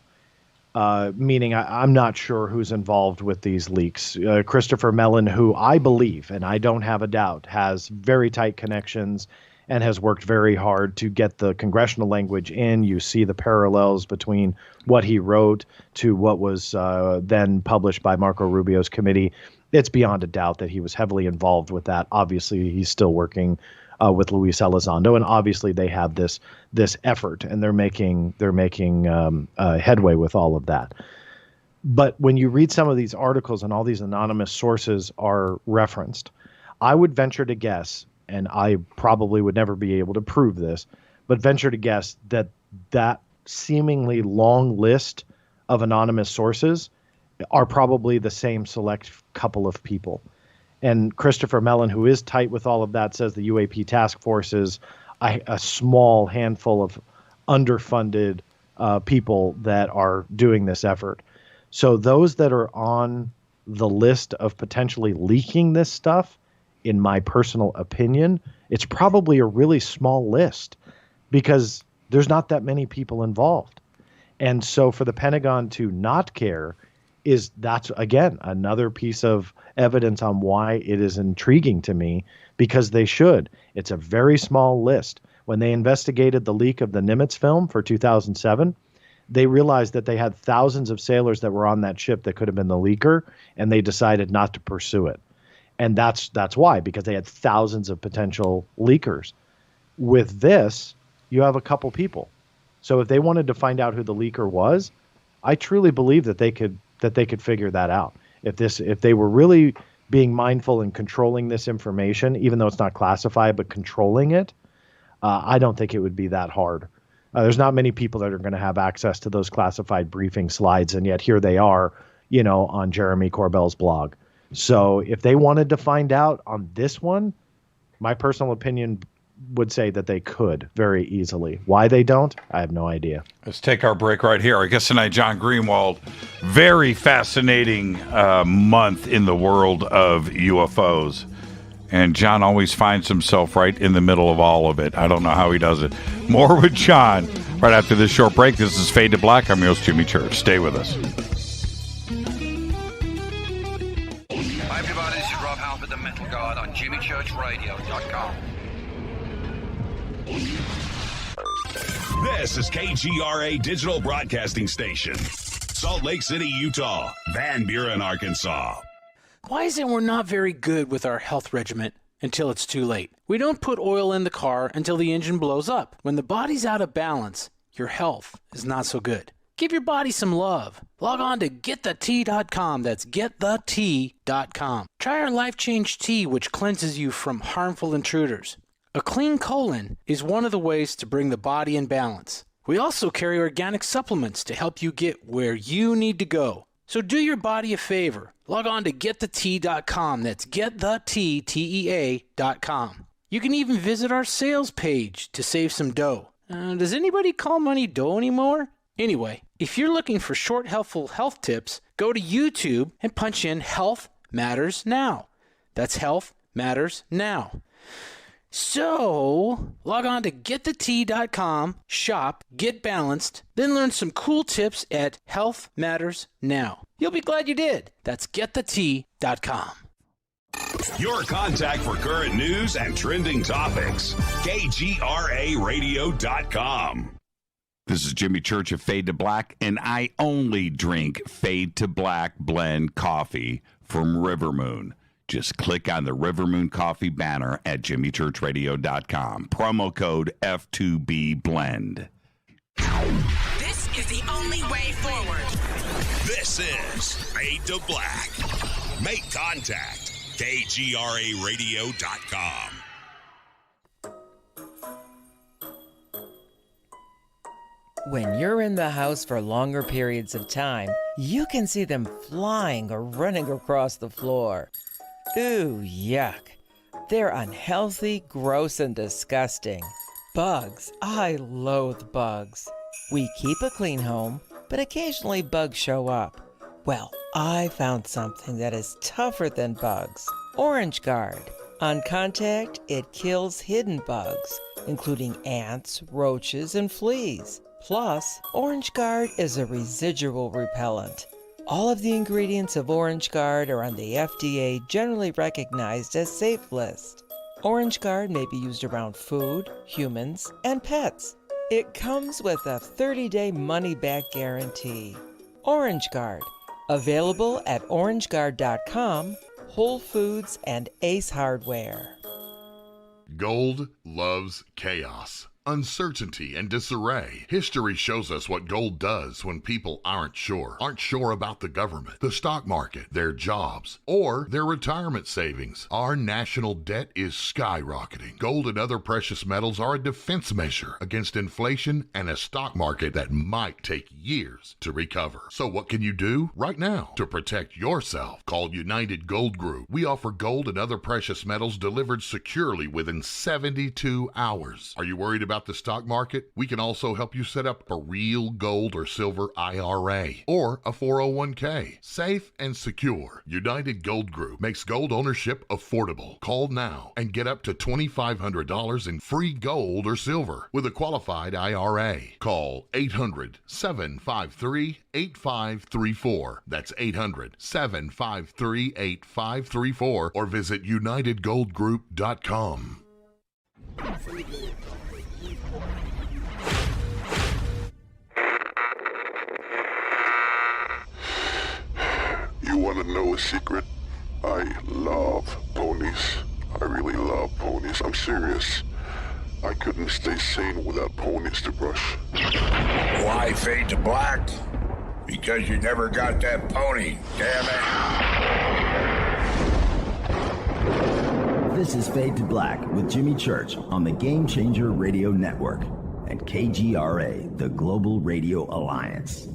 Meaning I'm not sure who's involved with these leaks. Christopher Mellon, who I believe, and I don't have a doubt, has very tight connections and has worked very hard to get the congressional language in. You see the parallels between what he wrote to what was then published by Marco Rubio's committee. It's beyond a doubt that he was heavily involved with that. Obviously, he's still working with Luis Elizondo, and obviously they have this effort, and they're making headway with all of that. But when you read some of these articles and all these anonymous sources are referenced, I would venture to guess, and I probably would never be able to prove this, but venture to guess that seemingly long list of anonymous sources are probably the same select couple of people. And Christopher Mellon, who is tight with all of that, says the UAP task force is a small handful of underfunded people that are doing this effort. So those that are on the list of potentially leaking this stuff, in my personal opinion, it's probably a really small list because there's not that many people involved. And so for the Pentagon to not care that's again another piece of evidence on why it is intriguing to me, because they should. It's a very small list. When they investigated the leak of the Nimitz film for 2007, they realized that they had thousands of sailors that were on that ship that could have been the leaker, and they decided not to pursue it. And that's why, because they had thousands of potential leakers. With this, you have a couple people. So if they wanted to find out who the leaker was, I truly believe that they could figure that out. If they were really being mindful and controlling this information, even though it's not classified, but controlling it, I don't think it would be that hard. There's not many people that are going to have access to those classified briefing slides, and yet here they are, on Jeremy Corbell's blog. So if they wanted to find out on this one, my personal opinion would say that they could very easily. Why they don't, I have no idea. Let's take our break right here. Our guest tonight, John Greenewald. Very fascinating month in the world of UFOs. And John always finds himself right in the middle of all of it. I don't know how he does it. More with John right after this short break. This is Fade to Black. I'm your host, Jimmy Church. Stay with us. Hi, everybody. This is Rob Halford, the Metal Guard on JimmyChurchRadio.com. This is KGRA Digital Broadcasting Station. Salt Lake City, Utah. Van Buren, Arkansas. Why is it we're not very good with our health regimen until it's too late? We don't put oil in the car until the engine blows up. When the body's out of balance, your health is not so good. Give your body some love. Log on to GetTheT.com. That's GetTheT.com. Try our Life Change Tea, which cleanses you from harmful intruders. A clean colon is one of the ways to bring the body in balance. We also carry organic supplements to help you get where you need to go. So do your body a favor. Log on to GetTheT.com. That's GetTheT.com. You can even visit our sales page to save some dough. Does anybody call money dough anymore? Anyway, if you're looking for short, helpful health tips, go to YouTube and punch in Health Matters Now. That's Health Matters Now. So, log on to GetTheT.com, shop, get balanced, then learn some cool tips at Health Matters Now. You'll be glad you did. That's GetTheT.com. Your contact for current news and trending topics. KGRARadio.com. This is Jimmy Church of Fade to Black, and I only drink Fade to Black blend coffee from Rivermoon. Just click on the Rivermoon Coffee banner at jimmychurchradio.com. Promo code F2B Blend. This is the only way forward. This is Fade to Black. Make contact. KGRARadio.com. When you're in the house for longer periods of time, you can see them flying or running across the floor. Ooh, yuck. They're unhealthy, gross, and disgusting. Bugs. I loathe bugs. We keep a clean home, but occasionally bugs show up. Well, I found something that is tougher than bugs. Orange Guard. On contact, it kills hidden bugs, including ants, roaches, and fleas. Plus, Orange Guard is a residual repellent. All of the ingredients of Orange Guard are on the FDA generally recognized as safe list. Orange Guard may be used around food, humans, and pets. It comes with a 30-day money-back guarantee. Orange Guard, available at orangeguard.com, Whole Foods, and Ace Hardware. Gold loves chaos, uncertainty, and disarray. History shows us what gold does when people aren't sure about the government, the stock market, their jobs, or their retirement savings. Our national debt is skyrocketing. Gold and other precious metals are a defense measure against inflation and a stock market that might take years to recover. So what can you do right now to protect yourself? Call United Gold Group. We offer gold and other precious metals delivered securely within 72 hours. Are you worried about the stock market? We can also help you set up a real gold or silver IRA or a 401k. Safe and secure. United Gold Group makes gold ownership affordable. Call now and get up to $2,500 in free gold or silver with a qualified IRA. Call 800-753-8534. That's 800-753-8534 or visit UnitedGoldGroup.com. You want to know a secret? I love ponies. I really love ponies. I'm serious. I couldn't stay sane without ponies to brush. Why fade to black? Because you never got that pony, damn it. This is Fade to Black with Jimmy Church on the Game Changer Radio Network and KGRA, the Global Radio Alliance.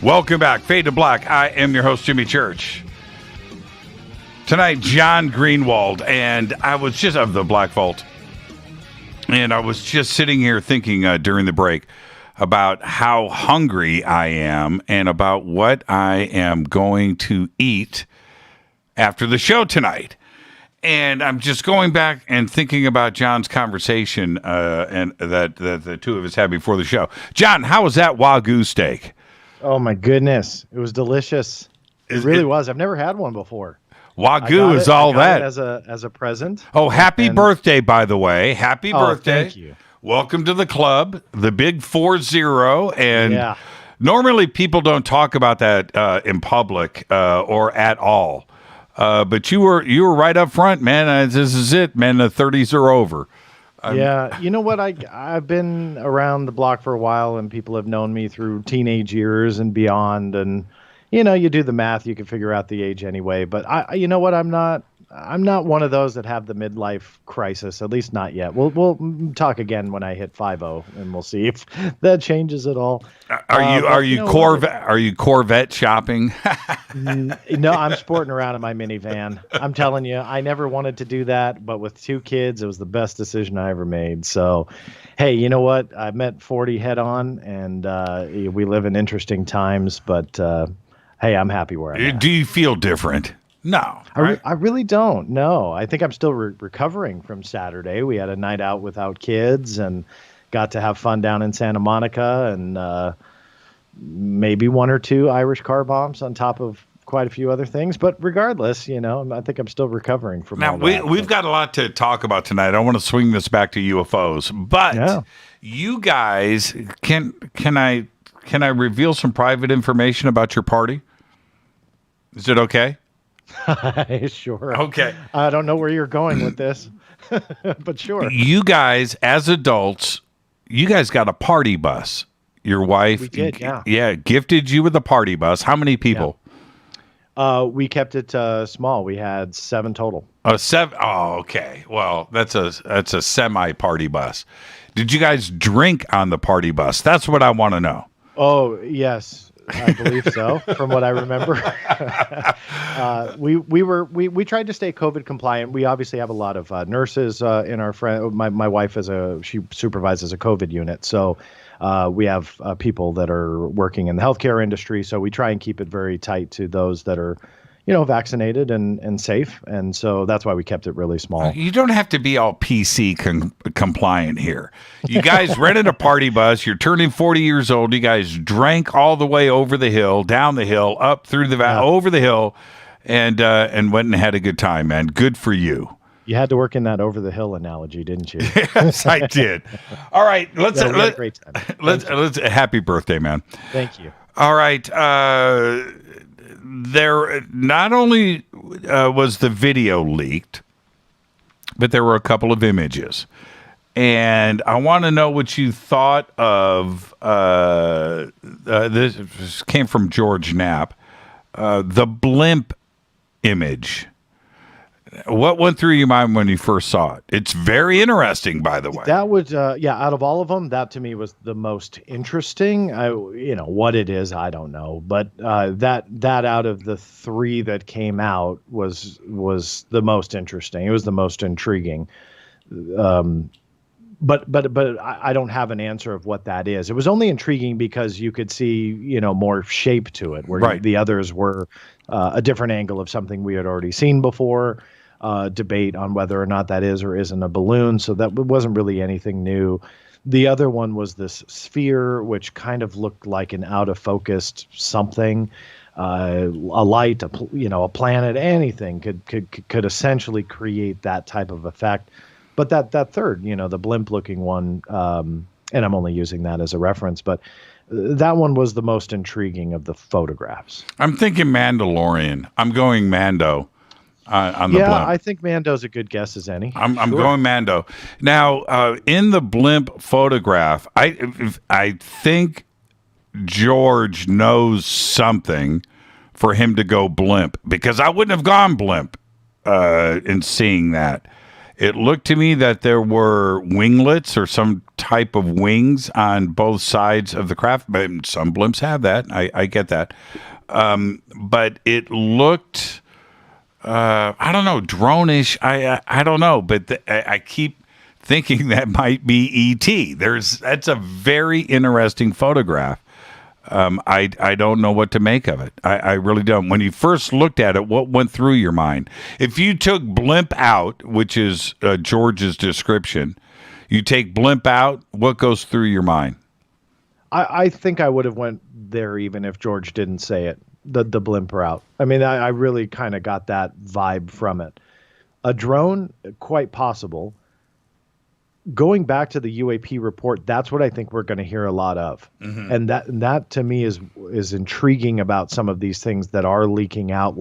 Welcome back. Fade to Black. I am your host, Jimmy Church. Tonight, John Greenewald, and I was just of the Black Vault. And I was just sitting here thinking during the break about how hungry I am and about what I am going to eat after the show tonight. And I'm just going back and thinking about John's conversation and that the two of us had before the show. John, how was that Wagyu steak? Oh, my goodness. It was delicious. It really was. I've never had one before. Wagyu is all that. As a present. Oh, happy birthday, by the way. Happy birthday. Thank you. Welcome to the club, the big 40. And normally people don't talk about that in public or at all. But you were right up front, man. This is it, man. The 30s are over. Yeah, you know what? I've been around the block for a while, and people have known me through teenage years and beyond. And you do the math, you can figure out the age anyway. But you know what? I'm not one of those that have the midlife crisis. At least not yet. We'll talk again when I hit 50, and we'll see if that changes at all. Are you Corvette shopping? No, I'm sporting around in my minivan. I'm telling you, I never wanted to do that, but with 2 kids, it was the best decision I ever made. So, hey, you know what? I met 40 head on, and we live in interesting times. But hey, I'm happy where I'm at. Do you feel different? No, right? I really don't. No, I think I'm still recovering from Saturday. We had a night out without kids and got to have fun down in Santa Monica, and maybe 1 or 2 Irish car bombs on top of quite a few other things. But regardless, I think I'm still recovering from all that. We've got a lot to talk about tonight. I want to swing this back to UFOs, but you guys, can I reveal some private information about your party? Is it okay? Sure. Okay. I don't know where you're going with this, but sure. You guys, as adults, you guys got a party bus. Your wife, we did, gifted you with a party bus. How many people? We kept it small. We had 7 total. 7. Oh, okay. Well, that's a semi-party bus. Did you guys drink on the party bus? That's what I want to know. Oh, yes. I believe so, from what I remember. We tried to stay COVID compliant. We obviously have a lot of nurses in our friend. My wife she supervises a COVID unit, so we have people that are working in the healthcare industry. So we try and keep it very tight to those that are, vaccinated and safe. And so that's why we kept it really small. You don't have to be all PC compliant here. You guys rented a party bus. You're turning 40 years old. You guys drank all the way over the hill, down the hill, up through the valley, over the hill, and went and had a good time, man. Good for you. You had to work in that over the hill analogy, didn't you? Yes, I did. All right, let's a great time. Let's happy birthday, man. Thank you. All right. There not only was the video leaked, but there were a couple of images. And I want to know what you thought of this came from George Knapp, the blimp image. What went through your mind when you first saw it? It's very interesting, by the way. That was, out of all of them, that to me was the most interesting. What it is, I don't know. But that out of the 3 that came out was the most interesting. It was the most intriguing. But I don't have an answer of what that is. It was only intriguing because you could see, more shape to it, where the others were a different angle of something we had already seen before. Debate on whether or not that is or isn't a balloon. So that wasn't really anything new. The other one was this sphere, which kind of looked like an out of focused something, a light, a planet, anything could essentially create that type of effect. But that third, the blimp looking one, and I'm only using that as a reference, but that one was the most intriguing of the photographs. I'm thinking Mandalorian. I'm going Mando. On the blimp. I think Mando's a good guess as any. I'm going Mando. Now, in the blimp photograph, I think George knows something for him to go blimp, because I wouldn't have gone blimp in seeing that. It looked to me that there were winglets or some type of wings on both sides of the craft. But some blimps have that. I get that. But it looked, I don't know, drone-ish. I don't know. But I keep thinking that might be E.T. That's a very interesting photograph. I don't know what to make of it. I really don't. When you first looked at it, what went through your mind? If you took blimp out, which is George's description, you take blimp out, what goes through your mind? I think I would have went there even if George didn't say it, the blimp route. I mean, I really kind of got that vibe from it. A drone, quite possible. Going back to the UAP report, that's what I think we're going to hear a lot of. Mm-hmm. And that to me is intriguing about some of these things that are leaking out,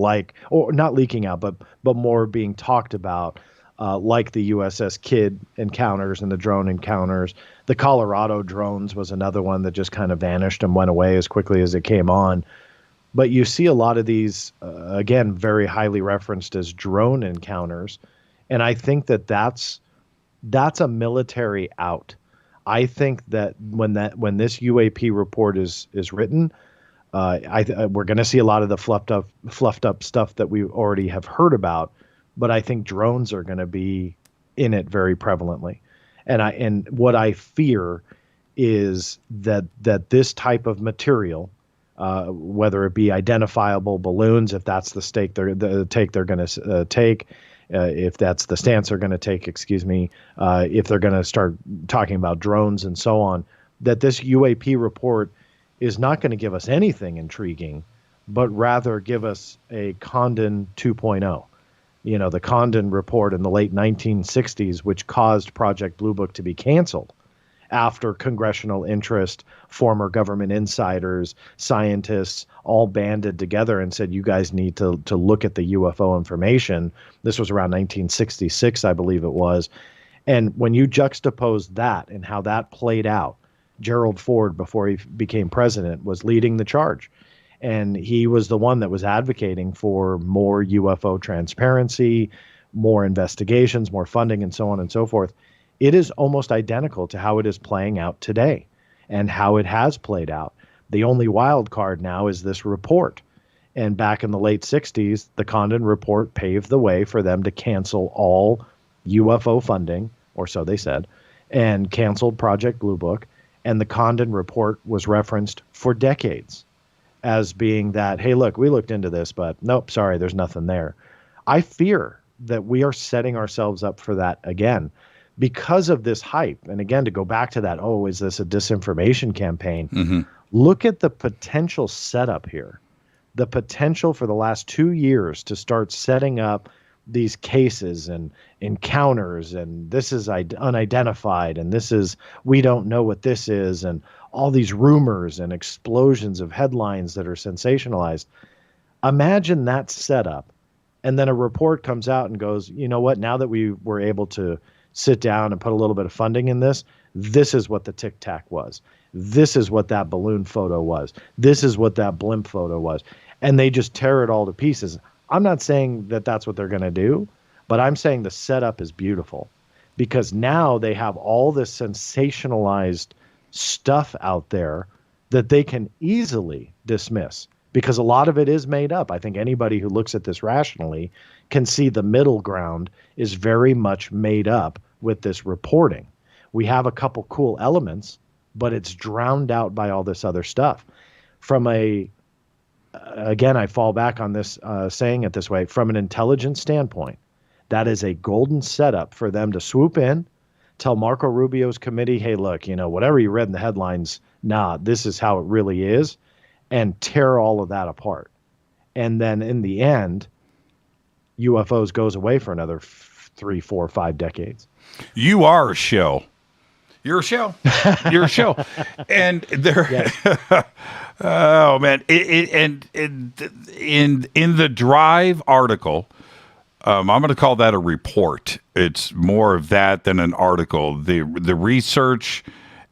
or not leaking out, but more being talked about, like the USS Kidd encounters and the drone encounters. The Colorado drones was another one that just kind of vanished and went away as quickly as it came on. But you see a lot of these, again, very highly referenced as drone encounters. And I think that's a military out. I think that when this UAP report is written, we're going to see a lot of the fluffed up stuff that we already have heard about, but I think drones are going to be in it very prevalently. And what I fear is that this type of material, whether it be identifiable balloons, if that's the take they're going to take. If that's the stance they're going to take, if they're going to start talking about drones and so on, that this UAP report is not going to give us anything intriguing, but rather give us a Condon 2.0. The Condon report in the late 1960s, which caused Project Blue Book to be canceled after congressional interest, former government insiders, scientists all banded together and said, you guys need to look at the UFO information. This was around 1966, I believe it was. And when you juxtapose that and how that played out, Gerald Ford, before he became president, was leading the charge. And he was the one that was advocating for more UFO transparency, more investigations, more funding, and so on and so forth. It is almost identical to how it is playing out today and how it has played out. The only wild card now is this report. And back in the late 60s, the Condon report paved the way for them to cancel all UFO funding, or so they said, and canceled Project Blue Book. And the Condon report was referenced for decades as being that, hey, look, we looked into this, but nope, sorry, there's nothing there. I fear that we are setting ourselves up for that again. Because of this hype, and again, to go back to that, is this a disinformation campaign? Mm-hmm. Look at the potential setup here. The potential for the last 2 years to start setting up these cases and encounters, and this is unidentified, and this is, we don't know what this is, and all these rumors and explosions of headlines that are sensationalized. Imagine that setup, and then a report comes out and goes, you know what, now that we were able to sit down and put a little bit of funding in this is what the Tic Tac was. This is what that balloon photo was. This is what that blimp photo was. And they just tear it all to pieces. I'm not saying that that's what they're going to do, but I'm saying the setup is beautiful because now they have all this sensationalized stuff out there that they can easily dismiss because a lot of it is made up. I think anybody who looks at this rationally can see the middle ground is very much made up with this reporting. We have a couple cool elements, but it's drowned out by all this other stuff. Again, I fall back on this, saying it this way, from an intelligence standpoint, that is a golden setup for them to swoop in, tell Marco Rubio's committee, hey, look, whatever you read in the headlines, this is how it really is, and tear all of that apart. And then in the end, UFOs goes away for another 3, 4, 5 decades. You are a show. You're a show. You're a show. And there, oh man! In the Drive article, I'm going to call that a report. It's more of that than an article. The research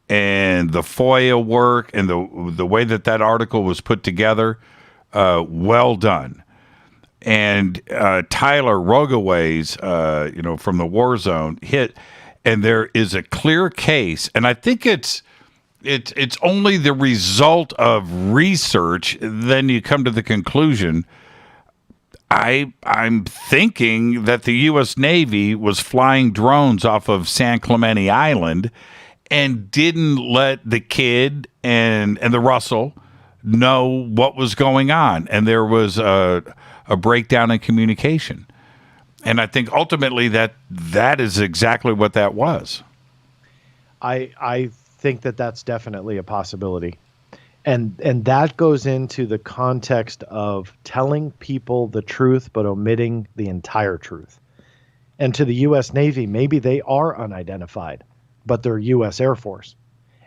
and the FOIA work and the way that article was put together, well done. and Tyler Rogaways, from the war zone hit, and there is a clear case, and I think it's only the result of research. Then you come to the conclusion. I'm thinking that the U.S. Navy was flying drones off of San Clemente Island and didn't let the kid and the Russell know what was going on, and there was a breakdown in communication. And I think ultimately that is exactly what that was. I think that that's definitely a possibility. And that goes into the context of telling people the truth but omitting the entire truth. And to the U.S. Navy, maybe they are unidentified, but they're U.S. Air Force.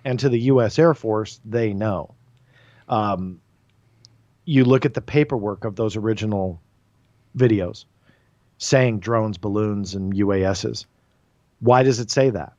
And to the U.S. Air Force, they know. You look at the paperwork of those original videos saying drones, balloons, and UASs. Why does it say that?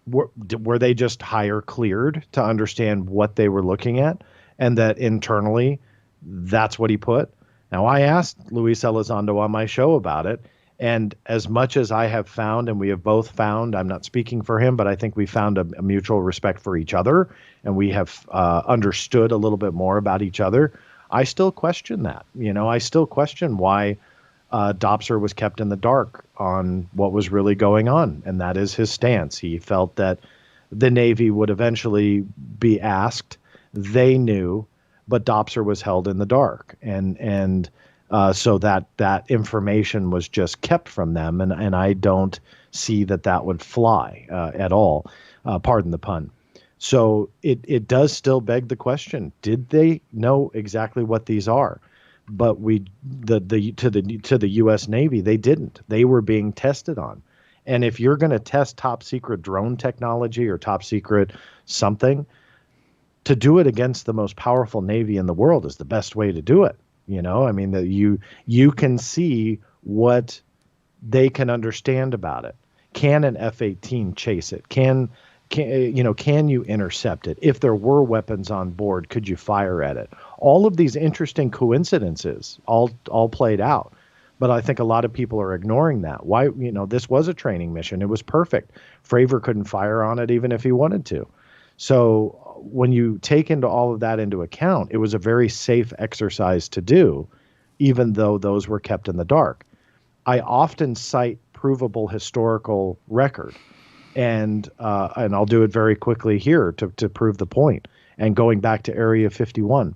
Were they just higher cleared to understand what they were looking at, and that internally that's what he put? Now, I asked Luis Elizondo on my show about it, and as much as I have found, and we have both found, I'm not speaking for him, but I think we found a mutual respect for each other, and we have understood a little bit more about each other. I still question that. I still question why Dopser was kept in the dark on what was really going on, and that is his stance. He felt that the Navy would eventually be asked. They knew, but Dopser was held in the dark, and so that information was just kept from them, and I don't see that would fly at all. Pardon the pun. So it does still beg the question: did they know exactly what these are? But to the U.S. Navy, they didn't. They were being tested on. And if you're going to test top secret drone technology or top secret something, to do it against the most powerful Navy in the world is the best way to do it. That you can see what they can understand about it. Can an F-18 chase it? Can you intercept it? If there were weapons on board, could you fire at it? All of these interesting coincidences all played out. But I think a lot of people are ignoring that. Why, this was a training mission. It was perfect. Fravor couldn't fire on it even if he wanted to. So when you take all of that into account, it was a very safe exercise to do, even though those were kept in the dark. I often cite provable historical record. And I'll do it very quickly here to prove the point. And going back to Area 51,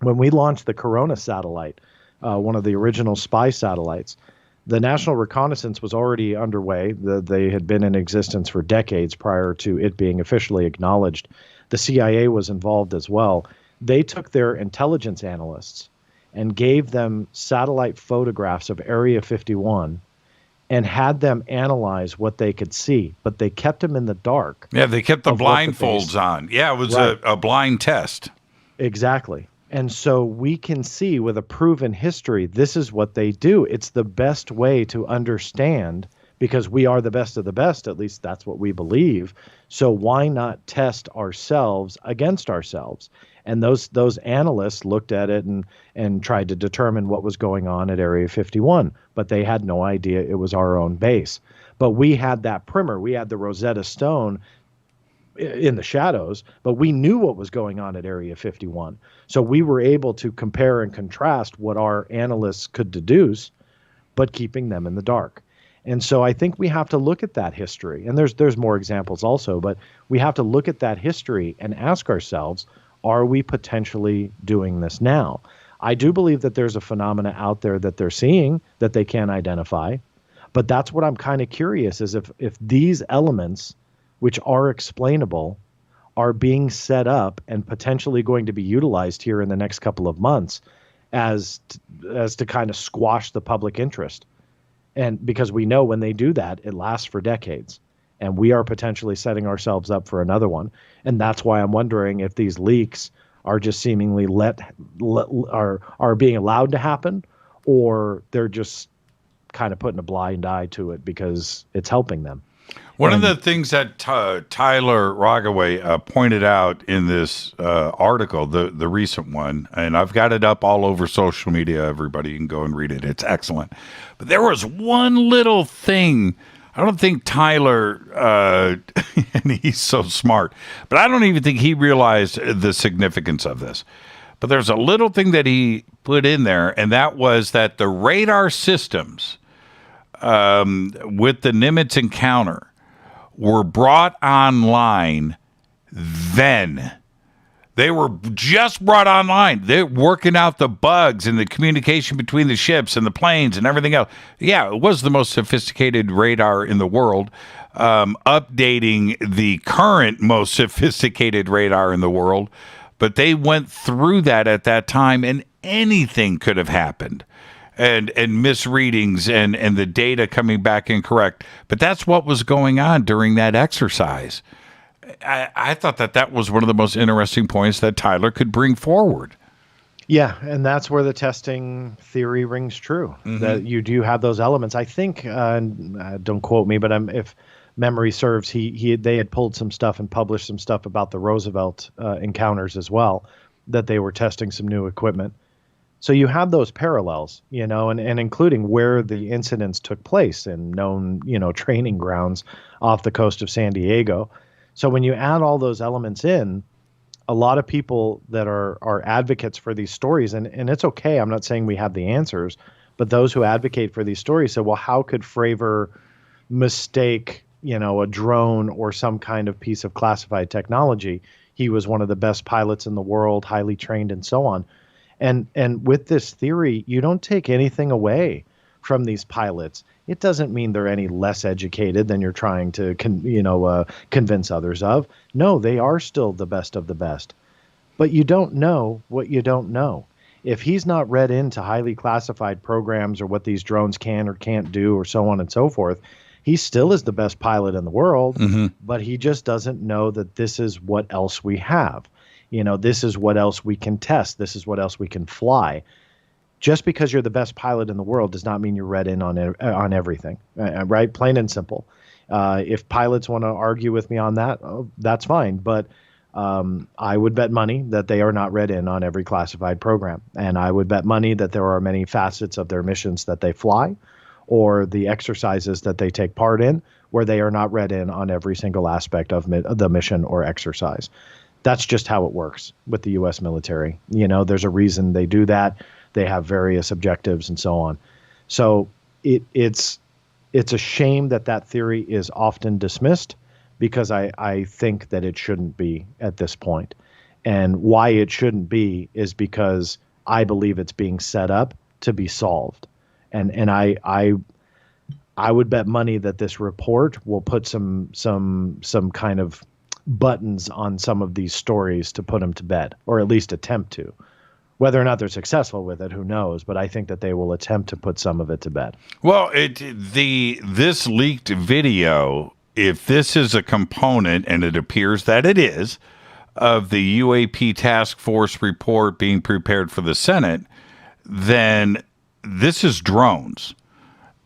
when we launched the Corona satellite, one of the original spy satellites, the National Reconnaissance was already underway. They had been in existence for decades prior to it being officially acknowledged. The CIA was involved as well. They took their intelligence analysts and gave them satellite photographs of Area 51 and had them analyze what they could see, but they kept them in the dark. Yeah, they kept the blindfolds on. Yeah, it was right. a blind test. Exactly. And so we can see with a proven history, this is what they do. It's the best way to understand, because we are the best of the best, at least that's what we believe. So why not test ourselves against ourselves? And those analysts looked at it and tried to determine what was going on at Area 51, but they had no idea it was our own base. But we had that primer. We had the Rosetta Stone in the shadows, but we knew what was going on at Area 51. So we were able to compare and contrast what our analysts could deduce, but keeping them in the dark. And so I think we have to look at that history. And there's more examples also, but we have to look at that history and ask ourselves, are we potentially doing this now? I do believe that there's a phenomena out there that they're seeing that they can't identify. But that's what I'm kind of curious is if these elements, which are explainable, are being set up and potentially going to be utilized here in the next couple of months as to kind of squash the public interest. And because we know when they do that, it lasts for decades. And we are potentially setting ourselves up for another one. And that's why I'm wondering if these leaks are just seemingly are being allowed to happen, or they're just kind of putting a blind eye to it because it's helping them. One of the things that Tyler Rogaway pointed out in this article, the recent one, and I've got it up all over social media, everybody can go and read it. It's excellent. But there was one little thing. I don't think Tyler, and he's so smart, but I don't even think he realized the significance of this. But there's a little thing that he put in there, and that was that the radar systems with the Nimitz encounter were brought online then. They were just brought online. They're working out the bugs and the communication between the ships and the planes and everything else. Yeah, it was the most sophisticated radar in the world, updating the current most sophisticated radar in the world. But they went through that at that time, and anything could have happened. And misreadings and the data coming back incorrect. But that's what was going on during that exercise. I thought that was one of the most interesting points that Tyler could bring forward. Yeah, and that's where the testing theory rings true, that you do have those elements. I think, don't quote me, but if memory serves, they had pulled some stuff and published some stuff about the Roosevelt encounters as well, that they were testing some new equipment. So you have those parallels, and including where the incidents took place in known, training grounds off the coast of San Diego. So when you add all those elements in, a lot of people that are advocates for these stories, and it's okay, I'm not saying we have the answers, but those who advocate for these stories say, well, how could Fravor mistake, a drone or some kind of piece of classified technology? He was one of the best pilots in the world, highly trained and so on. And with this theory, you don't take anything away from these pilots. It doesn't mean they're any less educated than you're trying to convince others of. No, they are still the best of the best. But you don't know what you don't know. If he's not read into highly classified programs or what these drones can or can't do or so on and so forth, he still is the best pilot in the world, but he just doesn't know that this is what else we have. This is what else we can test. This is what else we can fly. Just because you're the best pilot in the world does not mean you're read in on everything, right? Plain and simple. If pilots want to argue with me on that, that's fine. But I would bet money that they are not read in on every classified program. And I would bet money that there are many facets of their missions that they fly or the exercises that they take part in where they are not read in on every single aspect of the mission or exercise. That's just how it works with the U.S. military. There's a reason they do that. They have various objectives and so on. So it's a shame that theory is often dismissed because I think that it shouldn't be at this point. And why it shouldn't be is because I believe it's being set up to be solved. And I would bet money that this report will put some kind of buttons on some of these stories to put them to bed, or at least attempt to. Whether or not they're successful with it, who knows? But I think that they will attempt to put some of it to bed. Well, this leaked video, if this is a component, and it appears that it is, of the UAP task force report being prepared for the Senate, then this is drones.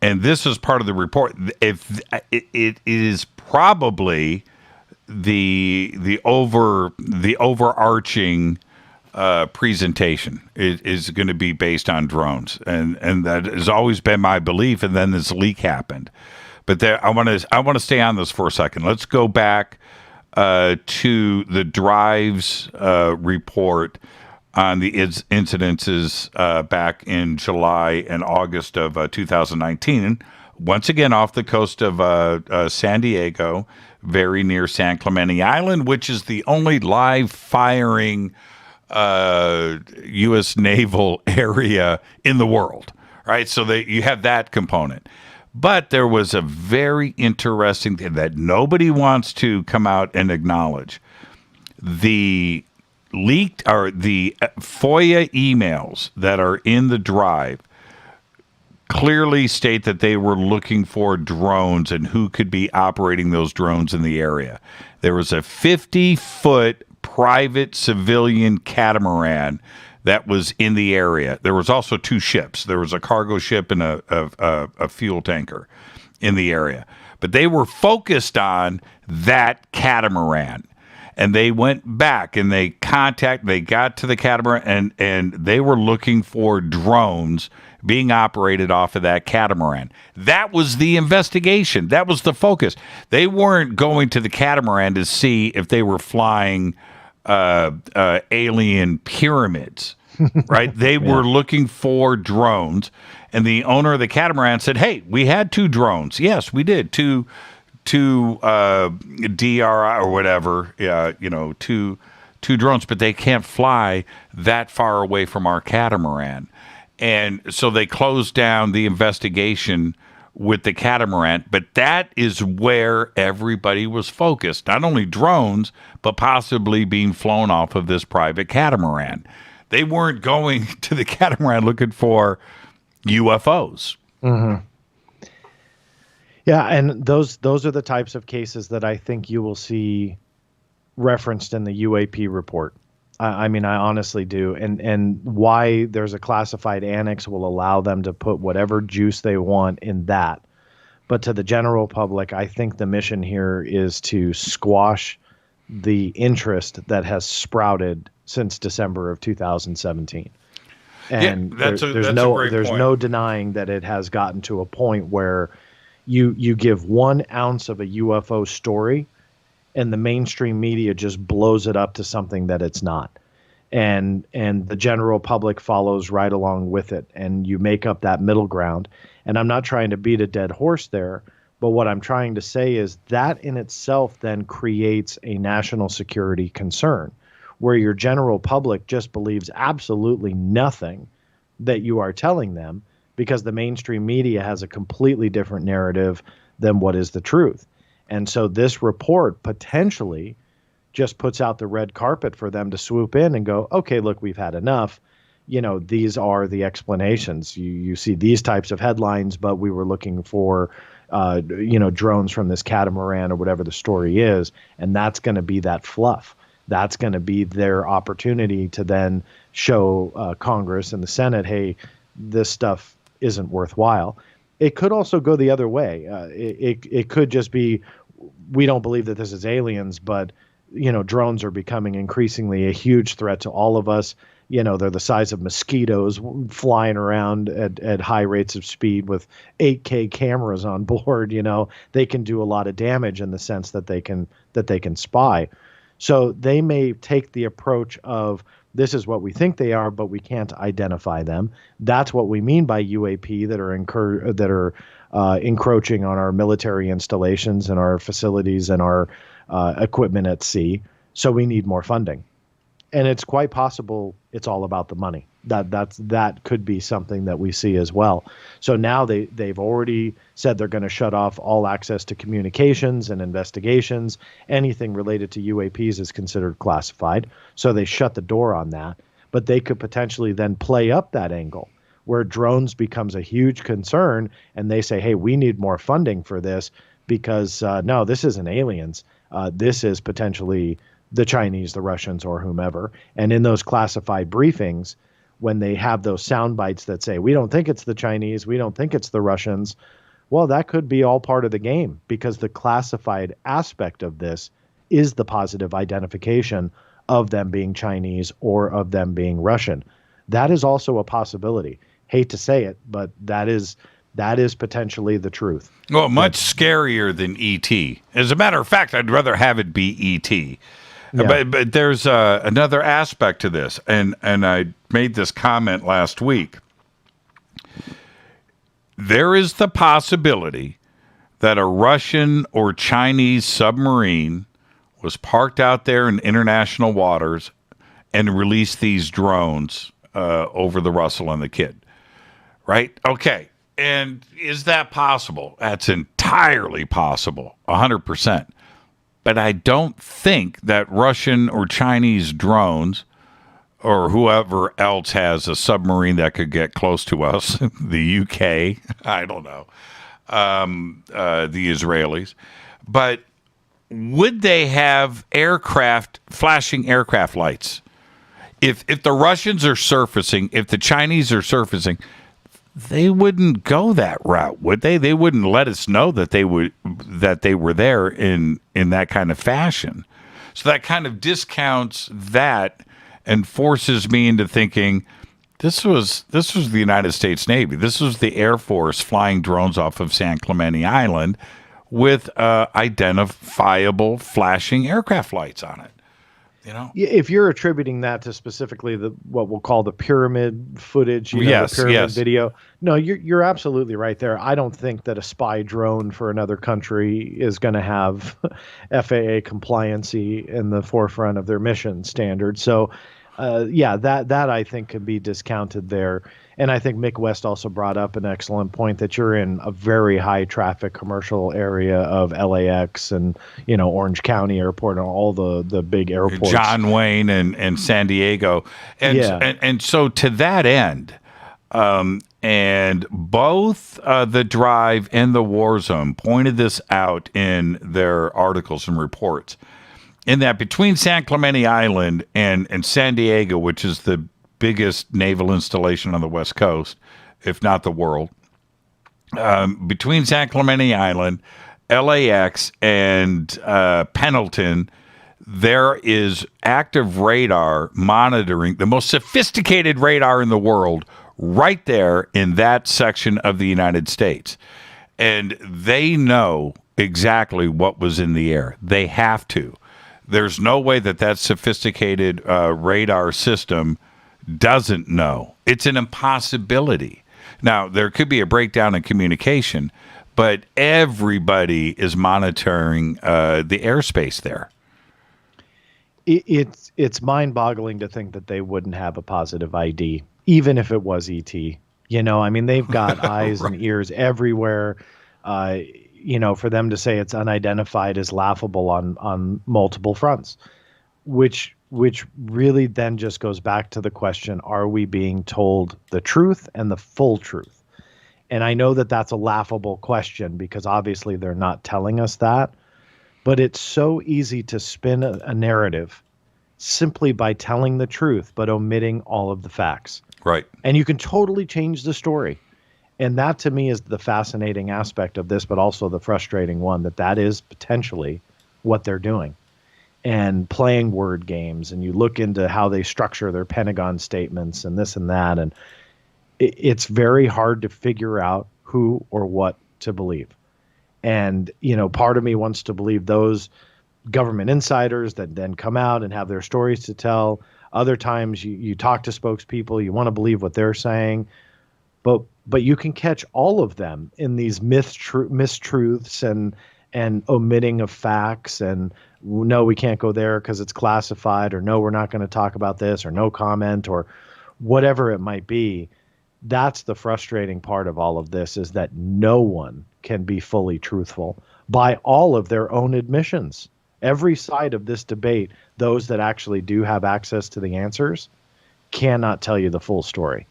And this is part of the report. If it is probably the overarching presentation is going to be based on drones, and that has always been my belief. And then this leak happened, but I want to stay on this for a second. Let's go back to the Drives report on the incidences back in July and August of 2019. Once again, off the coast of San Diego, very near San Clemente Island, which is the only live firing U.S. naval area in the world, right? So you have that component. But there was a very interesting thing that nobody wants to come out and acknowledge. The leaked or the FOIA emails that are in the drive clearly state that they were looking for drones and who could be operating those drones in the area. There was a 50-foot private civilian catamaran that was in the area. There was also two ships. There was a cargo ship and a fuel tanker. in the area. But they were focused on that catamaran. And they went back and they got to the catamaran and they were looking for drones being operated off of that catamaran. That was the investigation. That was the focus. They weren't going to the catamaran to see if they were flying alien pyramids, right? They were looking for drones. And the owner of the catamaran said, hey, we had 2 drones. Yes, we did. Two DRI or whatever, two drones, but they can't fly that far away from our catamaran. And so they closed down the investigation with the catamaran, but that is where everybody was focused. Not only drones, but possibly being flown off of this private catamaran. They weren't going to the catamaran looking for UFOs. Mm-hmm. Yeah, and those are the types of cases that I think you will see referenced in the UAP report. I mean, I honestly do. And why there's a classified annex will allow them to put whatever juice they want in that. But to the general public, I think the mission here is to squash the interest that has sprouted since December of 2017. And there's no denying that it has gotten to a point where you give 1 ounce of a UFO story and the mainstream media just blows it up to something that it's not. And the general public follows right along with it. And you make up that middle ground. And I'm not trying to beat a dead horse there, but what I'm trying to say is that in itself then creates a national security concern where your general public just believes absolutely nothing that you are telling them because the mainstream media has a completely different narrative than what is the truth. And so this report potentially just puts out the red carpet for them to swoop in and go, okay, look, we've had enough. These are the explanations. You see these types of headlines, but we were looking for, drones from this catamaran or whatever the story is. And that's going to be that fluff. That's going to be their opportunity to then show Congress and the Senate, hey, this stuff isn't worthwhile. It could also go the other way. It could just be, we don't believe that this is aliens, but drones are becoming increasingly a huge threat to all of us. They're the size of mosquitoes flying around at high rates of speed with 8K cameras on board. They can do a lot of damage in the sense that they can spy. So they may take the approach of this is what we think they are, but we can't identify them. That's what we mean by UAP that are encroaching on our military installations and our facilities and our equipment at sea. So we need more funding. And it's quite possible it's all about the money. That could be something that we see as well. So now they've already said they're going to shut off all access to communications and investigations. Anything related to UAPs is considered classified. So they shut the door on that. But they could potentially then play up that angle where drones becomes a huge concern and they say, hey, we need more funding for this because no, this isn't aliens. This is potentially the Chinese, the Russians, or whomever. And in those classified briefings, when they have those sound bites that say, we don't think it's the Chinese, we don't think it's the Russians, well, that could be all part of the game because the classified aspect of this is the positive identification of them being Chinese or of them being Russian. That is also a possibility. Hate to say it, but that is potentially the truth. Well, much scarier than E.T. As a matter of fact, I'd rather have it be E.T. Yeah. But there's another aspect to this, and I made this comment last week. There is the possibility that a Russian or Chinese submarine was parked out there in international waters and released these drones over the Russell and the Kidd. Right? Okay. And is that possible? That's entirely possible, 100%. But I don't think that Russian or Chinese drones or whoever else has a submarine that could get close to us, the UK, I don't know, the Israelis, but would they have flashing aircraft lights? If the Russians are surfacing, if the Chinese are surfacing, they wouldn't go that route, would they? They wouldn't let us know that they were there in that kind of fashion. So that kind of discounts that and forces me into thinking this was the United States Navy. This was the Air Force flying drones off of San Clemente Island with identifiable flashing aircraft lights on it. You know, if you're attributing that to specifically what we'll call the pyramid footage, the pyramid video, no, you're absolutely right there. I don't think that a spy drone for another country is going to have FAA compliancy in the forefront of their mission standards. So, that I think could be discounted there. And I think Mick West also brought up an excellent point that you're in a very high traffic commercial area of LAX and, Orange County Airport and all the big airports. John Wayne and San Diego. And so to that end, and both the Drive and the War Zone pointed this out in their articles and reports, in that between San Clemente Island and San Diego, which is the biggest naval installation on the West Coast, if not the world, between San Clemente Island, LAX, and Pendleton, there is active radar monitoring, the most sophisticated radar in the world, right there in that section of the United States. And they know exactly what was in the air. They have to. There's no way that sophisticated radar system doesn't know. It's an impossibility. Now, there could be a breakdown in communication, but everybody is monitoring the airspace there. It's mind-boggling to think that they wouldn't have a positive ID, even if it was ET. They've got eyes and ears everywhere. For them to say it's unidentified is laughable on multiple fronts, which really then just goes back to the question, are we being told the truth and the full truth? And I know that that's a laughable question because obviously they're not telling us that, but it's so easy to spin a narrative simply by telling the truth but omitting all of the facts. Right. And you can totally change the story. And that to me is the fascinating aspect of this, but also the frustrating one, that is potentially what they're doing. And playing word games, and you look into how they structure their Pentagon statements and this and that, and it's very hard to figure out who or what to believe. And, part of me wants to believe those government insiders that then come out and have their stories to tell. Other times you talk to spokespeople, you want to believe what they're saying, but you can catch all of them in these mistruths and omitting of facts, and no, we can't go there because it's classified, or no, we're not going to talk about this, or no comment, or whatever it might be. That's the frustrating part of all of this, is that no one can be fully truthful by all of their own admissions. Every side of this debate, those that actually do have access to the answers, cannot tell you the full story.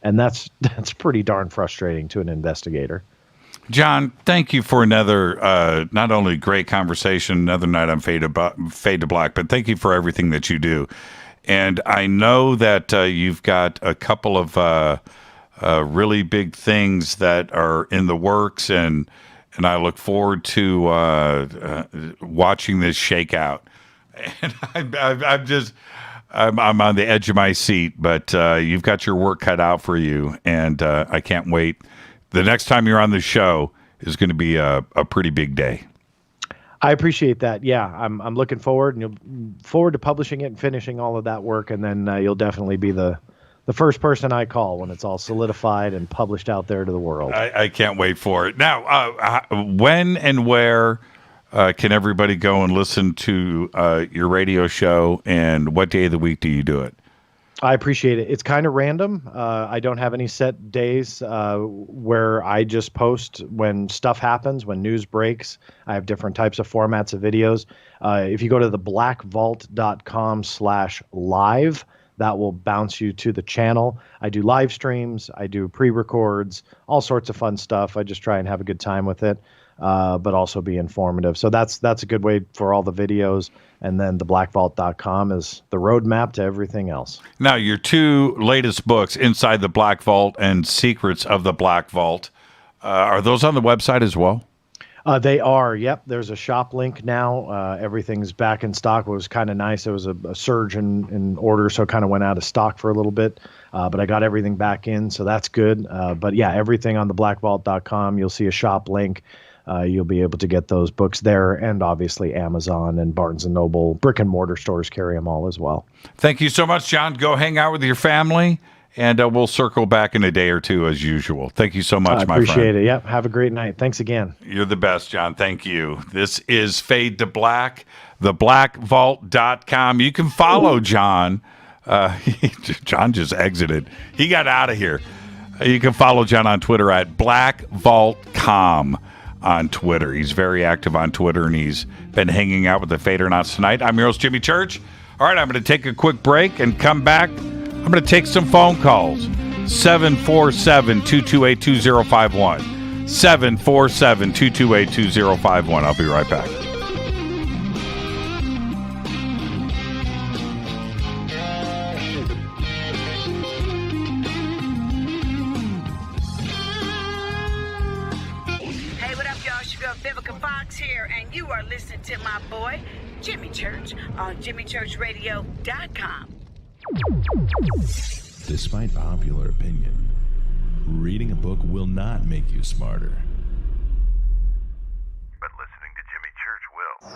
And that's pretty darn frustrating to an investigator. John, thank you for another, not only great conversation, another night on Fade to Black, but thank you for everything that you do. And I know that you've got a couple of really big things that are in the works, and I look forward to watching this shake out. And I'm on the edge of my seat, but you've got your work cut out for you, and I can't wait. The next time you're on the show is going to be a pretty big day. I appreciate that. Yeah, I'm looking forward to publishing it and finishing all of that work, and then you'll definitely be the first person I call when it's all solidified and published out there to the world. I can't wait for it. Now, when and where can everybody go and listen to your radio show, and what day of the week do you do it? I appreciate it. It's kind of random. I don't have any set days where I just post when stuff happens, when news breaks. I have different types of formats of videos. If you go to theblackvault.com/live, that will bounce you to the channel. I do live streams. I do pre-records, all sorts of fun stuff. I just try and have a good time with it. but also be informative. So that's a good way for all the videos. And then theblackvault.com is the roadmap to everything else. Now, your two latest books, Inside the Black Vault and Secrets of the Black Vault, are those on the website as well? They are. Yep. There's a shop link now. Everything's back in stock. It was kind of nice. It was a surge in order, so it kind of went out of stock for a little bit. But I got everything back in, so that's good. But yeah, everything on theblackvault.com. You'll see a shop link. You'll be able to get those books there, and obviously Amazon and Barnes & Noble. Brick and mortar stores carry them all as well. Thank you so much, John. Go hang out with your family, and we'll circle back in a day or two as usual. Thank you so much, my friend. Appreciate it. Yep. Have a great night. Thanks again. You're the best, John. Thank you. This is Fade to Black, theblackvault.com. You can follow John. John just exited. He got out of here. You can follow John on Twitter at blackvaultcom on Twitter. He's very active on Twitter, and he's been hanging out with the Fadernauts tonight. I'm your host, Jimmy Church. All right, I'm going to take a quick break and come back. I'm going to take some phone calls. 747-228-2051. 747-228-2051. I'll be right back. You are listening to my boy, Jimmy Church, on JimmyChurchRadio.com. Despite popular opinion, reading a book will not make you smarter. But listening to Jimmy Church will.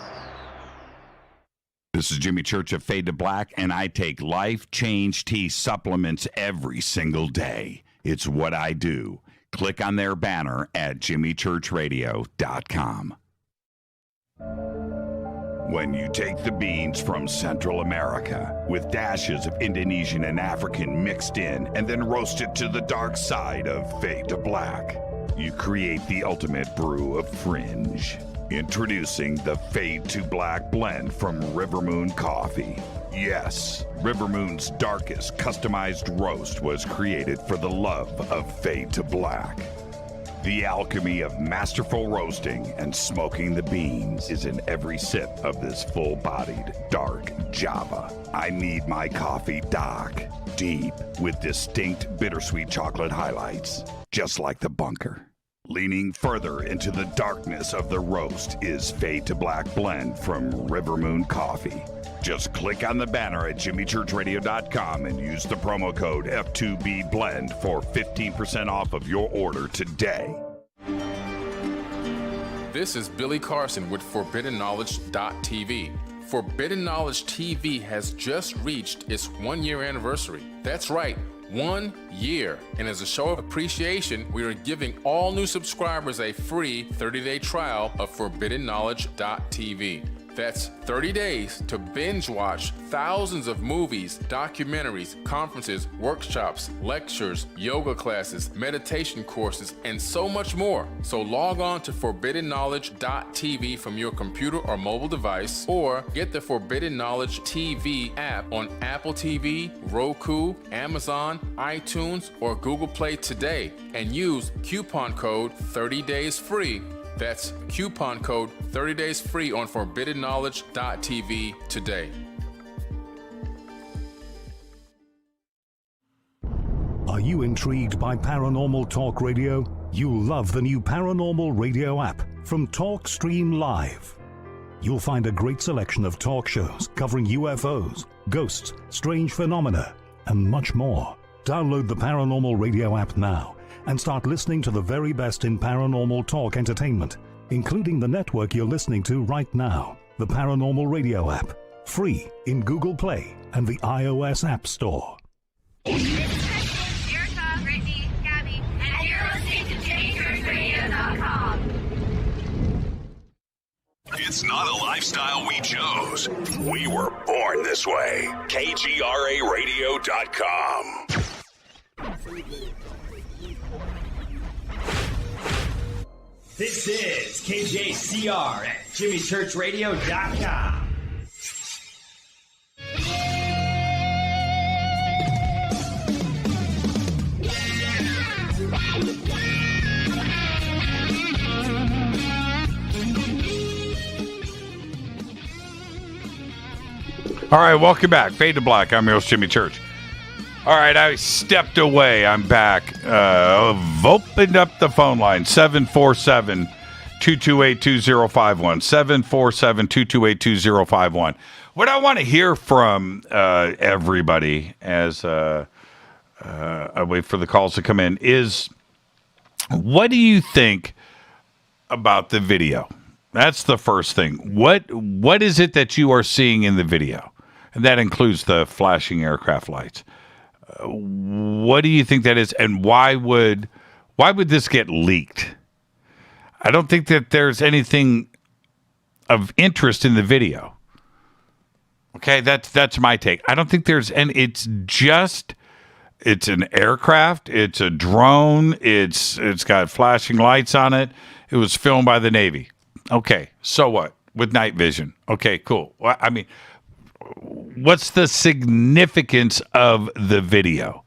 This is Jimmy Church of Fade to Black, and I take Life Change Tea supplements every single day. It's what I do. Click on their banner at JimmyChurchRadio.com. When you take the beans from Central America with dashes of Indonesian and African mixed in and then roast it to the dark side of Fade to Black, you create the ultimate brew of fringe. Introducing the Fade to Black blend from River Moon Coffee. Yes, River Moon's darkest customized roast was created for the love of Fade to Black. The alchemy of masterful roasting and smoking the beans is in every sip of this full-bodied, dark Java. I need my coffee dark, deep, with distinct bittersweet chocolate highlights, just like the bunker. Leaning further into the darkness of the roast is Fade to Black blend from River Moon Coffee. Just click on the banner at JimmyChurchRadio.com and use the promo code F2BBLEND for 15% off of your order today. This is Billy Carson with ForbiddenKnowledge.tv. Forbidden Knowledge TV has just reached its 1-year anniversary. That's right, 1 year. And as a show of appreciation, we are giving all new subscribers a free 30-day trial of ForbiddenKnowledge.tv. That's 30 days to binge watch thousands of movies, documentaries, conferences, workshops, lectures, yoga classes, meditation courses, and so much more. So log on to ForbiddenKnowledge.tv from your computer or mobile device, or get the Forbidden Knowledge TV app on Apple TV, Roku, Amazon, iTunes, or Google Play today, and use coupon code 30daysfree. That's coupon code 30 days free on ForbiddenKnowledge.tv today. Are you intrigued by Paranormal Talk Radio? You'll love the new Paranormal Radio app from TalkStream Live. You'll find a great selection of talk shows covering UFOs, ghosts, strange phenomena, and much more. Download the Paranormal Radio app now and start listening to the very best in paranormal talk entertainment, including the network you're listening to right now, the Paranormal Radio app, free in Google Play and the iOS App Store. It's not a lifestyle we chose. We were born this way. KGRARadio.com. This is KJCR at JimmyChurchRadio.com. All right, welcome back. Fade to Black. I'm your host, Jimmy Church. All right, I stepped away. I'm back. I've opened up the phone line, 747-228-2051. 747-228-2051. What I want to hear from everybody as I wait for the calls to come in is, what do you think about the video? That's the first thing. What is it that you are seeing in the video? And that includes the flashing aircraft lights. What do you think that is, and why would this get leaked? I don't think that there's anything of interest in the video. Okay, that's my take. I don't think there's any. It's an aircraft. It's a drone. It's got flashing lights on it. It was filmed by the Navy. Okay, so what? With night vision. Okay, cool. Well, I mean, what's the significance of the video?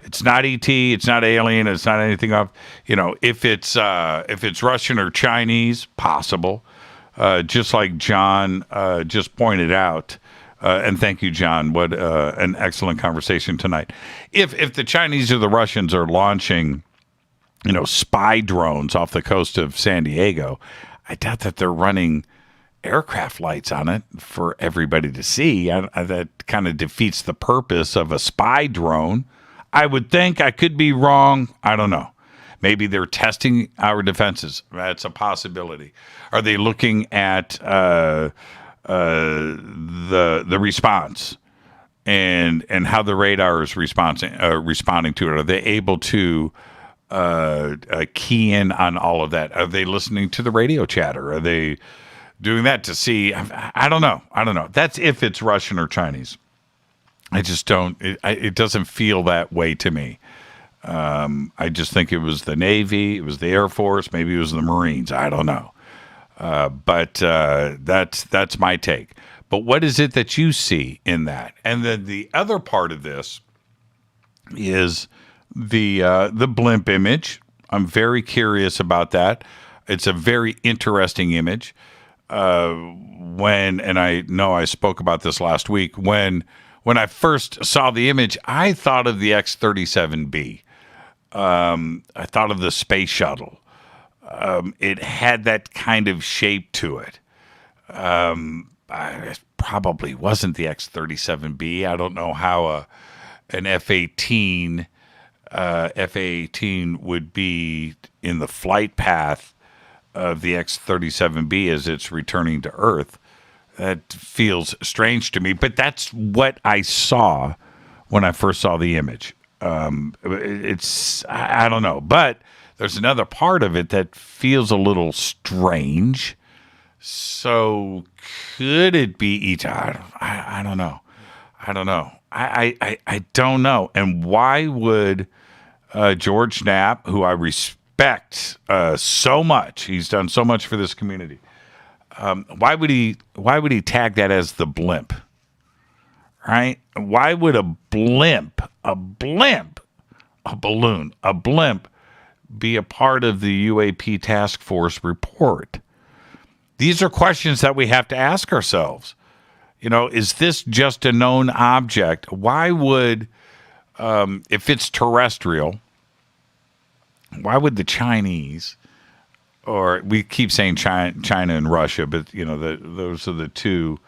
It's not ET. It's not alien. It's not anything of, if it's Russian or Chinese, possible. Just like John just pointed out. And thank you, John. What an excellent conversation tonight. If the Chinese or the Russians are launching, spy drones off the coast of San Diego, I doubt that they're running aircraft lights on it for everybody to see. That kind of defeats the purpose of a spy drone. I would think. I could be wrong. I don't know. Maybe they're testing our defenses. That's a possibility. Are they looking at the response and how the radar is responding to it? Are they able to key in on all of that? Are they listening to the radio chatter? Are they doing that to see? I don't know. That's if it's Russian or Chinese. I just don't. It doesn't feel that way to me. I just think it was the Navy, it was the Air Force, maybe it was the Marines. I don't know. But that's my take. But what is it that you see in that? And then the other part of this is the blimp image. I'm very curious about that. It's a very interesting image. And I know I spoke about this last week. When I first saw the image, I thought of the X-37B. I thought of the space shuttle. It had that kind of shape to it. It probably wasn't the X-37B. I don't know how an F-18 would be in the flight path of the X-37B as it's returning to Earth. That feels strange to me, but that's what I saw when I first saw the image. I don't know, but there's another part of it that feels a little strange. So could it be ET? I don't know. I don't know. And why would George Knapp, who I respect so much, he's done so much for this community, why would he tag that as the blimp? Right? Why would a blimp be a part of the UAP task force report? These are questions that we have to ask ourselves. Is this just a known object? Why would, if it's terrestrial, why would the Chinese, or we keep saying China and Russia, but those are the two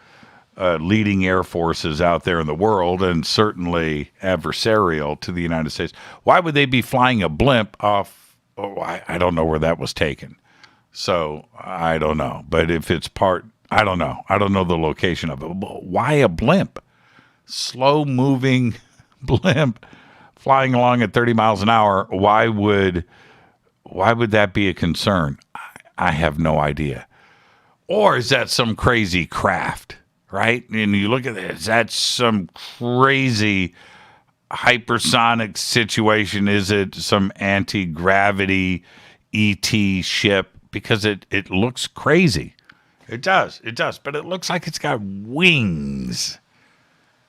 leading air forces out there in the world, and certainly adversarial to the United States. Why would they be flying a blimp off? I don't know where that was taken. So I don't know. But if it's I don't know. I don't know the location of it. Why a blimp? Slow moving blimp flying along at 30 miles an hour. Why would that be a concern? I have no idea. Or is that some crazy craft? Right? And you look at it, is that some crazy hypersonic situation? Is it some anti-gravity ET ship? Because it looks crazy. It does. But it looks like it's got wings.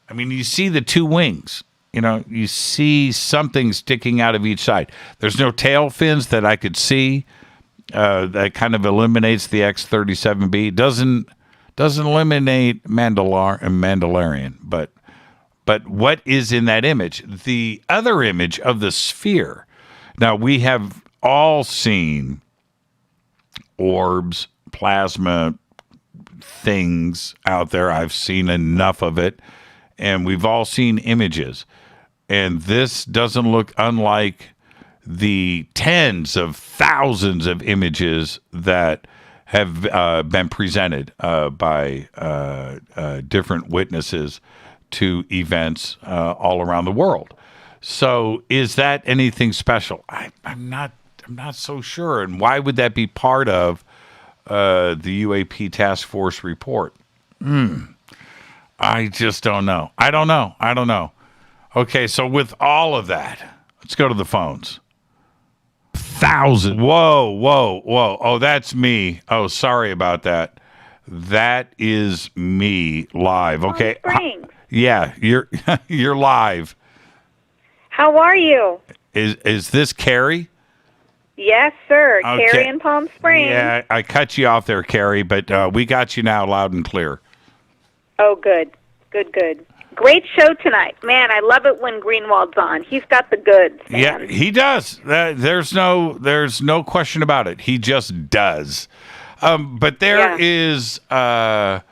I mean, you see the two wings. You see something sticking out of each side. There's no tail fins that I could see. That kind of eliminates the X-37B. Doesn't eliminate Mandalorian, but what is in that image? The other image of the sphere. Now, we have all seen orbs, plasma things out there. I've seen enough of it, and we've all seen images. And this doesn't look unlike the tens of thousands of images that have been presented by different witnesses to events all around the world. So is that anything special? I'm not so sure. And why would that be part of the UAP Task Force report? I just don't know. I don't know. Okay, so with all of that, let's go to the phones. 1,000. Whoa. Oh, that's me. Oh, sorry about that. That is me live. Okay. Yeah, you're live. How are you? Is this Carrie? Yes, sir. Okay. Carrie in Palm Springs. Yeah, I cut you off there, Carrie, but we got you now loud and clear. Oh, good. Great show tonight. Man, I love it when Greenewald's on. He's got the goods. Man. Yeah, he does. There's no question about it. He just does. But there's a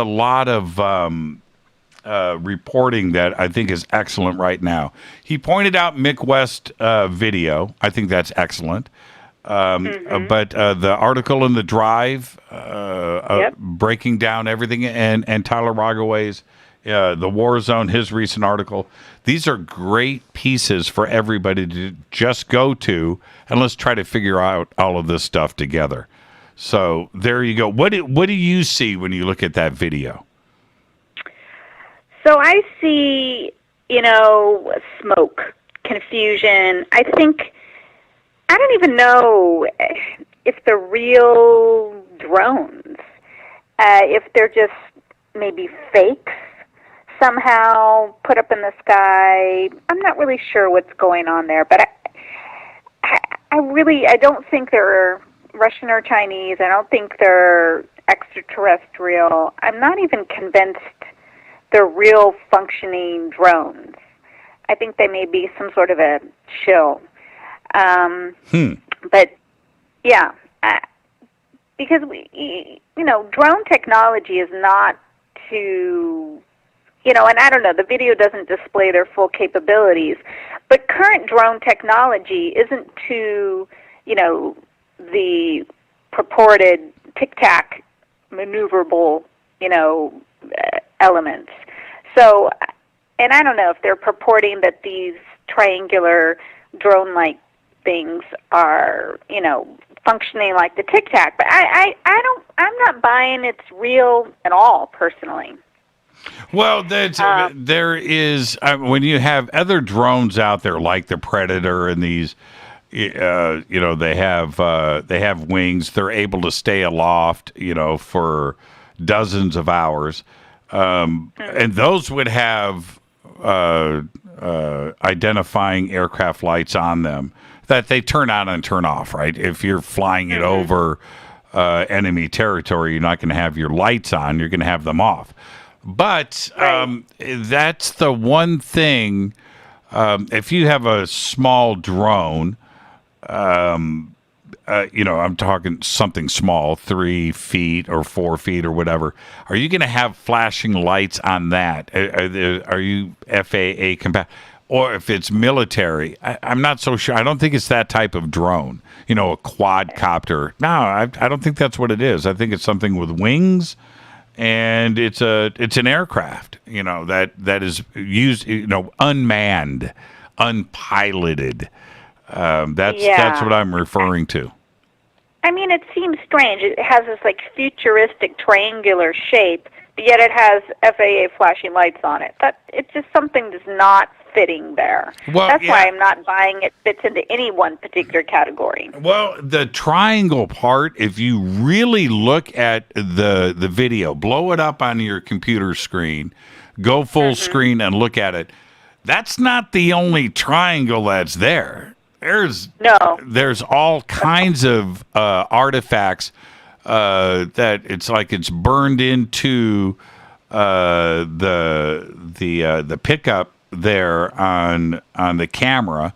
lot of reporting that I think is excellent right now. He pointed out Mick West video. I think that's excellent. But the article in the Drive, breaking down everything, and Tyler Rogaway's The War Zone, his recent article. These are great pieces for everybody to just go to, and let's try to figure out all of this stuff together. So there you go. What do you see when you look at that video? So I see, smoke, confusion. I don't even know if they're real drones, if they're just maybe fakes somehow put up in the sky. I'm not really sure what's going on there, but I don't think they're Russian or Chinese. I don't think they're extraterrestrial. I'm not even convinced they're real functioning drones. I think they may be some sort of a shill. But yeah, because drone technology is not to, and I don't know, the video doesn't display their full capabilities, but current drone technology isn't to, the purported tic-tac maneuverable, elements. So, and I don't know if they're purporting that these triangular drone-like things are, functioning like the Tic Tac, but I'm not buying it's real at all, personally. Well, there is when you have other drones out there like the Predator and these, they have wings. They're able to stay aloft, for dozens of hours, and those would have identifying aircraft lights on them that they turn on and turn off, right? If you're flying it over enemy territory, you're not going to have your lights on. You're going to have them off. But that's the one thing. If you have a small drone, I'm talking something small, 3 feet or 4 feet or whatever. Are you going to have flashing lights on that? Are you FAA compatible? Or if it's military, I'm not so sure. I don't think it's that type of drone, a quadcopter. No, I don't think that's what it is. I think it's something with wings, and it's an aircraft, that is used, unmanned, unpiloted. That's what I'm referring to. I mean, it seems strange. It has this futuristic triangular shape, but yet it has FAA flashing lights on it. It's just something that's not fitting there. Well, that's why I'm not buying it fits into any one particular category. Well, the triangle part, if you really look at the video, blow it up on your computer screen, go full screen and look at it, that's not the only triangle that's there. There's all kinds of artifacts that it's like it's burned into the pickup there on the camera,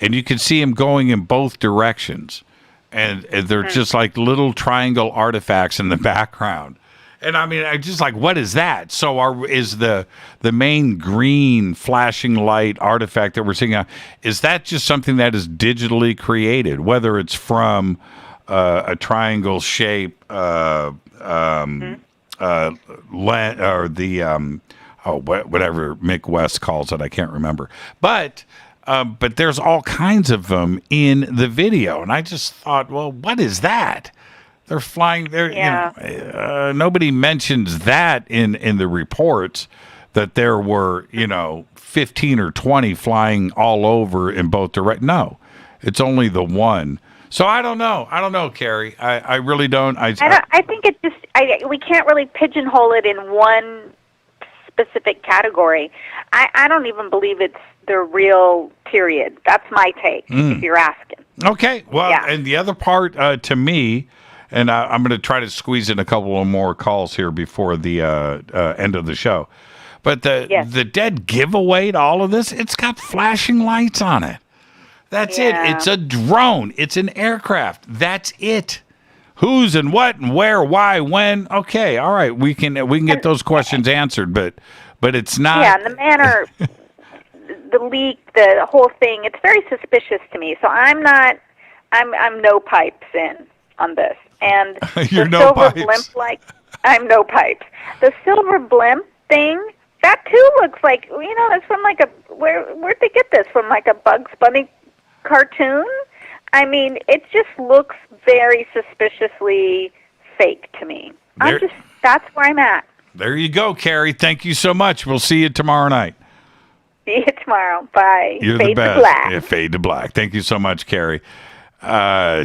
and you can see him going in both directions, and they're just like little triangle artifacts in the background. And I mean, I just like, what is that? So is the main green flashing light artifact that we're seeing, is that just something that is digitally created, whether it's from a triangle shape or the whatever Mick West calls it, I can't remember. But there's all kinds of them in the video, and I just thought, well, what is that? They're flying there. Yeah. Nobody mentions that in the reports that there were 15 or 20 flying all over in both directions. No, it's only the one. So I don't know, Carrie. I really don't. I think it just we can't really pigeonhole it in one specific category. I don't even believe it's the real period. That's my take, if you're asking. Okay. Well, and the other part to me, and I'm going to try to squeeze in a couple of more calls here before the end of the show. But the dead giveaway to all of this, it's got flashing lights on it. That's it. It's a drone. It's an aircraft. That's it. Who's and what and where, why, when? Okay, all right. We can get those questions answered, but it's not. Yeah, and the manner, the leak, the whole thing. It's very suspicious to me. So I'm no pipes in on this. And You're the no silver pipes. blimp, I'm no pipes. The silver blimp thing, that too looks like, it's from like where'd they get this? From like a Bugs Bunny cartoon? I mean, it just looks very suspiciously fake to me. That's where I'm at. There you go, Carrie. Thank you so much. We'll see you tomorrow night. See you tomorrow. Bye. You're Fade the best. to black. Yeah, fade to black. Thank you so much, Carrie.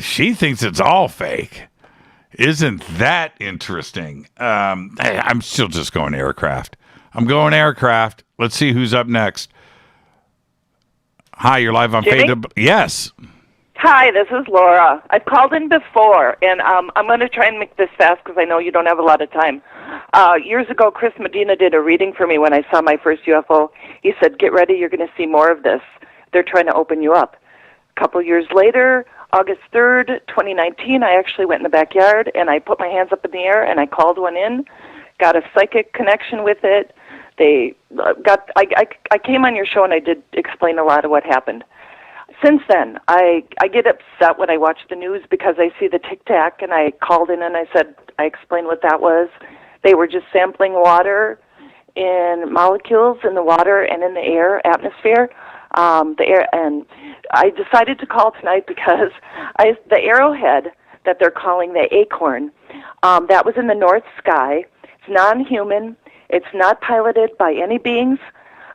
She thinks it's all fake. Isn't that interesting? I'm still just going aircraft. I'm going aircraft. Let's see who's up next. Hi, you're live on Jimmy? Fade to... Yes. Hi, this is Laura. I've called in before, and I'm going to try and make this fast because I know you don't have a lot of time. Years ago, Chris Medina did a reading for me when I saw my first UFO. He said, get ready, you're going to see more of this. They're trying to open you up. A couple years later, August 3rd, 2019, I actually went in the backyard, and I put my hands up in the air, and I called one in, got a psychic connection with it. I came on your show, and I did explain a lot of what happened. Since then, I get upset when I watch the news because I see the tic-tac, and I called in and I explained what that was. They were just sampling water in molecules in the water and in the air, atmosphere, the air. And I decided to call tonight because the arrowhead that they're calling the acorn, that was in the north sky. It's non-human. It's not piloted by any beings.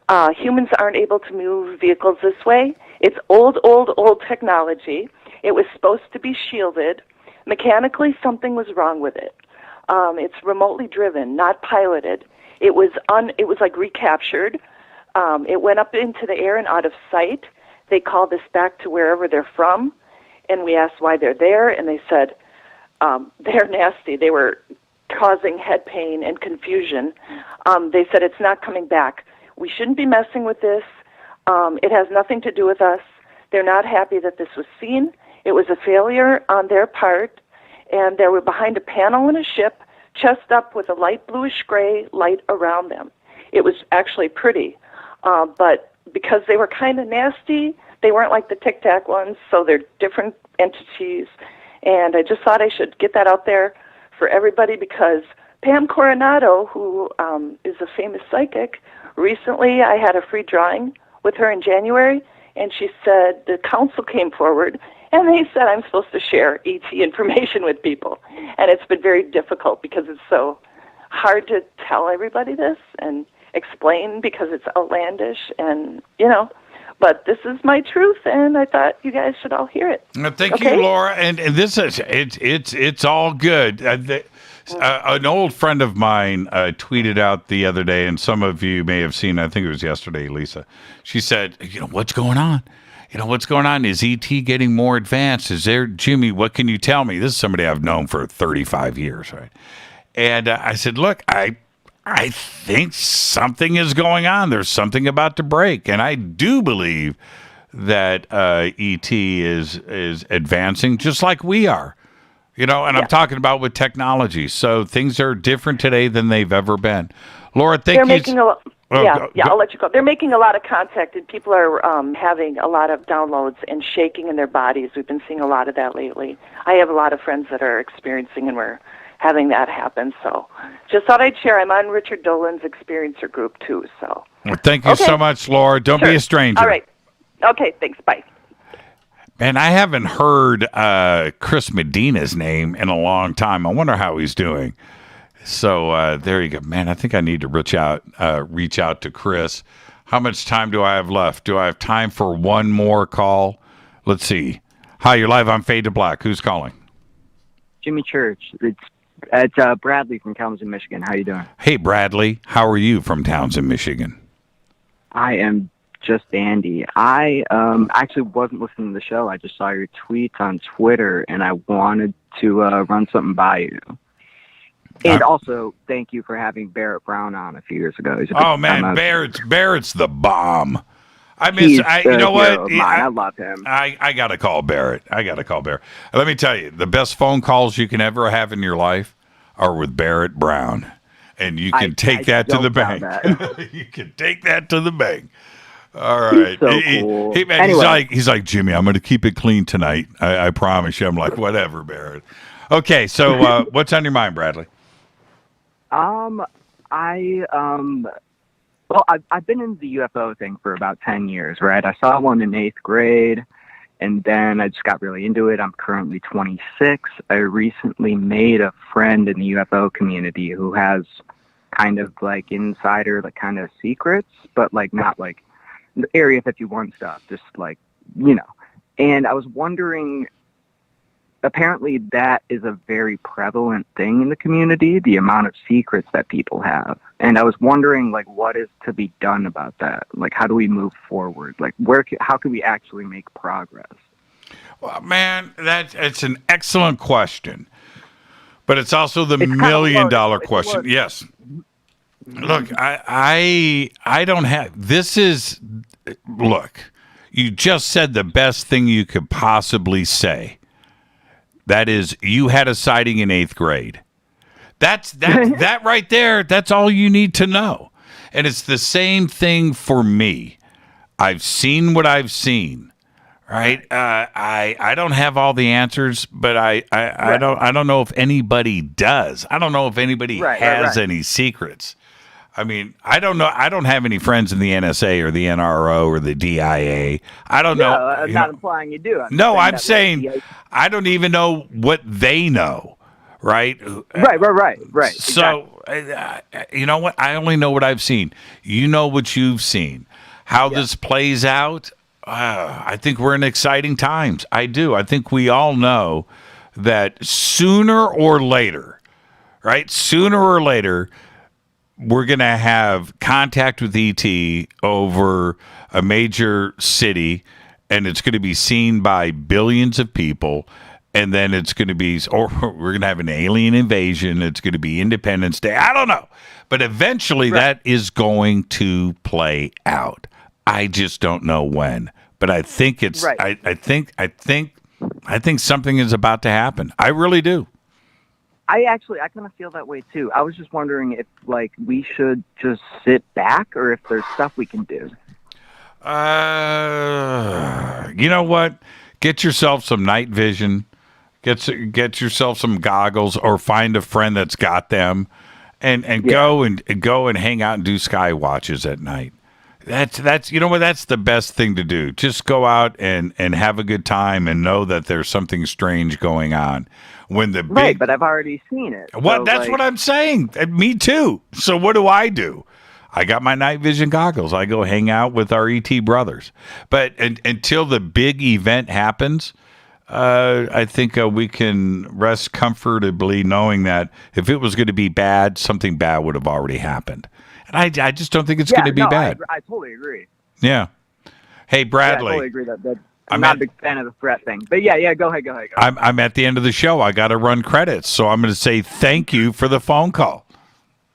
Humans aren't able to move vehicles this way. It's old technology. It was supposed to be shielded. Mechanically, something was wrong with it. It's remotely driven, not piloted. It was like recaptured. It went up into the air and out of sight. They called this back to wherever they're from, and we asked why they're there, and they said they're nasty. They were causing head pain and confusion. They said it's not coming back. We shouldn't be messing with this. It has nothing to do with us. They're not happy that this was seen. It was a failure on their part, and they were behind a panel in a ship, chest up with a light bluish-gray light around them. It was actually pretty, but because they were kind of nasty, they weren't like the Tic Tac ones, so they're different entities, and I just thought I should get that out there for everybody because Pam Coronado, who is a famous psychic, recently I had a free drawing with her in January, and she said the council came forward, and they said I'm supposed to share ET information with people. And it's been very difficult because it's so hard to tell everybody this and explain because it's outlandish and, but this is my truth, and I thought you guys should all hear it. Thank you, Laura. And this is, it's all good. An old friend of mine tweeted out the other day, and some of you may have seen, I think it was yesterday, Lisa. She said, what's going on? what's going on? Is ET getting more advanced? Is there, Jimmy, what can you tell me? This is somebody I've known for 35 years, right? And I said, look, I think something is going on. There's something about to break. And I do believe that ET is advancing just like we are. And I'm talking about with technology. So things are different today than they've ever been. Laura, thank you. They're making I'll let you go. They're making a lot of contact, and people are having a lot of downloads and shaking in their bodies. We've been seeing a lot of that lately. I have a lot of friends that are experiencing, and we're having that happen. So just thought I'd share. I'm on Richard Dolan's experiencer group, too. So well, thank you so much, Laura. Don't be a stranger. All right. Okay, thanks. Bye. And I haven't heard Chris Medina's name in a long time. I wonder how he's doing. So there you go. Man, I think I need to reach out to Chris. How much time do I have left? Do I have time for one more call? Let's see. Hi, you're live on Fade to Black. Who's calling? Jimmy Church. It's Bradley from Townsend, Michigan. How you doing? Hey, Bradley. How are you from Townsend, Michigan? I am just dandy. I actually wasn't listening to the show. I just saw your tweets on Twitter, and I wanted to run something by you. And also, thank you for having Barrett Brown on a few years ago. Oh man, Barrett's the bomb. I miss. You know what? I love him. I gotta call Barrett. Let me tell you, the best phone calls you can ever have in your life are with Barrett Brown, and you can take that to the bank. You can take that to the bank. All right. He's so cool. Man, anyway. He's like, Jimmy, I'm going to keep it clean tonight. I promise you. I'm like, whatever, Barrett. Okay, so what's on your mind, Bradley? Well, I've been in the UFO thing for about 10 years, right? I saw one in 8th grade, and then I just got really into it. I'm currently 26. I recently made a friend in the UFO community who has kind of like insider, like kind of secrets, but like not like Area 51 stuff, just like, And I was wondering, apparently that is a very prevalent thing in the community, the amount of secrets that people have. And I was wondering, like, what is to be done about that? Like, how do we move forward? Like, how can we actually make progress? Well, man, it's an excellent question. But it's also the $1 million question. Yes. Look, I don't have, look, you just said the best thing you could possibly say. That is, you had a sighting in 8th grade. That right there, that's all you need to know. And it's the same thing for me. I've seen what I've seen. Right? I don't have all the answers, but I don't know if anybody does. I don't know if anybody has any secrets. I mean, I don't know. I don't have any friends in the NSA or the NRO or the DIA. I don't know. I'm not implying you do. I'm saying I don't even know what they know. Right? Right. So, you know what? I only know what I've seen. You know what you've seen. How this plays out, I think we're in exciting times. I do. I think we all know that sooner or later, we're going to have contact with ET over a major city, and it's going to be seen by billions of people, and then it's going to be, or we're going to have an alien invasion. It's going to be Independence Day. I don't know. But eventually that is going to play out. I just don't know when. But I think it's, I think something is about to happen. I really do. I kind of feel that way too. I was just wondering if, like, we should just sit back or if there's stuff we can do. You know what? Get yourself some night vision. Get yourself some goggles, or find a friend that's got them, and go and hang out and do sky watches at night. That's you know what? That's the best thing to do. Just go out and have a good time and know that there's something strange going on. When the big, but I've already seen it. That's what I'm saying. Me too. So what do? I got my night vision goggles. I go hang out with our ET brothers. But until the big event happens, I think we can rest comfortably knowing that if it was going to be bad, something bad would have already happened. And I just don't think it's going to be bad. I totally agree. Yeah. Hey, Bradley. Yeah, I totally agree that I'm not a big fan of the threat thing. But yeah, go ahead. I'm at the end of the show. I got to run credits, so I'm going to say thank you for the phone call.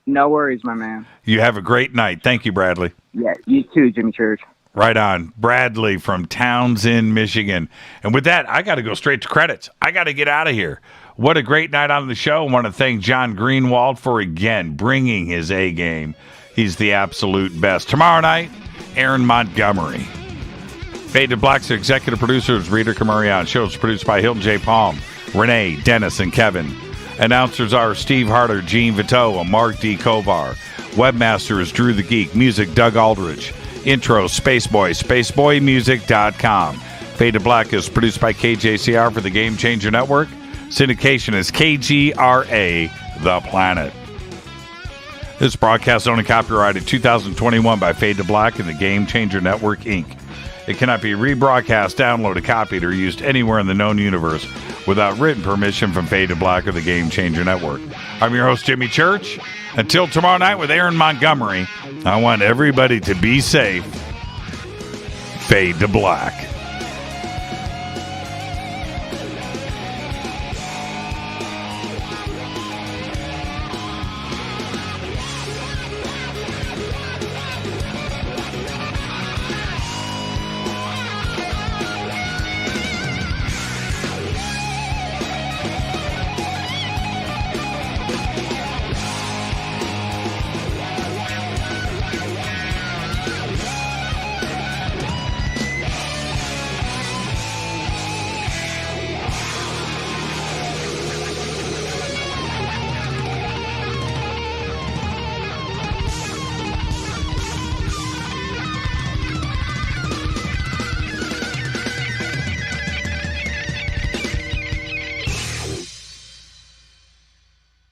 No worries, my man. You have a great night. Thank you, Bradley. Yeah, you too, Jimmy Church. Right on. Bradley from Townsend, Michigan. And with that, I got to go straight to credits. I got to get out of here. What a great night on the show. I want to thank John Greenewald for, again, bringing his A game. He's the absolute best. Tomorrow night, Aaron Montgomery. Fade to Black's executive producers, Rita Camarion. Shows produced by Hilton J. Palm, Renee, Dennis, and Kevin. Announcers are Steve Harder, Gene Vito, and Mark D. Kovar. Webmaster is Drew the Geek. Music, Doug Aldrich. Intro, Spaceboy, spaceboymusic.com. Fade to Black is produced by KJCR for the Game Changer Network. Syndication is KGRA, The Planet. This broadcast is only copyrighted 2021 by Fade to Black and the Game Changer Network, Inc. It cannot be rebroadcast, downloaded, copied, or used anywhere in the known universe without written permission from Fade to Black or the Game Changer Network. I'm your host, Jimmy Church. Until tomorrow night with Aaron Montgomery, I want everybody to be safe. Fade to Black.